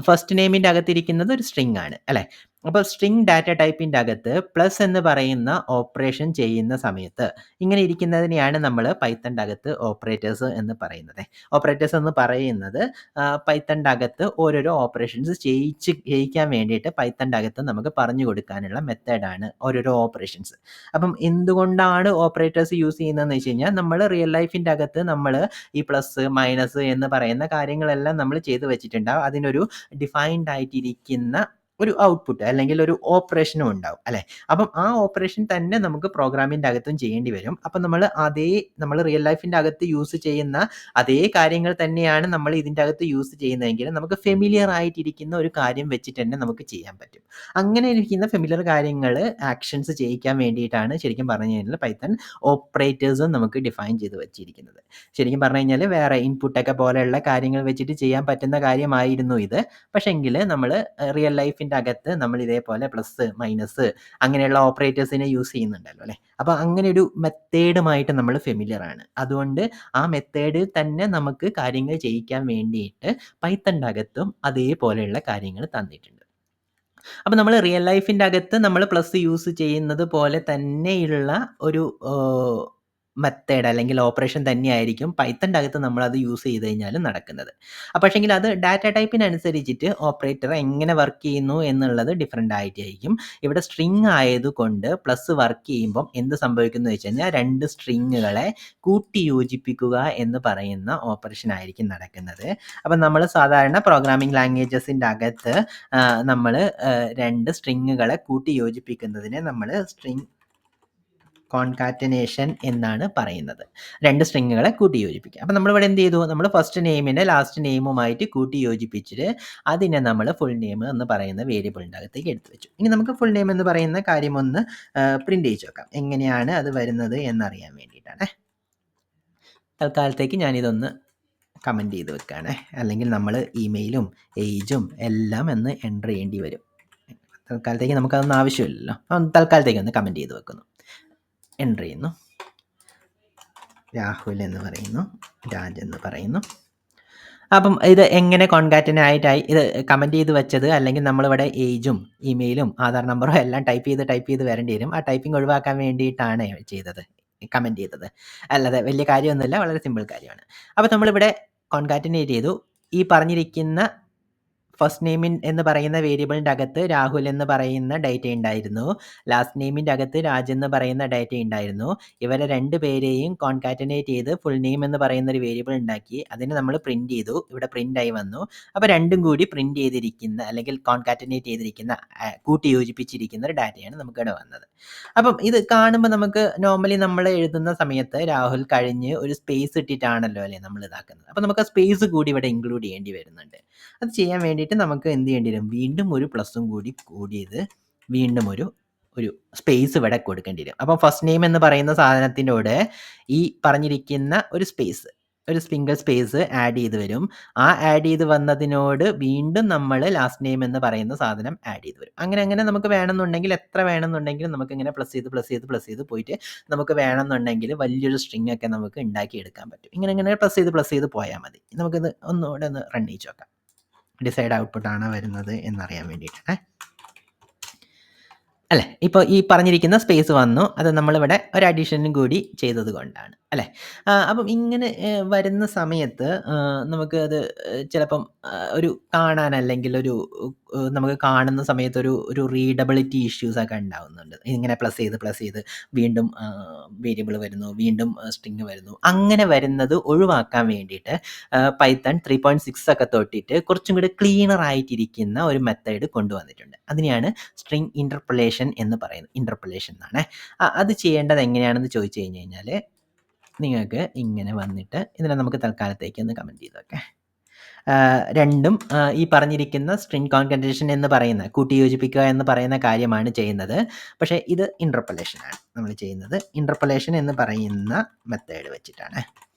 ഫസ്റ്റ് നെയിമിൻ്റെ അകത്തിരിക്കുന്നത് ഒരു സ്ട്രിങ് ആണ് അല്ലേ. അപ്പോൾ സ്ട്രിങ് ഡാറ്റ ടൈപ്പിൻ്റെ അകത്ത് പ്ലസ് എന്ന് പറയുന്ന ഓപ്പറേഷൻ ചെയ്യുന്ന സമയത്ത് ഇങ്ങനെ ഇരിക്കുന്നതിനെയാണ് നമ്മൾ പൈത്തണിൻ്റെ അകത്ത് ഓപ്പറേറ്റേഴ്സ് എന്ന് പറയുന്നത്. ഓപ്പറേറ്റേഴ്സ് എന്ന് പറയുന്നത് പൈത്തണിൻ്റെ അകത്ത് ഓരോരോ ഓപ്പറേഷൻസ് ചെയ്യിക്കാൻ വേണ്ടിയിട്ട് പൈത്തണിൻ്റെ അകത്ത് നമുക്ക് പറഞ്ഞു കൊടുക്കാനുള്ള മെത്തേഡാണ് ഓരോരോ ഓപ്പറേഷൻസ്. അപ്പം എന്തുകൊണ്ടാണ് ഓപ്പറേറ്റേഴ്സ് യൂസ് ചെയ്യുന്നതെന്ന് വെച്ച് കഴിഞ്ഞാൽ നമ്മൾ റിയൽ ലൈഫിൻ്റെ അകത്ത് നമ്മൾ ഈ പ്ലസ് മൈനസ് എന്ന് പറയുന്ന കാര്യങ്ങളെല്ലാം നമ്മൾ ചെയ്ത് വെച്ചിട്ടുണ്ടാവും. അതിനൊരു ഡിഫൈൻഡ് ആയിട്ടിരിക്കുന്ന ഒരു ഔട്ട്പുട്ട് അല്ലെങ്കിൽ ഒരു ഓപ്പറേഷനും ഉണ്ടാവും അല്ലേ. അപ്പം ആ ഓപ്പറേഷൻ തന്നെ നമുക്ക് പ്രോഗ്രാമിൻ്റെ അകത്തും ചെയ്യേണ്ടി വരും. അപ്പം നമ്മൾ റിയൽ ലൈഫിൻ്റെ അകത്ത് യൂസ് ചെയ്യുന്ന അതേ കാര്യങ്ങൾ തന്നെയാണ് നമ്മൾ ഇതിൻ്റെ അകത്ത് യൂസ് ചെയ്യുന്നതെങ്കിൽ നമുക്ക് ഫെമിലിയർ ആയിട്ടിരിക്കുന്ന ഒരു കാര്യം വെച്ചിട്ട് തന്നെ നമുക്ക് ചെയ്യാൻ പറ്റും. അങ്ങനെ ഇരിക്കുന്ന ഫെമിലിയർ കാര്യങ്ങൾ ആക്ഷൻസ് ചെയ്യിക്കാൻ വേണ്ടിയിട്ടാണ് ശരിക്കും പറഞ്ഞു കഴിഞ്ഞാൽ പൈത്തൺ ഓപ്പറേറ്റേഴ്സും നമുക്ക് ഡിഫൈൻ ചെയ്ത് വെച്ചിരിക്കുന്നത്. ശരിക്കും പറഞ്ഞു കഴിഞ്ഞാൽ വേറെ ഇൻപുട്ടൊക്കെ പോലെയുള്ള കാര്യങ്ങൾ വെച്ചിട്ട് ചെയ്യാൻ പറ്റുന്ന കാര്യമായിരുന്നു ഇത്. പക്ഷേങ്കിൽ നമ്മൾ റിയൽ ലൈഫിൻ്റെ അകത്ത് നമ്മൾ ഇതേപോലെ പ്ലസ് മൈനസ് അങ്ങനെയുള്ള ഓപ്പറേറ്റേഴ്സിനെ യൂസ് ചെയ്യുന്നുണ്ടല്ലോ അല്ലേ. അപ്പോൾ അങ്ങനെ ഒരു മെത്തേഡുമായിട്ട് നമ്മൾ ഫെമിലിയർ ആണ്. അതുകൊണ്ട് ആ മെത്തേഡിൽ തന്നെ നമുക്ക് കാര്യങ്ങൾ ചെയ്യിക്കാൻ വേണ്ടിയിട്ട് പൈത്തണിൻ്റെ അകത്തും അതേപോലെയുള്ള കാര്യങ്ങൾ തന്നിട്ടുണ്ട്. അപ്പം നമ്മൾ റിയൽ ലൈഫിൻ്റെ അകത്ത് നമ്മൾ പ്ലസ് യൂസ് ചെയ്യുന്നത് പോലെ തന്നെയുള്ള ഒരു മെത്തേഡ് അല്ലെങ്കിൽ ഓപ്പറേഷൻ തന്നെയായിരിക്കും പൈത്തണിൻ്റെ അകത്ത് നമ്മളത് യൂസ് ചെയ്ത് കഴിഞ്ഞാൽ നടക്കുന്നത്. പക്ഷേങ്കിൽ അത് ഡാറ്റ ടൈപ്പിനനുസരിച്ചിട്ട് ഓപ്പറേറ്റർ എങ്ങനെ വർക്ക് ചെയ്യുന്നു എന്നുള്ളത് ഡിഫറെൻ്റ് ആയിട്ടായിരിക്കും. ഇവിടെ സ്ട്രിങ് ആയതുകൊണ്ട് പ്ലസ് വർക്ക് ചെയ്യുമ്പം എന്ത് സംഭവിക്കുന്നു വെച്ച് കഴിഞ്ഞാൽ 2 സ്ട്രിങ്ങുകളെ കൂട്ടി യോജിപ്പിക്കുക എന്ന് പറയുന്ന ഓപ്പറേഷൻ ആയിരിക്കും നടക്കുന്നത്. അപ്പം നമ്മൾ സാധാരണ പ്രോഗ്രാമിംഗ് ലാംഗ്വേജസിൻ്റെ അകത്ത് നമ്മൾ 2 സ്ട്രിങ്ങുകളെ കൂട്ടി യോജിപ്പിക്കുന്നതിനെ നമ്മൾ സ്ട്രിങ് കോൺകാറ്റനേഷൻ എന്നാണ് പറയുന്നത്. 2 സ്ട്രിങ്ങുകളെ കൂട്ടി യോജിപ്പിക്കുക. അപ്പം നമ്മളിവിടെ എന്ത് ചെയ്തു, നമ്മൾ ഫസ്റ്റ് നെയിമിനെ ലാസ്റ്റ് നെയിമുമായിട്ട് കൂട്ടി യോജിപ്പിച്ചിട്ട് അതിനെ നമ്മൾ ഫുൾ നെയിം എന്ന് പറയുന്ന വേരിയബിളിൻ്റെ അകത്തേക്ക് എടുത്തു വെച്ചു. ഇനി നമുക്ക് ഫുൾ നെയിം എന്ന് പറയുന്ന കാര്യം ഒന്ന് പ്രിൻ്റ് ചെയ്ത് നോക്കാം. എങ്ങനെയാണ് അത് വരുന്നത് എന്നറിയാൻ വേണ്ടിയിട്ടാണ്. തൽക്കാലത്തേക്ക് ഞാനിതൊന്ന് കമൻറ്റ് ചെയ്ത് വെക്കുകയാണ്. അല്ലെങ്കിൽ നമ്മൾ ഇമെയിലും ഏജും എല്ലാം ഒന്ന് എൻ്റർ ചെയ്യേണ്ടി വരും. തൽക്കാലത്തേക്ക് നമുക്കതൊന്നും ആവശ്യമില്ലല്ലോ. തൽക്കാലത്തേക്ക് ഒന്ന് കമൻറ്റ് ചെയ്ത് വെക്കുന്നു. എൻ്റർ ചെയ്യുന്നു. രാഹുൽ എന്ന് പറയുന്നു, രാജ് എന്ന് പറയുന്നു. അപ്പം ഇത് എങ്ങനെ കോൺകാറ്റനായിട്ടായി ഇത് കമൻറ്റ് ചെയ്ത് വെച്ചത്, അല്ലെങ്കിൽ നമ്മളിവിടെ ഏജും ഇമെയിലും ആധാർ നമ്പറും എല്ലാം ടൈപ്പ് ചെയ്ത് വരേണ്ടി വരും. ആ ടൈപ്പിംഗ് ഒഴിവാക്കാൻ വേണ്ടിയിട്ടാണ് ചെയ്തത്, കമൻറ്റ് ചെയ്തത്. അല്ലാതെ വലിയ കാര്യമൊന്നുമില്ല, വളരെ സിമ്പിൾ കാര്യമാണ്. അപ്പോൾ നമ്മളിവിടെ കോൺകാറ്റനേറ്റ് ചെയ്തു. ഈ പറഞ്ഞിരിക്കുന്ന ഫസ്റ്റ് നെയിമിൻ എന്ന് പറയുന്ന വേരിയബിളിൻ്റെ അകത്ത് രാഹുൽ എന്ന് പറയുന്ന ഡേറ്റ ഉണ്ടായിരുന്നു. ലാസ്റ്റ് നെയിമിൻ്റെ അകത്ത് രാജ് എന്ന് പറയുന്ന ഡേറ്റ ഉണ്ടായിരുന്നു. ഇവരെ 2 പേരെയും കോൺകാറ്റനേറ്റ് ചെയ്ത് ഫുൾ നെയിം എന്ന് പറയുന്ന ഒരു വേരിയബിൾ ഉണ്ടാക്കി. അതിനെ നമ്മൾ പ്രിൻ്റ് ചെയ്തു. ഇവിടെ പ്രിൻ്റ് ആയി വന്നു. അപ്പോൾ രണ്ടും കൂടി പ്രിൻ്റ് ചെയ്തിരിക്കുന്ന അല്ലെങ്കിൽ കോൺകാറ്റനേറ്റ് ചെയ്തിരിക്കുന്ന കൂട്ടി യോജിപ്പിച്ചിരിക്കുന്ന ഒരു ഡാറ്റയാണ് നമുക്കിവിടെ വന്നത്. അപ്പം ഇത് കാണുമ്പോൾ നമുക്ക് നോർമലി നമ്മൾ എഴുതുന്ന സമയത്ത് രാഹുൽ കഴിഞ്ഞ് ഒരു സ്പേസ് ഇട്ടിട്ടാണല്ലോ അല്ലേ നമ്മൾ ഇതാക്കുന്നത്. അപ്പോൾ നമുക്ക് ആ സ്പേസ് കൂടി ഇവിടെ ഇൻക്ലൂഡ് ചെയ്യേണ്ടി വരുന്നുണ്ട്. അത് ചെയ്യാൻ വേണ്ടിയിട്ട് നമുക്ക് എന്ത് ചെയ്യേണ്ടി വരും, വീണ്ടും ഒരു പ്ലസും കൂടിയത് വീണ്ടും ഒരു സ്പേസ് ഇവിടെ കൊടുക്കേണ്ടി വരും. അപ്പോൾ ഫസ്റ്റ് നെയിം എന്ന് പറയുന്ന സാധനത്തിനോട് ഈ പറഞ്ഞിരിക്കുന്ന ഒരു സിംഗിൾ സ്പേസ് ആഡ് ചെയ്ത് വരും. ആ ആഡ് ചെയ്ത് വന്നതിനോട് വീണ്ടും നമ്മൾ ലാസ്റ്റ് നെയിം എന്ന് പറയുന്ന സാധനം ആഡ് ചെയ്ത് വരും. അങ്ങനെ നമുക്ക് വേണമെന്നുണ്ടെങ്കിൽ എത്ര വേണമെന്നുണ്ടെങ്കിലും നമുക്ക് ഇങ്ങനെ പ്ലസ് ചെയ്ത് പോയിട്ട് നമുക്ക് വേണമെന്നുണ്ടെങ്കിൽ വലിയൊരു സ്ട്രിങ് ഒക്കെ നമുക്ക് ഉണ്ടാക്കിയെടുക്കാൻ പറ്റും. ഇങ്ങനെ പ്ലസ് ചെയ്ത് പോയാൽ മതി. നമുക്കിത് ഒന്നുകൂടെ ഒന്ന് റൺ ചെയ്ത് നോക്കാം. ഡിസൈഡ് ഔട്ട്പുട്ട് ആണ് വരുന്നത് എന്നറിയാൻ വേണ്ടിയിട്ടാണ് അല്ലേ. ഇപ്പോൾ ഈ പറഞ്ഞിരിക്കുന്ന സ്പേസ് വന്നു. അത് നമ്മളിവിടെ ഒരു അഡീഷനും കൂടി ചെയ്തത് കൊണ്ടാണ് അല്ലേ. അപ്പം ഇങ്ങനെ വരുന്ന സമയത്ത് നമുക്ക് അത് ചിലപ്പം ഒരു കാണാൻ അല്ലെങ്കിൽ നമുക്ക് കാണുന്ന സമയത്ത് ഒരു റീഡബിലിറ്റി ഇഷ്യൂസൊക്കെ ഉണ്ടാവുന്നുണ്ട്. ഇങ്ങനെ പ്ലസ് ചെയ്ത് വീണ്ടും വേരിയബിൾ വരുന്നു, വീണ്ടും സ്ട്രിങ് വരുന്നു. അങ്ങനെ വരുന്നത് ഒഴിവാക്കാൻ വേണ്ടിയിട്ട് പൈത്തൺ 3.6 ഒക്കെ തൊട്ടിട്ട് കുറച്ചും കൂടി ക്ലീനർ ആയിട്ടിരിക്കുന്ന ഒരു മെത്തേഡ് കൊണ്ടുവന്നിട്ടുണ്ട്. അതിനെയാണ് സ്ട്രിങ് ഇൻ്റർപൊളേഷൻ എന്ന് പറയുന്നത്. ഇൻ്റർപൊളേഷൻ എന്നാണ്. അത് ചെയ്യേണ്ടത് എങ്ങനെയാണെന്ന് ചോദിച്ചു കഴിഞ്ഞാൽ നിങ്ങൾക്ക് ഇങ്ങനെ വന്നിട്ട് ഇതിനെ നമുക്ക് തൽക്കാലത്തേക്ക് ഒന്ന് കമൻറ്റ് ചെയ്ത് വെക്കാം. രണ്ടും ഈ പറഞ്ഞിരിക്കുന്ന സ്ട്രിംഗ് കോൺകാറ്റനേഷൻ എന്ന് പറയുന്ന കൂട്ടിയോജിപ്പിക്കുക എന്ന് പറയുന്ന കാര്യമാണ് ചെയ്യുന്നത്. പക്ഷേ ഇത് ഇന്റർപൊളേഷൻ ആണ് നമ്മൾ ചെയ്യുന്നത്. ഇന്റർപൊളേഷൻ എന്ന് പറയുന്ന മെത്തേഡ് വെച്ചിട്ടാണ്.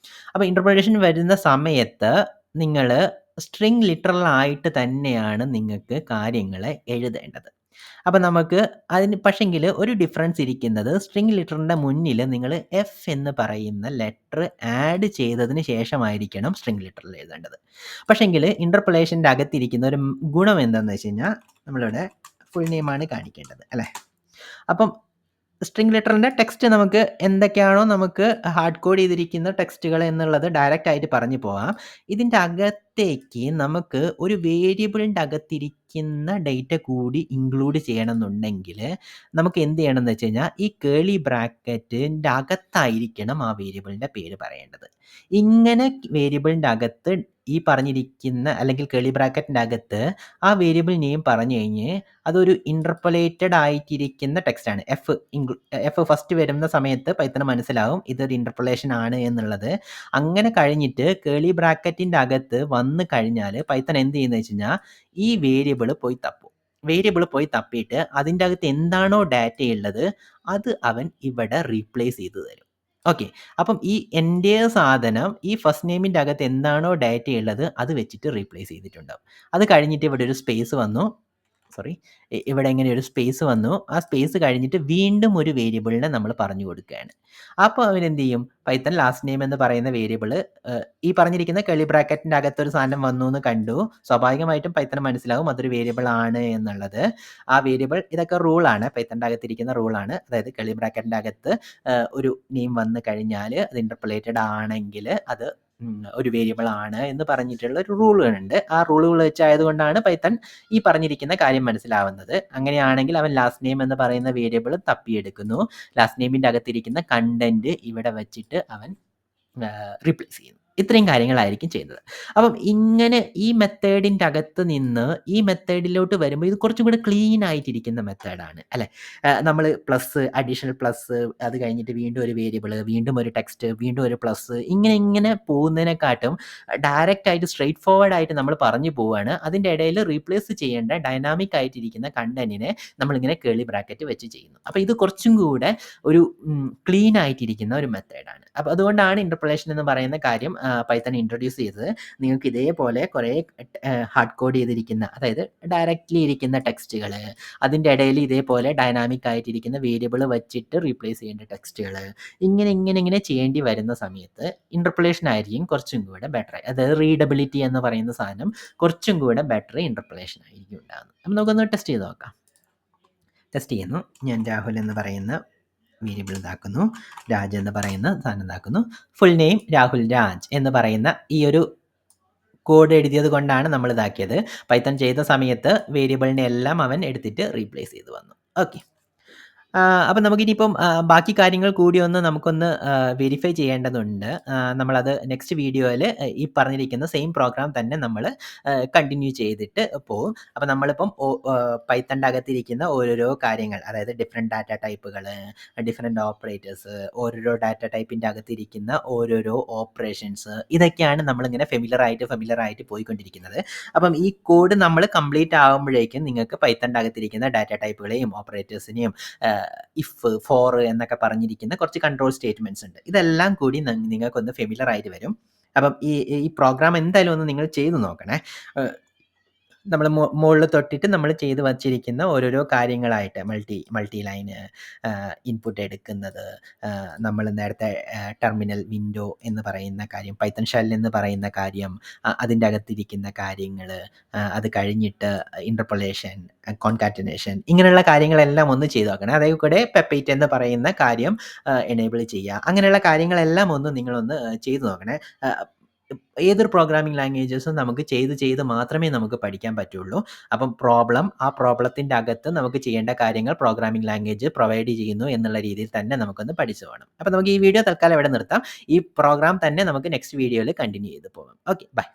അപ്പോൾ ഇന്റർപൊളേഷൻ വരുന്ന സമയത്ത് നിങ്ങൾ സ്ട്രിംഗ് ലിറ്ററൽ ആയിട്ട് തന്നെയാണ് നിങ്ങൾക്ക് കാര്യങ്ങളെ എഴുതേണ്ടത്. അപ്പോൾ നമുക്ക് അതിന് പക്ഷെങ്കിൽ ഒരു ഡിഫറൻസ് ഇരിക്കുന്നത് സ്ട്രിംഗ് ലിറ്ററിൻ്റെ മുന്നിൽ നിങ്ങൾ എഫ് എന്ന് പറയുന്ന ലെറ്റർ ആഡ് ചെയ്തതിന് ശേഷമായിരിക്കണം സ്ട്രിംഗ് ലിറ്ററിൽ എഴുതേണ്ടത്. പക്ഷെങ്കിൽ ഇന്റർപൊളേഷൻ്റെ അകത്തിരിക്കുന്ന ഒരു ഗുണം എന്താണെന്ന് വെച്ച് കഴിഞ്ഞാൽ നമ്മളിവിടെ ഫുൾ നെയിമാണ് കാണിക്കേണ്ടത് അല്ലേ. അപ്പം സ്ട്രിംഗ് ലിറ്ററിൻ്റെ ടെക്സ്റ്റ് നമുക്ക് എന്തൊക്കെയാണോ നമുക്ക് ഹാർഡ് കോഡ് ചെയ്തിരിക്കുന്ന ടെക്സ്റ്റുകൾ എന്നുള്ളത് ഡയറക്റ്റ് ആയിട്ട് പറഞ്ഞു പോകാം. ഇതിൻ്റെ അകത്തേക്ക് നമുക്ക് ഒരു വേരിയബിളിൻ്റെ അകത്തിരിക്കുന്ന ഡേറ്റ കൂടി ഇൻക്ലൂഡ് ചെയ്യണമെന്നുണ്ടെങ്കിൽ നമുക്ക് എന്ത് ചെയ്യണമെന്ന് വെച്ച് കഴിഞ്ഞാൽ ഈ കേളി ബ്രാക്കറ്റിൻ്റെ അകത്തായിരിക്കണം ആ വേരിയബിളിൻ്റെ പേര് പറയേണ്ടത്. ഇങ്ങനെ വേരിയബിളിൻ്റെ അകത്ത് ഈ പറഞ്ഞിരിക്കുന്ന അല്ലെങ്കിൽ കേളി ബ്രാക്കറ്റിൻ്റെ അകത്ത് ആ വേരിയബിൾ നെയിം പറഞ്ഞു കഴിഞ്ഞ് അതൊരു ഇന്റർപൊലേറ്റഡ് ആയിട്ടിരിക്കുന്ന ടെക്സ്റ്റാണ്. എഫ് ഫസ്റ്റ് വരുന്ന സമയത്ത് പൈത്തണ് മനസ്സിലാവും ഇതൊരു ഇന്റർപൊളേഷൻ ആണ് എന്നുള്ളത്. അങ്ങനെ കഴിഞ്ഞിട്ട് കേളി ബ്രാക്കറ്റിൻ്റെ അകത്ത് വന്നു കഴിഞ്ഞാൽ പൈത്തൺ എന്ത് ചെയ്യുന്നത് വെച്ച് കഴിഞ്ഞാൽ ഈ വേരിയബിൾ പോയി തപ്പും. വേരിയബിൾ പോയി തപ്പിയിട്ട് അതിൻ്റെ അകത്ത് എന്താണോ ഡാറ്റ ഉള്ളത് അത് അവൻ ഇവിടെ റീപ്ലേസ് ചെയ്ത് തരും. ഓക്കെ. അപ്പം ഈ എൻ്റെ സാധനം ഈ ഫസ്റ്റ് നെയിമിൻ്റെ അകത്ത് എന്താണോ ഡാറ്റ ഉള്ളത് അത് വെച്ചിട്ട് റീപ്ലേസ് ചെയ്തിട്ടുണ്ടാവും. അത് കഴിഞ്ഞിട്ട് ഇവിടെ ഒരു സ്പേസ് വന്നു. ഇവിടെ ഇങ്ങനെ ഒരു സ്പേസ് വന്നു. ആ സ്പേസ് കഴിഞ്ഞിട്ട് വീണ്ടും ഒരു വേരിയബിളിനെ നമ്മൾ പറഞ്ഞു കൊടുക്കുകയാണ്. അപ്പോൾ അവനെന്ത് ചെയ്യും? പൈത്തൺ ലാസ്റ്റ് നെയിം എന്ന് പറയുന്ന വേരിയബിൾ ഈ പറഞ്ഞിരിക്കുന്ന കർലി ബ്രാക്കറ്റിൻ്റെ അകത്തൊരു സാധനം വന്നു എന്ന് കണ്ടു. സ്വാഭാവികമായിട്ടും പൈത്തൺ മനസ്സിലാവും അതൊരു വേരിയബിൾ ആണ് എന്നുള്ളത്. ആ വേരിയബിൾ ഇതൊക്കെ റൂളാണ്. പൈത്തണിൻ്റെ അകത്തിരിക്കുന്ന റൂളാണ്. അതായത് കർലി ബ്രാക്കറ്റിൻ്റെ അകത്ത് ഒരു നെയിം വന്നു കഴിഞ്ഞാൽ അത് ഇന്റർപൊലേറ്റഡ് ആണെങ്കിൽ അത് ഒരു വേരിയബിൾ ആണ് എന്ന് പറഞ്ഞിട്ടുള്ള ഒരു റൂളുകളുണ്ട്. ആ റൂളുകൾ വെച്ചായതുകൊണ്ടാണ് പൈത്തൺ ഈ പറഞ്ഞിരിക്കുന്ന കാര്യം മനസ്സിലാവുന്നത്. അങ്ങനെയാണെങ്കിൽ അവൻ ലാസ്റ്റ് നെയിം എന്ന് പറയുന്ന വേരിയബിൾ തപ്പിയെടുക്കുന്നു. ലാസ്റ്റ് നെയിമിൻ്റെ അകത്തിരിക്കുന്ന കണ്ടന്റ് ഇവിടെ വെച്ചിട്ട് അവൻ റീപ്ലേസ് ചെയ്യുന്നു. ഇത്രയും കാര്യങ്ങളായിരിക്കും ചെയ്യുന്നത്. അപ്പം ഇങ്ങനെ ഈ മെത്തേഡിൻ്റെ അകത്ത് നിന്ന് ഈ മെത്തേഡിലോട്ട് വരുമ്പോൾ ഇത് കുറച്ചും കൂടെ ക്ലീൻ ആയിട്ടിരിക്കുന്ന മെത്തേഡാണ് അല്ലേ. നമ്മൾ പ്ലസ്, അഡീഷണൽ പ്ലസ്, അത് കഴിഞ്ഞിട്ട് വീണ്ടും ഒരു വേരിയബിൾ, വീണ്ടും ഒരു ടെക്സ്റ്റ്, വീണ്ടും ഒരു പ്ലസ്, ഇങ്ങനെ പോകുന്നതിനെക്കാട്ടും ഡയറക്റ്റ് ആയിട്ട് സ്ട്രെയിറ്റ് ഫോർവേഡ് ആയിട്ട് നമ്മൾ പറഞ്ഞു പോവുകയാണ്. അതിൻ്റെ ഇടയിൽ റീപ്ലേസ് ചെയ്യേണ്ട ഡൈനാമിക് ആയിട്ടിരിക്കുന്ന കണ്ടന്റിനെ നമ്മളിങ്ങനെ കേളി ബ്രാക്കറ്റ് വെച്ച് ചെയ്യുന്നു. അപ്പോൾ ഇത് കുറച്ചും കൂടെ ഒരു ക്ലീൻ ആയിട്ടിരിക്കുന്ന ഒരു മെത്തേഡാണ്. അപ്പോൾ അതുകൊണ്ടാണ് ഇന്റർപൊളേഷൻ എന്ന് പറയുന്ന കാര്യം പൈത്തൺ ഇൻട്രൊഡ്യൂസ് ചെയ്തത്. നിങ്ങൾക്ക് ഇതേപോലെ കുറേ ഹാർഡ് കോഡ് ചെയ്തിരിക്കുന്ന, അതായത് ഡയറക്റ്റ്ലി ഇരിക്കുന്ന ടെക്സ്റ്റുകൾ, അതിൻ്റെ ഇടയിൽ ഇതേപോലെ ഡൈനാമിക് ആയിട്ടിരിക്കുന്ന വേരിയബിൾ വെച്ചിട്ട് റീപ്ലേസ് ചെയ്യേണ്ട ടെക്സ്റ്റുകൾ, ഇങ്ങനെ ചെയ്യേണ്ടി വരുന്ന സമയത്ത് ഇന്റർപൊളേഷൻ ആയിരിക്കും കുറച്ചും കൂടെ ബെറ്റർ. അതായത് റീഡബിലിറ്റി എന്ന് പറയുന്ന സാധനം കുറച്ചും കൂടെ ബെറ്റർ ഇന്റർപൊളേഷൻ ആയിരിക്കും ഉണ്ടാകുന്നത്. അപ്പം നമുക്കൊന്ന് ടെസ്റ്റ് ചെയ്ത് നോക്കാം. ടെസ്റ്റ് ചെയ്യുന്നു. ഞാൻ രാഹുൽ എന്ന് പറയുന്ന വേരിയബിൾ ഇതാക്കുന്നു. രാജ് എന്ന് പറയുന്ന സാധനം ഇതാക്കുന്നു. ഫുൾ നെയിം രാഹുൽ രാജ് എന്ന് പറയുന്ന ഈ ഒരു കോഡ് എഴുതിയത് കൊണ്ടാണ് നമ്മൾ ഇതാക്കിയത്. പൈത്തൺ ചെയ്ത സമയത്ത് വേരിയബിളിനെ എല്ലാം അവൻ എടുത്തിട്ട് റീപ്ലേസ് ചെയ്ത് വന്നു. ഓക്കെ. അപ്പം നമുക്കിനിയിപ്പം ബാക്കി കാര്യങ്ങൾ കൂടി നമുക്കൊന്ന് വെരിഫൈ ചെയ്യേണ്ടതുണ്ട്. നമ്മളത് നെക്സ്റ്റ് വീഡിയോയിൽ ഈ പറഞ്ഞിരിക്കുന്ന സെയിം പ്രോഗ്രാം തന്നെ നമ്മൾ കണ്ടിന്യൂ ചെയ്തിട്ട് പോവും. അപ്പം നമ്മളിപ്പം പൈത്തണിൻ്റെ അകത്തിരിക്കുന്ന ഓരോരോ കാര്യങ്ങൾ, അതായത് ഡിഫറെൻറ്റ് ഡാറ്റ ടൈപ്പുകൾ, ഡിഫറെൻറ്റ് ഓപ്പറേറ്റേഴ്സ്, ഓരോരോ ഡാറ്റ ടൈപ്പിൻ്റെ അകത്തിരിക്കുന്ന ഓരോരോ ഓപ്പറേഷൻസ്, ഇതൊക്കെയാണ് നമ്മളിങ്ങനെ ഫെമിലർ ആയിട്ട് പോയിക്കൊണ്ടിരിക്കുന്നത്. അപ്പം ഈ കോഡ് നമ്മൾ കംപ്ലീറ്റ് ആകുമ്പോഴേക്കും നിങ്ങൾക്ക് പൈത്തണിൻ്റെ അകത്തിരിക്കുന്ന ഡാറ്റ ടൈപ്പുകളെയും ഓപ്പറേറ്റേഴ്സിനെയും ഇഫ്, ഫോർ എന്നൊക്കെ പറഞ്ഞിരിക്കുന്ന കുറച്ച് കൺട്രോൾ സ്റ്റേറ്റ്മെൻറ്റ്സ് ഉണ്ട്. ഇതെല്ലാം കൂടി നിങ്ങൾക്കൊന്ന് ഫെമിലർ ആയിട്ട് വരും. അപ്പം ഈ പ്രോഗ്രാം എന്തായാലും ഒന്ന് നിങ്ങൾ ചെയ്ത് നോക്കണേ. നമ്മൾ മുകളിൽ തൊട്ടിട്ട് നമ്മൾ ചെയ്ത് വച്ചിരിക്കുന്ന ഓരോരോ കാര്യങ്ങളായിട്ട് മൾട്ടി ലൈന് ഇൻപുട്ട് എടുക്കുന്നത്, നമ്മൾ നേരത്തെ ടെർമിനൽ വിൻഡോ എന്ന് പറയുന്ന കാര്യം, പൈത്തൺ ഷെൽ എന്ന് പറയുന്ന കാര്യം, അതിൻ്റെ അകത്തിരിക്കുന്ന കാര്യങ്ങൾ, അത് കഴിഞ്ഞിട്ട് ഇന്റർപൊളേഷൻ, കോൺകാറ്റനേഷൻ, ഇങ്ങനെയുള്ള കാര്യങ്ങളെല്ലാം ഒന്ന് ചെയ്ത് നോക്കണം. അതേ കൂടെ പെപ്പൈറ്റ് എന്ന് പറയുന്ന കാര്യം എനേബിൾ ചെയ്യുക. അങ്ങനെയുള്ള കാര്യങ്ങളെല്ലാം ഒന്ന് നിങ്ങളൊന്ന് ചെയ്ത് നോക്കണേ. ഏതൊരു പ്രോഗ്രാമിംഗ് ലാംഗ്വേജസും നമുക്ക് ചെയ്ത് മാത്രമേ നമുക്ക് പഠിക്കാൻ പറ്റുള്ളൂ. അപ്പം ആ പ്രോബ്ലത്തിൻ്റെ അകത്ത് നമുക്ക് ചെയ്യേണ്ട കാര്യങ്ങൾ പ്രോഗ്രാമിംഗ് ലാംഗ്വേജ് പ്രൊവൈഡ് ചെയ്യുന്നു എന്നുള്ള രീതിയിൽ തന്നെ നമുക്കൊന്ന് പഠിച്ചു പോകണം. അപ്പം നമുക്ക് ഈ വീഡിയോ തൽക്കാലം ഇവിടെ നിർത്താം. ഈ പ്രോഗ്രാം തന്നെ നമുക്ക് നെക്സ്റ്റ് വീഡിയോയിൽ കണ്ടിന്യൂ ചെയ്ത് പോകാം. Okay, by.